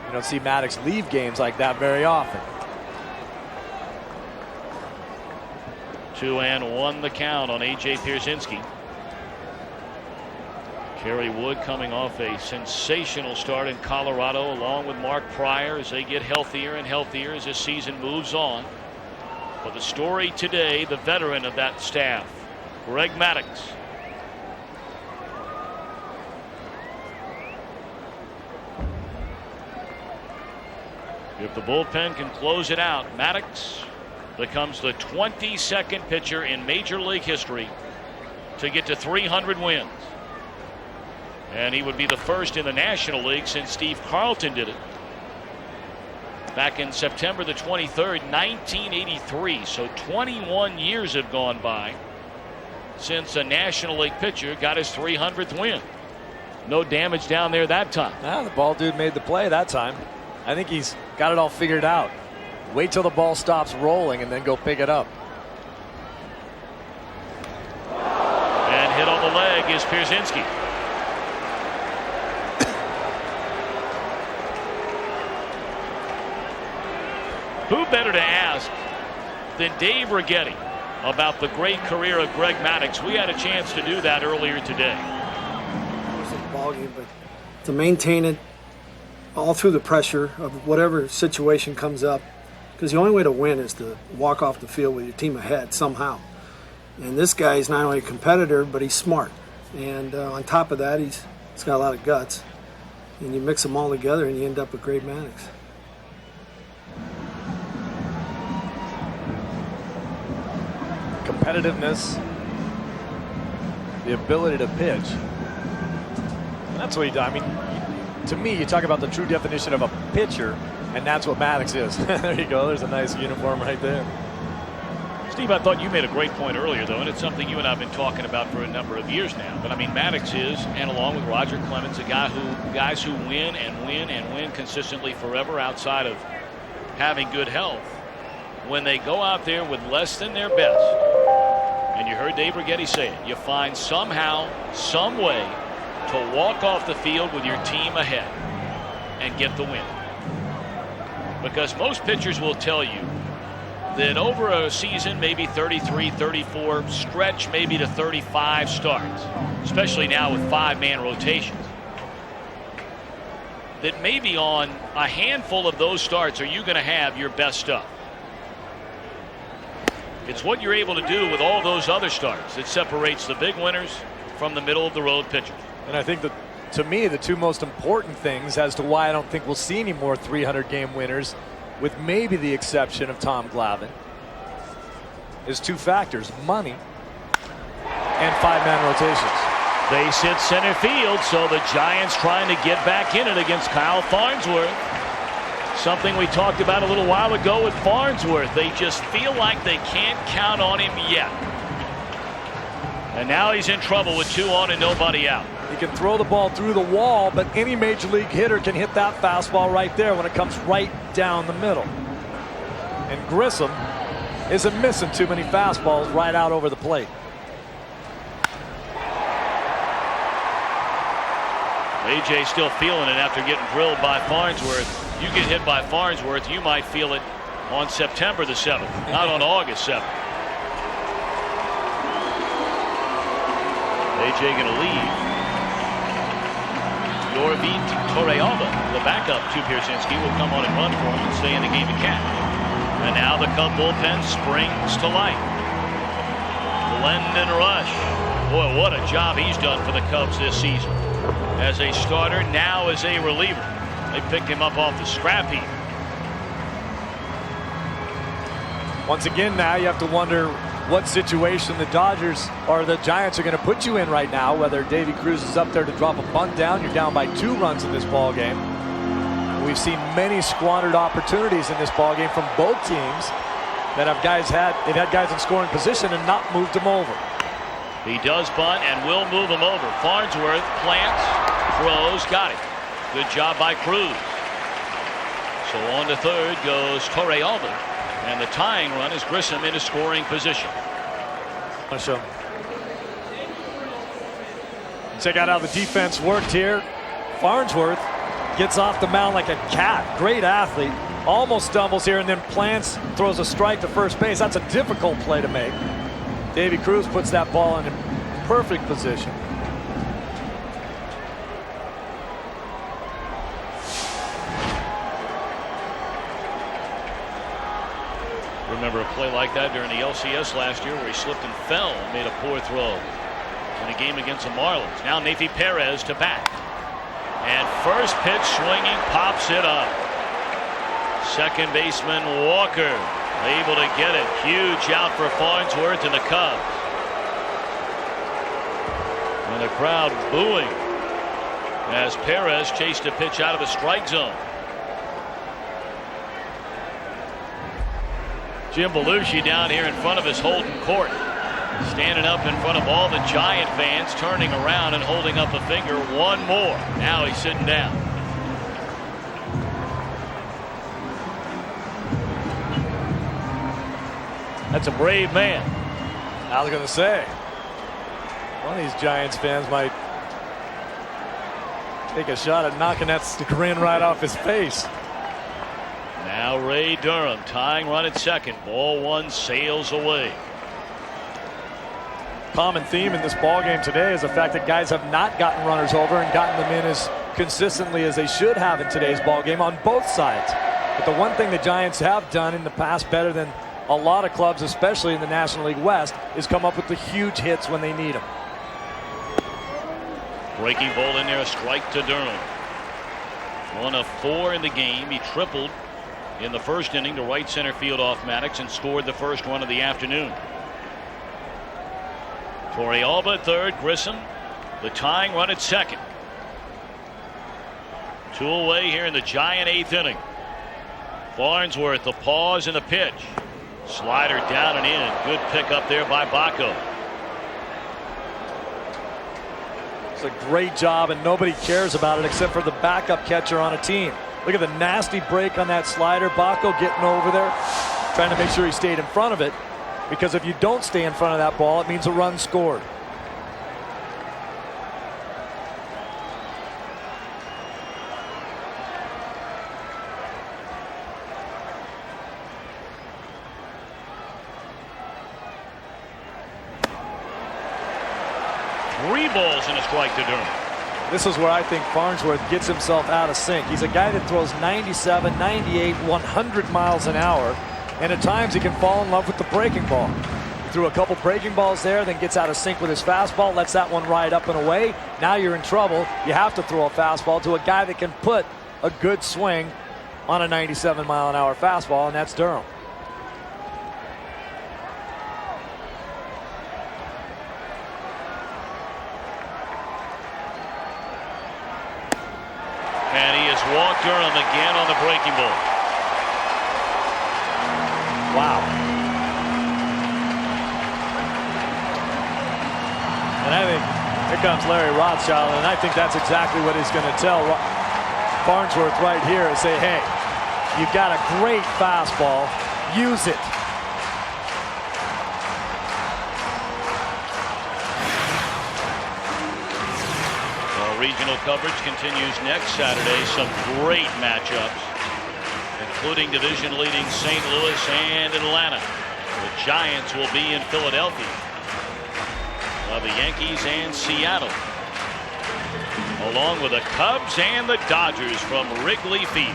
You don't see Maddux leave games like that very often. 2-1 the count on A.J. Pierzynski. Kerry Wood coming off a sensational start in Colorado along with Mark Pryor as they get healthier and healthier as this season moves on. But the story today, the veteran of that staff, Greg Maddux. If the bullpen can close it out, Maddux becomes the 22nd pitcher in Major League history to get to 300 wins. And he would be the first in the National League since Steve Carlton did it back in September the 23rd, 1983. So 21 years have gone by since a National League pitcher got his 300th win. No damage down there that time. The ball dude made the play that time. I think he's got it all figured out. Wait till the ball stops rolling and then go pick it up. And hit on the leg is Pierzynski. Who better to ask than Dave Righetti about the great career of Greg Maddux. We had a chance to do that earlier today. It was a ball game, but to maintain it all through the pressure of whatever situation comes up, because the only way to win is to walk off the field with your team ahead somehow. And this guy is not only a competitor, but he's smart. And on top of that, he's got a lot of guts. And you mix them all together and you end up with great Maddux. Competitiveness, the ability to pitch. And that's what he does. I mean, to me, you talk about the true definition of a pitcher, and that's what Maddux is. There you go. There's a nice uniform right there. Steve, I thought you made a great point earlier, though, and it's something you and I have been talking about for a number of years now. But I mean, Maddux is, and along with Roger Clemens, guys who win and win and win consistently forever outside of having good health. When they go out there with less than their best, and you heard Dave Righetti say it, you find somehow, some way to walk off the field with your team ahead and get the win. Because most pitchers will tell you that over a season, maybe 33, 34, stretch maybe to 35 starts, especially now with 5-man rotations, that maybe on a handful of those starts are you going to have your best stuff. It's what you're able to do with all those other starts that separates the big winners from the middle of the road pitchers. And I think that, to me, the two most important things as to why I don't think we'll see any more 300-game winners, with maybe the exception of Tom Glavine, is two factors: money and 5-man rotations. Base hit center field, so the Giants trying to get back in it against Kyle Farnsworth. Something we talked about a little while ago with Farnsworth. They just feel like they can't count on him yet. And now he's in trouble with 2 on and nobody out. He can throw the ball through the wall, but any major league hitter can hit that fastball right there when it comes right down the middle. And Grissom isn't missing too many fastballs right out over the plate. AJ still feeling it after getting drilled by Farnsworth. You get hit by Farnsworth, you might feel it on September the 7th, not on August 7th. AJ going to leave. Yorvit Torrealba, the backup to Pierzynski, will come on and run for him and stay in the game again. And now the Cub bullpen springs to life. Glendon Rush. Boy, what a job he's done for the Cubs this season. As a starter, now as a reliever. They picked him up off the scrap heap. Once again, now you have to wonder what situation the Dodgers or the Giants are going to put you in right now. Whether Davy Cruz is up there to drop a bunt down. You're down by 2 runs in this ball game. We've seen many squandered opportunities in this ball game from both teams that have they've had guys in scoring position and not moved them over. He does bunt and will move him over. Farnsworth plants, throws, got it. Good job by Cruz. So on to third goes Torrealba, and the tying run is Grissom into scoring position. Check out how the defense worked here. Farnsworth gets off the mound like a cat. Great athlete. Almost stumbles here and then plants, throws a strike to first base. That's a difficult play to make. Davy Cruz puts that ball in a perfect position. Remember a play like that during the LCS last year where he slipped and fell and made a poor throw in a game against the Marlins. Now Neifi Perez to bat. And first pitch swinging, pops it up. Second baseman Walker able to get it. Huge out for Farnsworth and the Cubs. And the crowd booing as Perez chased a pitch out of the strike zone. Jim Belushi down here in front of his Holden court, standing up in front of all the Giant fans, turning around and holding up a finger. One more. Now he's sitting down. That's a brave man. I was going to say, one of these Giants fans might take a shot at knocking that grin right off his face. Now Ray Durham tying run at second. Ball 1 sails away. common theme in this ball game today is the fact that guys have not gotten runners over and gotten them in as consistently as they should have in today's ball game on both sides. But the one thing the Giants have done in the past better than a lot of clubs, especially in the National League West, is come up with the huge hits when they need them. Breaking ball in there, a strike to Durham. 1 of 4 in the game. He tripled in the first inning to right center field off Maddox and scored the first run of the afternoon. Torrey Alba at third, Grissom the tying run at second. 2 away here in the Giant 8th inning. Farnsworth, the pause and the pitch. Slider down and in. Good pickup there by Bacco. It's a great job, and nobody cares about it except for the backup catcher on a team. Look at the nasty break on that slider. Bacco getting over there, trying to make sure he stayed in front of it, because if you don't stay in front of that ball, it means a run scored. Three balls and a strike to Durham. This is where I think Farnsworth gets himself out of sync. He's a guy that throws 97, 98, 100 miles an hour, and at times he can fall in love with the breaking ball. He threw a couple breaking balls there, then gets out of sync with his fastball, lets that one ride up and away. Now you're in trouble. You have to throw a fastball to a guy that can put a good swing on a 97 mile an hour fastball, and that's Durham. And he has walked Durham again on the breaking ball. Wow. And I think here comes Larry Rothschild, and I think that's exactly what he's going to tell Farnsworth right here and say, hey, you've got a great fastball, use it. Regional coverage continues next Saturday. Some great matchups, including division-leading St. Louis and Atlanta. The Giants will be in Philadelphia. The Yankees and Seattle, along with the Cubs and the Dodgers from Wrigley Field.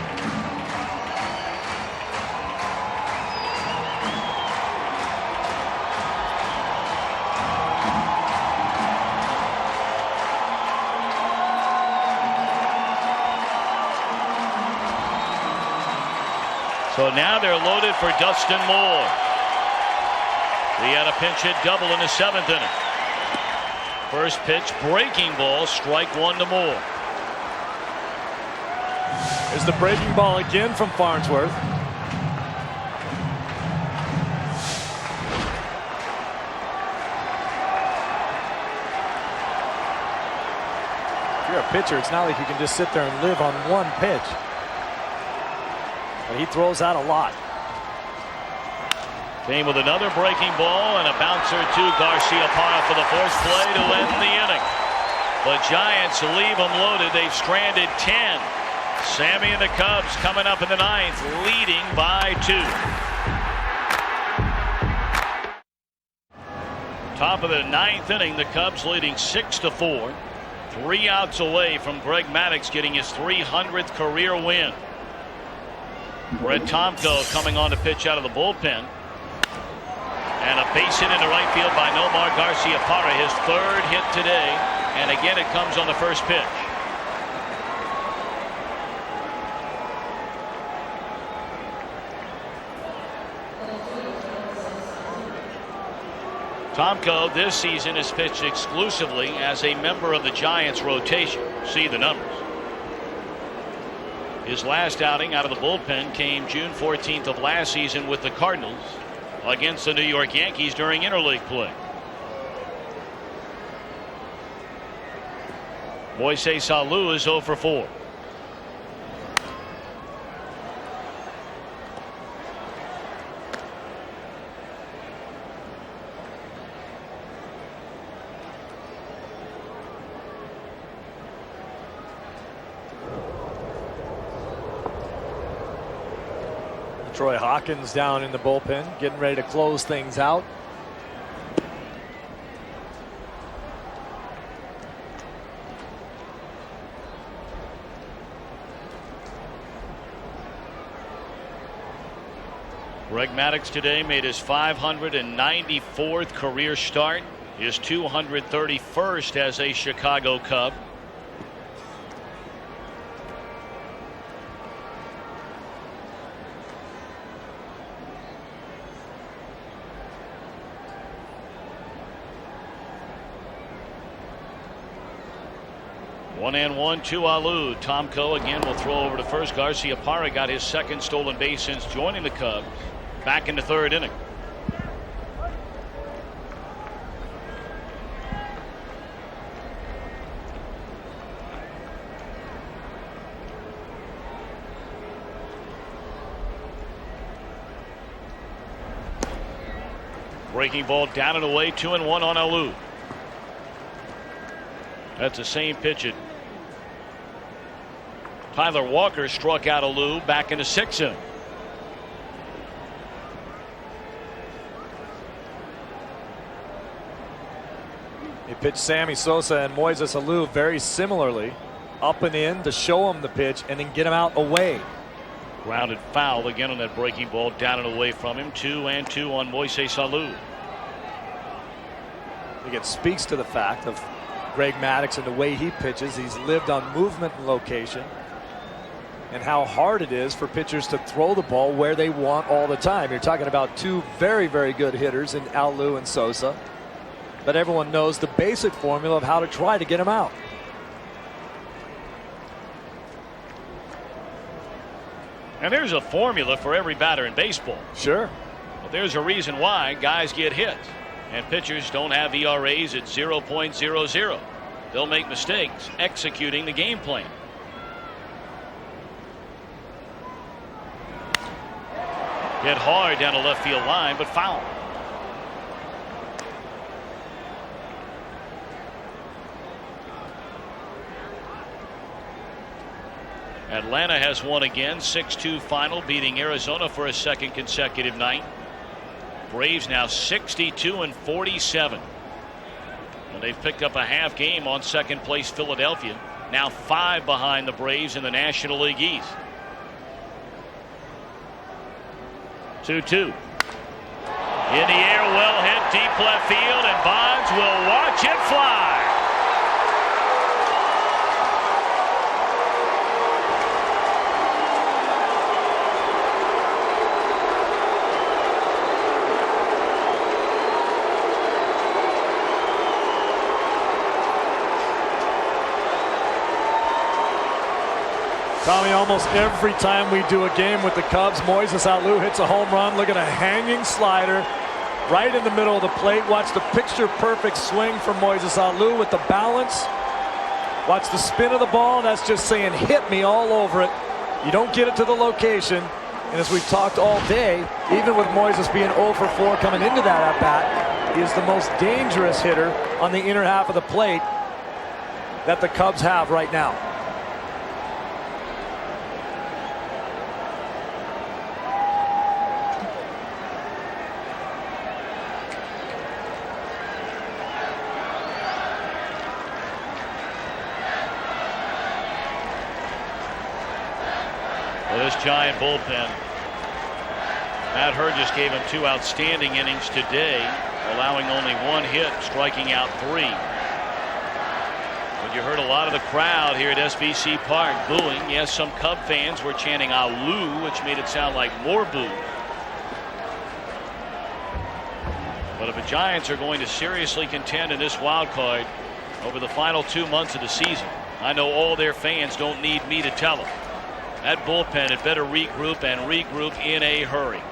So now they're loaded for Dustin Moore. He had a pinch hit double in the 7th inning. First pitch, breaking ball, strike 1 to Moore. There's the breaking ball again from Farnsworth. If you're a pitcher, it's not like you can just sit there and live on one pitch. He throws out a lot. Came with another breaking ball and a bouncer to Garcia-Parra for the first play to end the inning. The Giants leave them loaded. They've stranded 10. Sammy and the Cubs coming up in the 9th, leading by 2. Top of the 9th inning, the Cubs leading 6-4. 3 outs away from Greg Maddux getting his 300th career win. Brett Tomko coming on to pitch out of the bullpen. And a base hit into right field by Nomar Garcia-Parra, his 3rd hit today. And again, it comes on the first pitch. Tomko this season has pitched exclusively as a member of the Giants rotation. See the numbers. His last outing out of the bullpen came June 14th of last season with the Cardinals against the New York Yankees during interleague play. Moises Alou is 0 for 4. Troy Hawkins down in the bullpen, getting ready to close things out. Greg Maddux today made his 594th career start, his 231st as a Chicago Cub. One and one to Alou. Tom Coe again will throw over to first. Garciaparra got his second stolen base since joining the Cubs. Back in the third inning. Breaking ball down and away. 2-1 on Alou. That's the same pitch it. Tyler Walker struck out Alou back in the sixth inning. He pitched Sammy Sosa and Moises Alou very similarly, up and in to show him the pitch and then get him out away. Grounded foul again on that breaking ball down and away from him. 2-2 on Moises Alou. I think it speaks to the fact of Greg Maddux and the way he pitches. He's lived on movement and location, and how hard it is for pitchers to throw the ball where they want all the time. You're talking about two very, very good hitters in Alou and Sosa, but everyone knows the basic formula of how to try to get him out. And there's a formula for every batter in baseball. Sure. But there's a reason why guys get hit, and pitchers don't have ERAs at 0.00. They'll make mistakes executing the game plan. Hit hard down the left field line, but foul. Atlanta has won again, 6-2 final, beating Arizona for a second consecutive night. Braves now 62-47. And they've picked up a half game on second place Philadelphia, now 5 behind the Braves in the National League East. 2-2. In the air, well hit, deep left field, and Bonds will watch it fly. Tommy, almost every time we do a game with the Cubs, Moises Alou hits a home run. Look at a hanging slider right in the middle of the plate. Watch the picture-perfect swing from Moises Alou with the balance. Watch the spin of the ball. That's just saying, hit me all over it. You don't get it to the location. And as we've talked all day, even with Moises being 0 for 4 coming into that at-bat, he is the most dangerous hitter on the inner half of the plate that the Cubs have right now. This giant bullpen. Matt Hurd just gave him 2 outstanding innings today, allowing only 1 hit, striking out 3. But you heard a lot of the crowd here at SBC Park booing. Yes, some Cub fans were chanting Alou, which made it sound like more boos. But if the Giants are going to seriously contend in this wild card over the final 2 months of the season, I know all their fans don't need me to tell them. That bullpen had better regroup, and regroup in a hurry.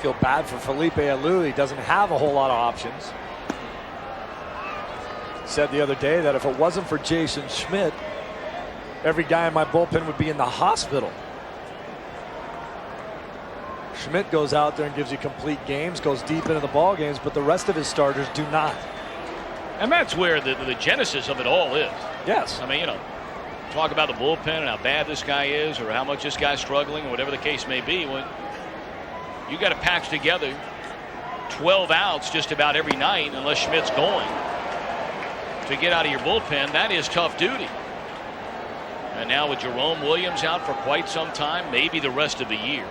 Feel bad for Felipe Alou. He doesn't have a whole lot of options. Said the other day that if it wasn't for Jason Schmidt, every guy in my bullpen would be in the hospital. Schmidt goes out there and gives you complete games, goes deep into the ball games, but the rest of his starters do not. And that's where the genesis of it all is. Yes. I mean, you know, talk about the bullpen and how bad this guy is, or how much this guy's struggling, or whatever the case may be. When you got to patch together 12 outs just about every night, unless Schmidt's going, to get out of your bullpen, that is tough duty. And now with Jerome Williams out for quite some time, maybe the rest of the year,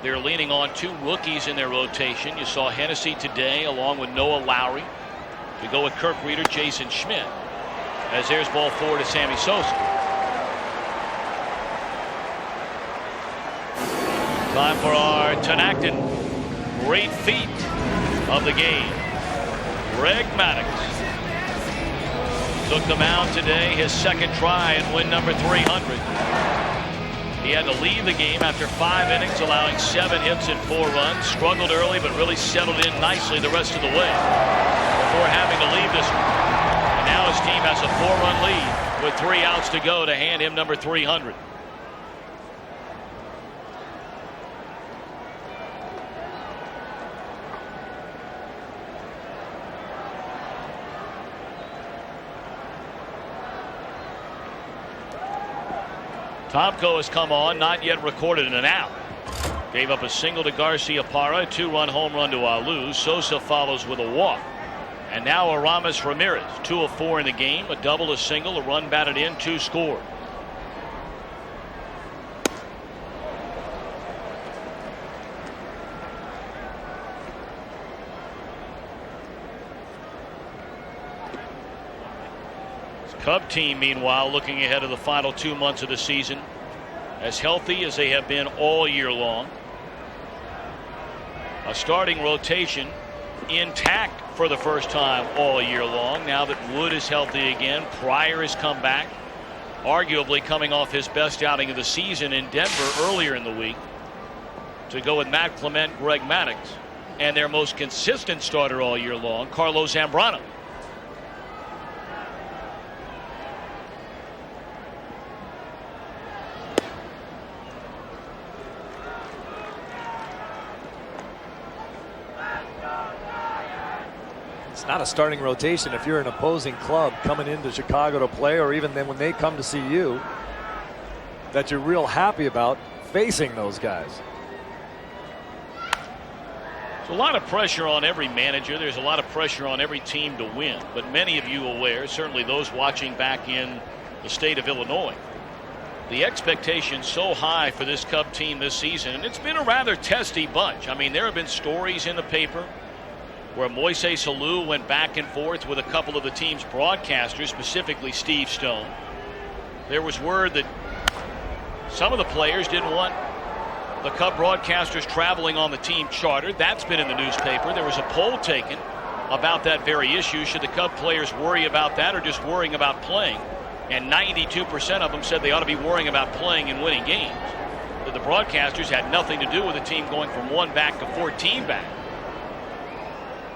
they're leaning on 2 rookies in their rotation. You saw Hennessy today along with Noah Lowry to go with Kirk Reeder, Jason Schmidt, as there's ball 4 to Sammy Sosa. Time for our Tenactin great feat of the game. Greg Maddux took the mound today, his second try and win number 300. He had to leave the game after 5 innings, allowing 7 hits and 4 runs. Struggled early, but really settled in nicely the rest of the way before having to leave this one. And now his team has a 4-run lead with 3 outs to go to hand him number 300. Tomko has come on, not yet recorded an out. Gave up a single to Garcia Parra, a 2-run home run to Alou. Sosa follows with a walk. And now Aramis Ramirez, 2 of 4 in the game, a double, a single, a run batted in, 2 scored. Cub team, meanwhile, looking ahead of the final 2 months of the season, as healthy as they have been all year long. A starting rotation intact for the first time all year long. Now that Wood is healthy again, Pryor has come back, arguably coming off his best outing of the season in Denver earlier in the week, to go with Matt Clement, Greg Maddux, and their most consistent starter all year long, Carlos Zambrano. It's not a starting rotation if you're an opposing club coming into Chicago to play, or even then when they come to see you, that you're real happy about facing those guys. There's a lot of pressure on every manager. There's a lot of pressure on every team to win. But many of you aware, certainly those watching back in the state of Illinois, the expectation so high for this Cub team this season, and it's been a rather testy bunch. I mean, there have been stories in the paper where Moises Alou went back and forth with a couple of the team's broadcasters, specifically Steve Stone. There was word that some of the players didn't want the Cub broadcasters traveling on the team charter. That's been in the newspaper. There was a poll taken about that very issue. Should the Cub players worry about that or just worrying about playing? And 92% of them said they ought to be worrying about playing and winning games. That the broadcasters had nothing to do with the team going from 1 back to 14 back.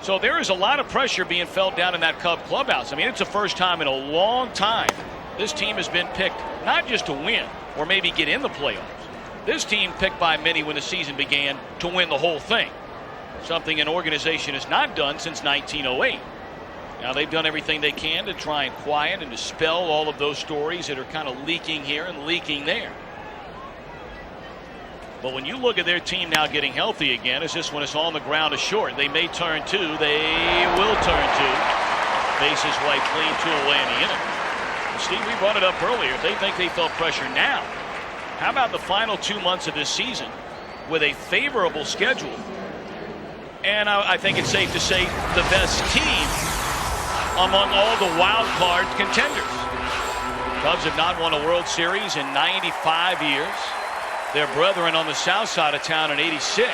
So there is a lot of pressure being felt down in that Cub clubhouse. I mean, it's the first time in a long time this team has been picked not just to win or maybe get in the playoffs. This team picked by many when the season began to win the whole thing. Something an organization has not done since 1908. Now they've done everything they can to try and quiet and dispel all of those stories that are kind of leaking here and leaking there. But when you look at their team now getting healthy again, as this one is on the ground is short, they may turn 2. They will turn 2. Bases wiped clean, 2 away in the inning. Steve, we brought it up earlier. They think they felt pressure now. How about the final 2 months of this season with a favorable schedule? And I think it's safe to say the best team among all the wild card contenders. Cubs have not won a World Series in 95 years. Their brethren on the south side of town in 86.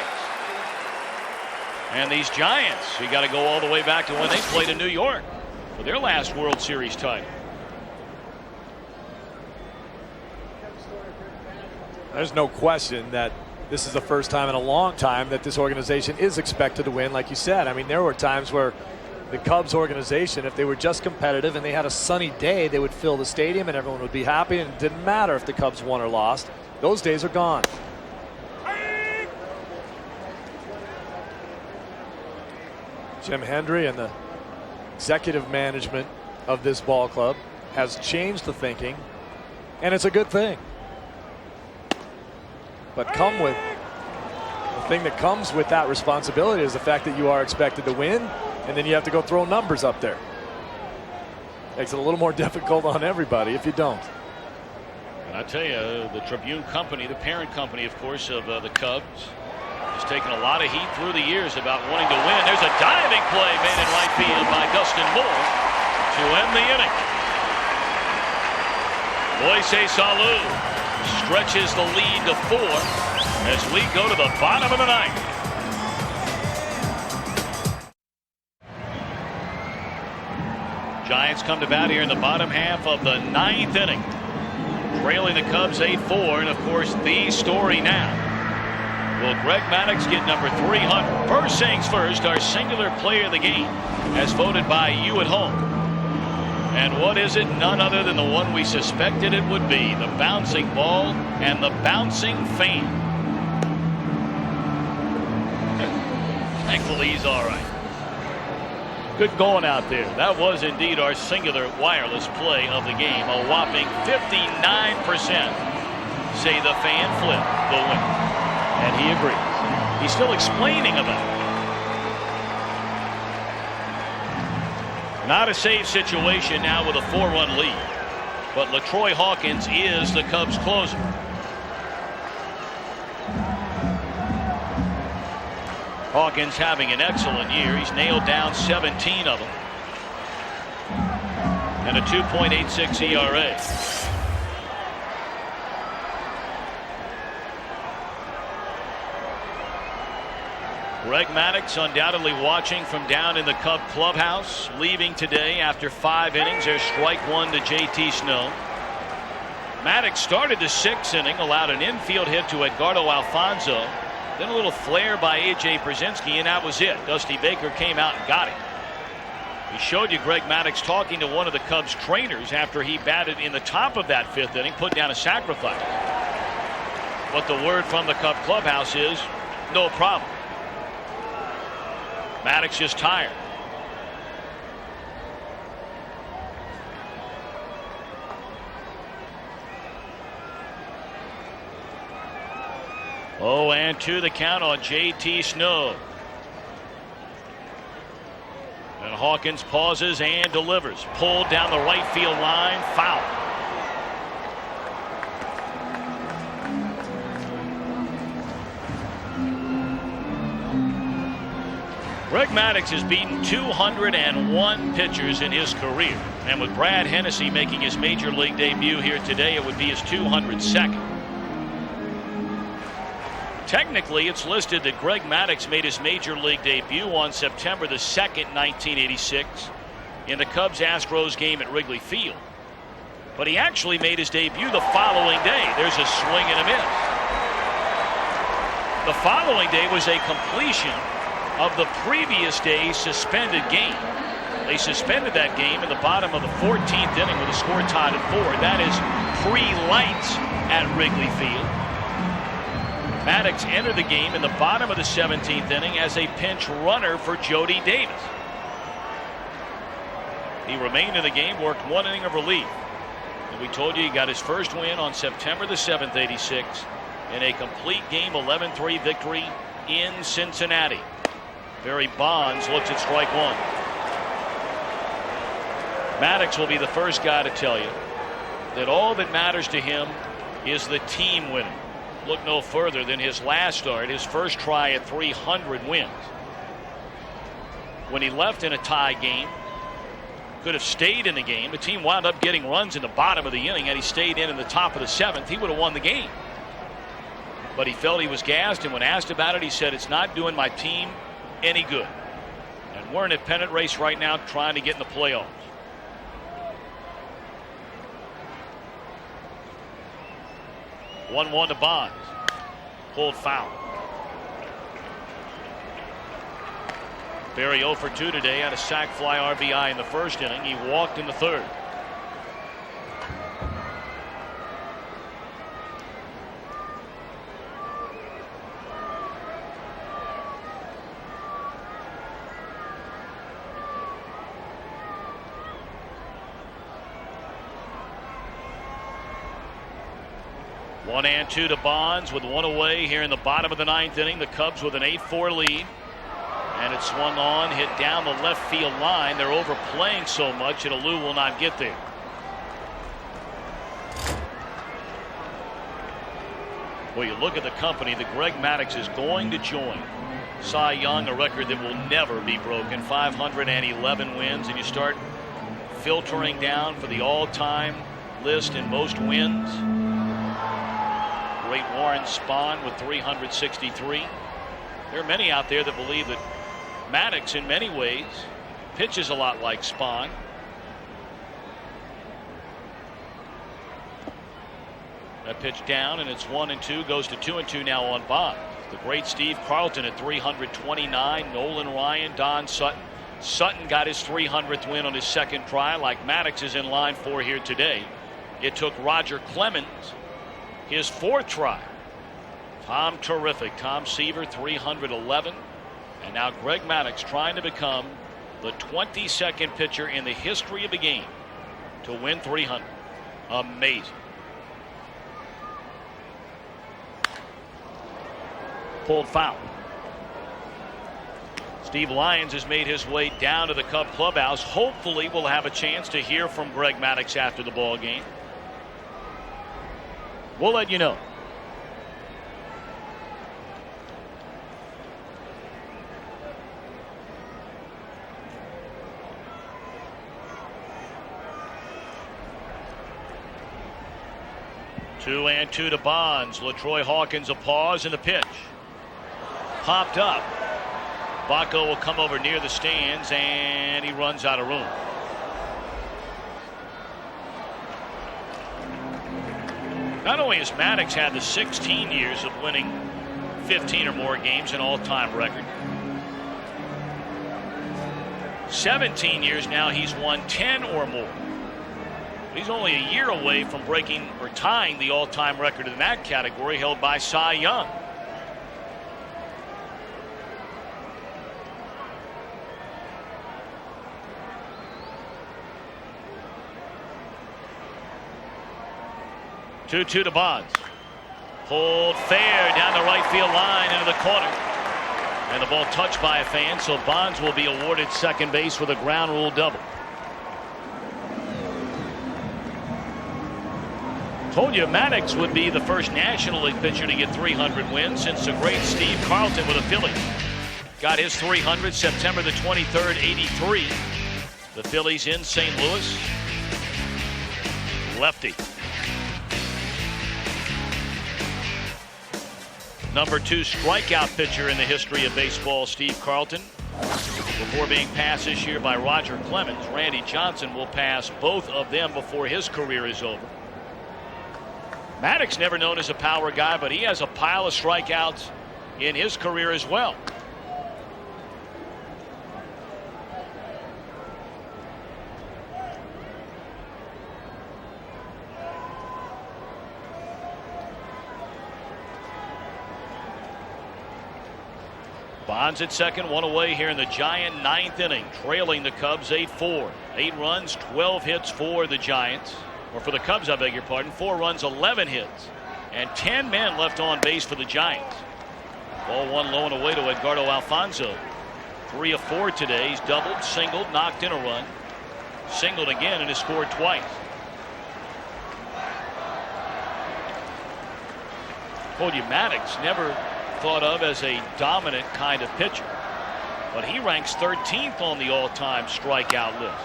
And these Giants, you got to go all the way back to when they played in New York for their last World Series title. There's no question that this is the first time in a long time that this organization is expected to win, like you said. I mean, there were times where the Cubs organization, if they were just competitive and they had a sunny day, they would fill the stadium and everyone would be happy, and it didn't matter if the Cubs won or lost. Those days are gone. Jim Hendry and the executive management of this ball club has changed the thinking, and it's a good thing. But the thing that comes with that responsibility is the fact that you are expected to win, and then you have to go throw numbers up there. Makes it a little more difficult on everybody if you don't. And I tell you, the Tribune company, the parent company, of course, of the Cubs, has taken a lot of heat through the years about wanting to win. There's a diving play made in right field by Dustin Moore to end the inning. Moises Alou stretches the lead to 4 as we go to the bottom of the ninth. Giants come to bat here in the bottom half of the ninth inning, trailing the Cubs 8-4, and of course the story now. Will Greg Maddux get number 300? First things first, our singular player of the game, as voted by you at home. And what is it? None other than the one we suspected it would be, the bouncing ball and the bouncing fan. Thankfully he's all right. Good going out there. That was indeed our singular wireless play of the game. A whopping 59% say the fan flip will win. And he agrees. He's still explaining about it. Not a safe situation now with a 4-run lead. But LaTroy Hawkins is the Cubs closer. Hawkins having an excellent year. He's nailed down 17 of them. And a 2.86 ERA. Greg Maddux undoubtedly watching from down in the Cub clubhouse, leaving today after 5 innings. There's strike 1 to JT Snow. Maddux started the 6th inning, allowed an infield hit to Edgardo Alfonzo. Then a little flare by A.J. Brzezinski, and that was it. Dusty Baker came out and got it. He showed you Greg Maddux talking to one of the Cubs trainers after he batted in the top of that 5th inning, put down a sacrifice. But the word from the Cub clubhouse is no problem. Maddux is tired. Oh, and 2 the count on JT Snow. And Hawkins pauses and delivers. Pulled down the right field line. Foul. Greg Maddux has beaten 201 pitchers in his career. And with Brad Hennessy making his major league debut here today, it would be his 202nd. Technically, it's listed that Greg Maddux made his major league debut on September the 2nd, 1986, in the Cubs-Astros game at Wrigley Field. But he actually made his debut the following day. There's a swing and a miss. The following day was a completion of the previous day's suspended game. They suspended that game in the bottom of the 14th inning with a score tied at 4. That is pre-lights at Wrigley Field. Maddux entered the game in the bottom of the 17th inning as a pinch runner for Jody Davis. He remained in the game, worked 1 inning of relief. And we told you he got his first win on September the 7th, 86, in a complete game 11-3 victory in Cincinnati. Barry Bonds looks at strike 1. Maddux will be the first guy to tell you that all that matters to him is the team winning. Look no further than his last start, his first try at 300 wins. When he left in a tie game, could have stayed in the game. The team wound up getting runs in the bottom of the inning. Had he stayed in the top of the 7th, he would have won the game. But he felt he was gassed, and when asked about it, he said, "It's not doing my team any good." And we're in a pennant race right now trying to get in the playoffs. One to Bonds. Pulled foul. Barry 0 for 2 today, had a sac fly RBI in the first inning. He walked in the 3rd. One and 2 to Bonds with 1 away here in the bottom of the 9th inning. The Cubs with an 8-4 lead. And it swung on, hit down the left field line. They're overplaying so much that Alou will not get there. Well, you look at the company that Greg Maddux is going to join. Cy Young, a record that will never be broken, 511 wins, and you start filtering down for the all-time list in most wins. Great Warren Spahn with 363. There are many out there that believe that Maddux, in many ways, pitches a lot like Spahn. That pitch down, and it's 1-2, goes to 2-2 now on Bonds. The great Steve Carlton at 329, Nolan Ryan, Don Sutton. Sutton got his 300th win on his second try, like Maddux is in line for here today. It took Roger Clemens his fourth try. Tom terrific. Tom Seaver 311. And now Greg Maddux trying to become the 22nd pitcher in the history of the game to win 300. Amazing. Pulled foul. Steve Lyons has made his way down to the Cub clubhouse. Hopefully we'll have a chance to hear from Greg Maddux after the ball game. We'll let you know. Two and two to Bonds. LaTroy Hawkins a pause in the pitch. Popped up. Baco will come over near the stands, and he runs out of room. Not only has Maddux had the 16 years of winning 15 or more games, an all-time record. 17 years now he's won 10 or more. He's only a year away from breaking or tying the all-time record in that category held by Cy Young. Two to Bonds. Pulled fair down the right field line into the corner. And the ball touched by a fan, so Bonds will be awarded second base with a ground rule double. Told you Maddux would be the first National League pitcher to get 300 wins since the great Steve Carlton with the Phillies. Got his 300 September the 23rd, 83. The Phillies in St. Louis. Lefty. Number 2 strikeout pitcher in the history of baseball, Steve Carlton. Before being passed this year by Roger Clemens, Randy Johnson will pass both of them before his career is over. Maddux never known as a power guy, but he has a pile of strikeouts in his career as well. Bonds at second, one away here in the Giant ninth inning, trailing the Cubs 8-4. 8 runs, 12 hits for the Giants, or for the Cubs, I beg your pardon. 4 runs, 11 hits, and 10 men left on base for the Giants. Ball one low and away to Edgardo Alfonso. 3 of 4 today. He's doubled, singled, knocked in a run, singled again, and has scored twice. Told you Maddux never thought of as a dominant kind of pitcher, but he ranks 13th on the all-time strikeout list.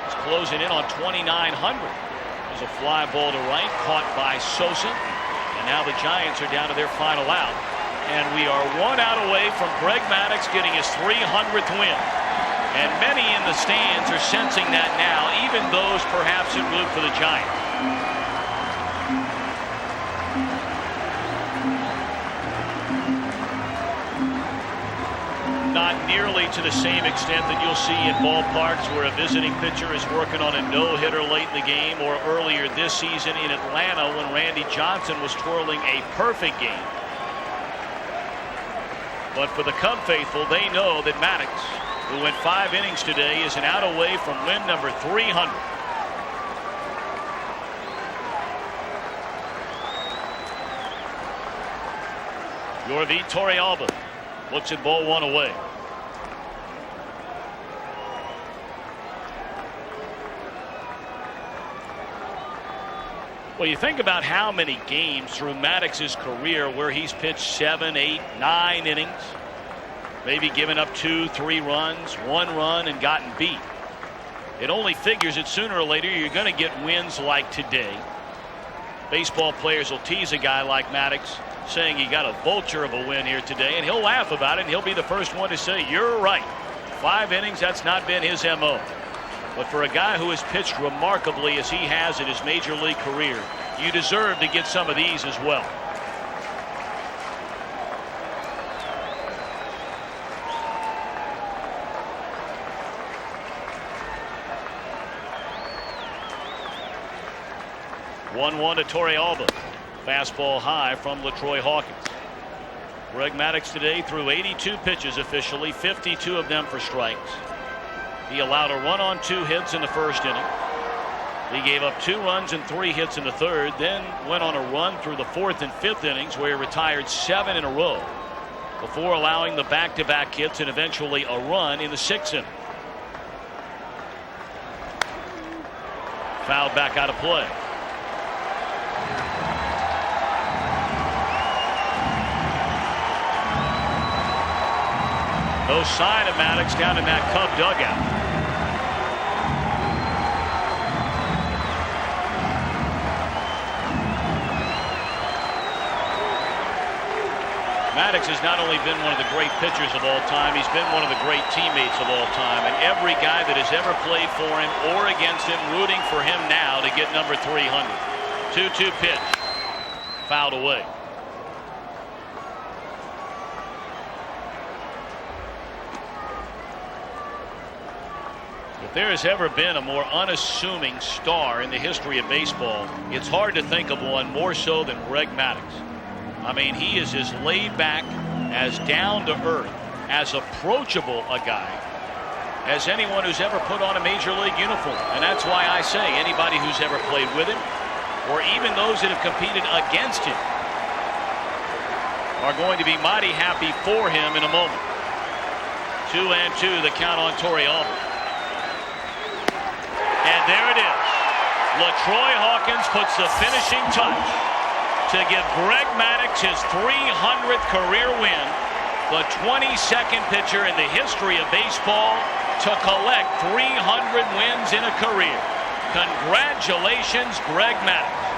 He's closing in on 2,900. There's a fly ball to right, caught by Sosa, and now the Giants are down to their final out, and we are 1 out away from Greg Maddux getting his 300th win, and many in the stands are sensing that now, even those perhaps that root for the Giants. Not nearly to the same extent that you'll see in ballparks where a visiting pitcher is working on a no-hitter late in the game, or earlier this season in Atlanta when Randy Johnson was twirling a perfect game. But for the Cub faithful, they know that Maddux, who went 5 innings today, is an out away from win number 300. Yorvi Torrealba looks at ball one away. Well, you think about how many games through Maddox's career where he's pitched 7, 8, 9 innings, maybe given up 2, 3 runs, 1 run, and gotten beat. It only figures that sooner or later you're going to get wins like today. Baseball players will tease a guy like Maddox, saying he got a vulture of a win here today, and he'll laugh about it, and he'll be the first one to say, you're right. 5 innings, that's not been his MO. But for a guy who has pitched remarkably as he has in his major league career, you deserve to get some of these as well. One to Torrealba. Fastball high from LaTroy Hawkins. Greg Maddux today threw 82 pitches officially, 52 of them for strikes. He allowed a run on 2 hits in the first inning. He gave up 2 runs and 3 hits in the third, then went on a run through the 4th and 5th innings where he retired 7 in a row before allowing the back-to-back hits and eventually a run in the 6th inning. Fouled back out of play. No sign of Maddux down in that Cub dugout. Maddux has not only been one of the great pitchers of all time, he's been one of the great teammates of all time. And every guy that has ever played for him or against him rooting for him now to get number 300. 2-2 pitch. Fouled away. If there has ever been a more unassuming star in the history of baseball, it's hard to think of one more so than Greg Maddux. I mean, he is as laid back, as down to earth, as approachable a guy as anyone who's ever put on a major league uniform. And that's why I say anybody who's ever played with him, or even those that have competed against him, are going to be mighty happy for him in a moment. 2-2 the count on Torrealba. And there it is. LaTroy Hawkins puts the finishing touch to give Greg Maddux his 300th career win, the 22nd pitcher in the history of baseball to collect 300 wins in a career. Congratulations, Greg Maddux.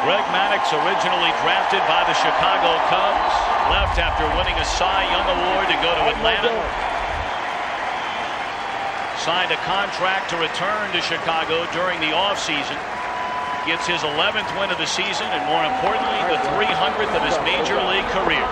Greg Maddux, originally drafted by the Chicago Cubs, left after winning a Cy Young Award to go to Atlanta. Signed a contract to return to Chicago during the offseason. Gets his 11th win of the season and, more importantly, the 300th of his major league career.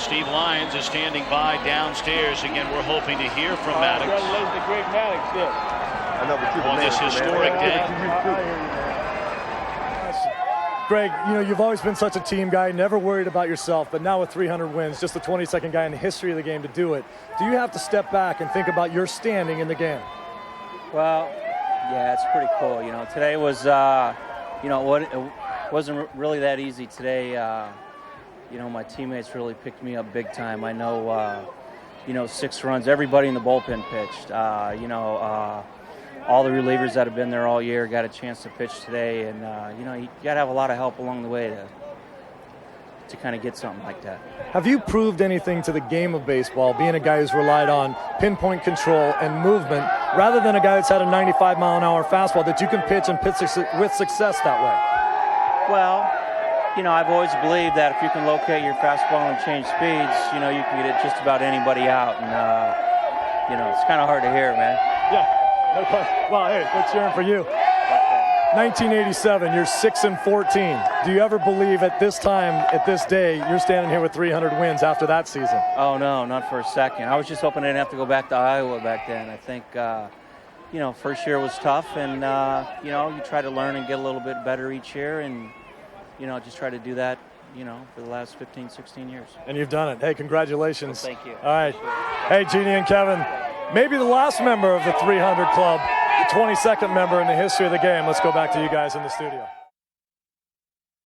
Steve Lyons is standing by downstairs. Again, we're hoping to hear from Maddux on this historic day. Greg, you know, you've always been such a team guy, never worried about yourself, but now with 300 wins, just the 22nd guy in the history of the game to do it. Do you have to step back and think about your standing in the game? Well, yeah, it's pretty cool. You know, today was, it wasn't really that easy today. You know, my teammates really picked me up big time. I know, 6 runs. Everybody in the bullpen pitched. All the relievers that have been there all year got a chance to pitch today. And, you got to have a lot of help along the way to kind of get something like that. Have you proved anything to the game of baseball, being a guy who's relied on pinpoint control and movement, rather than a guy that's had a 95-mile-an-hour fastball, that you can pitch and pitch with success that way? Well, I've always believed that if you can locate your fastball and change speeds, you can get just about anybody out. And, it's kind of hard to hear, man. Yeah, no question. Well, hey, let's cheering for you. 1987, you're 6-14. Do you ever believe at this time, at this day, you're standing here with 300 wins after that season? Oh, no, not for a second. I was just hoping I didn't have to go back to Iowa back then. I think, first year was tough, and, you try to learn and get a little bit better each year, and just try to do that, for the last 15, 16 years. And you've done it. Hey, congratulations. Well, thank you. All right. Hey, Jeannie and Kevin, maybe the last member of the 300 Club, the 22nd member in the history of the game. Let's go back to you guys in the studio.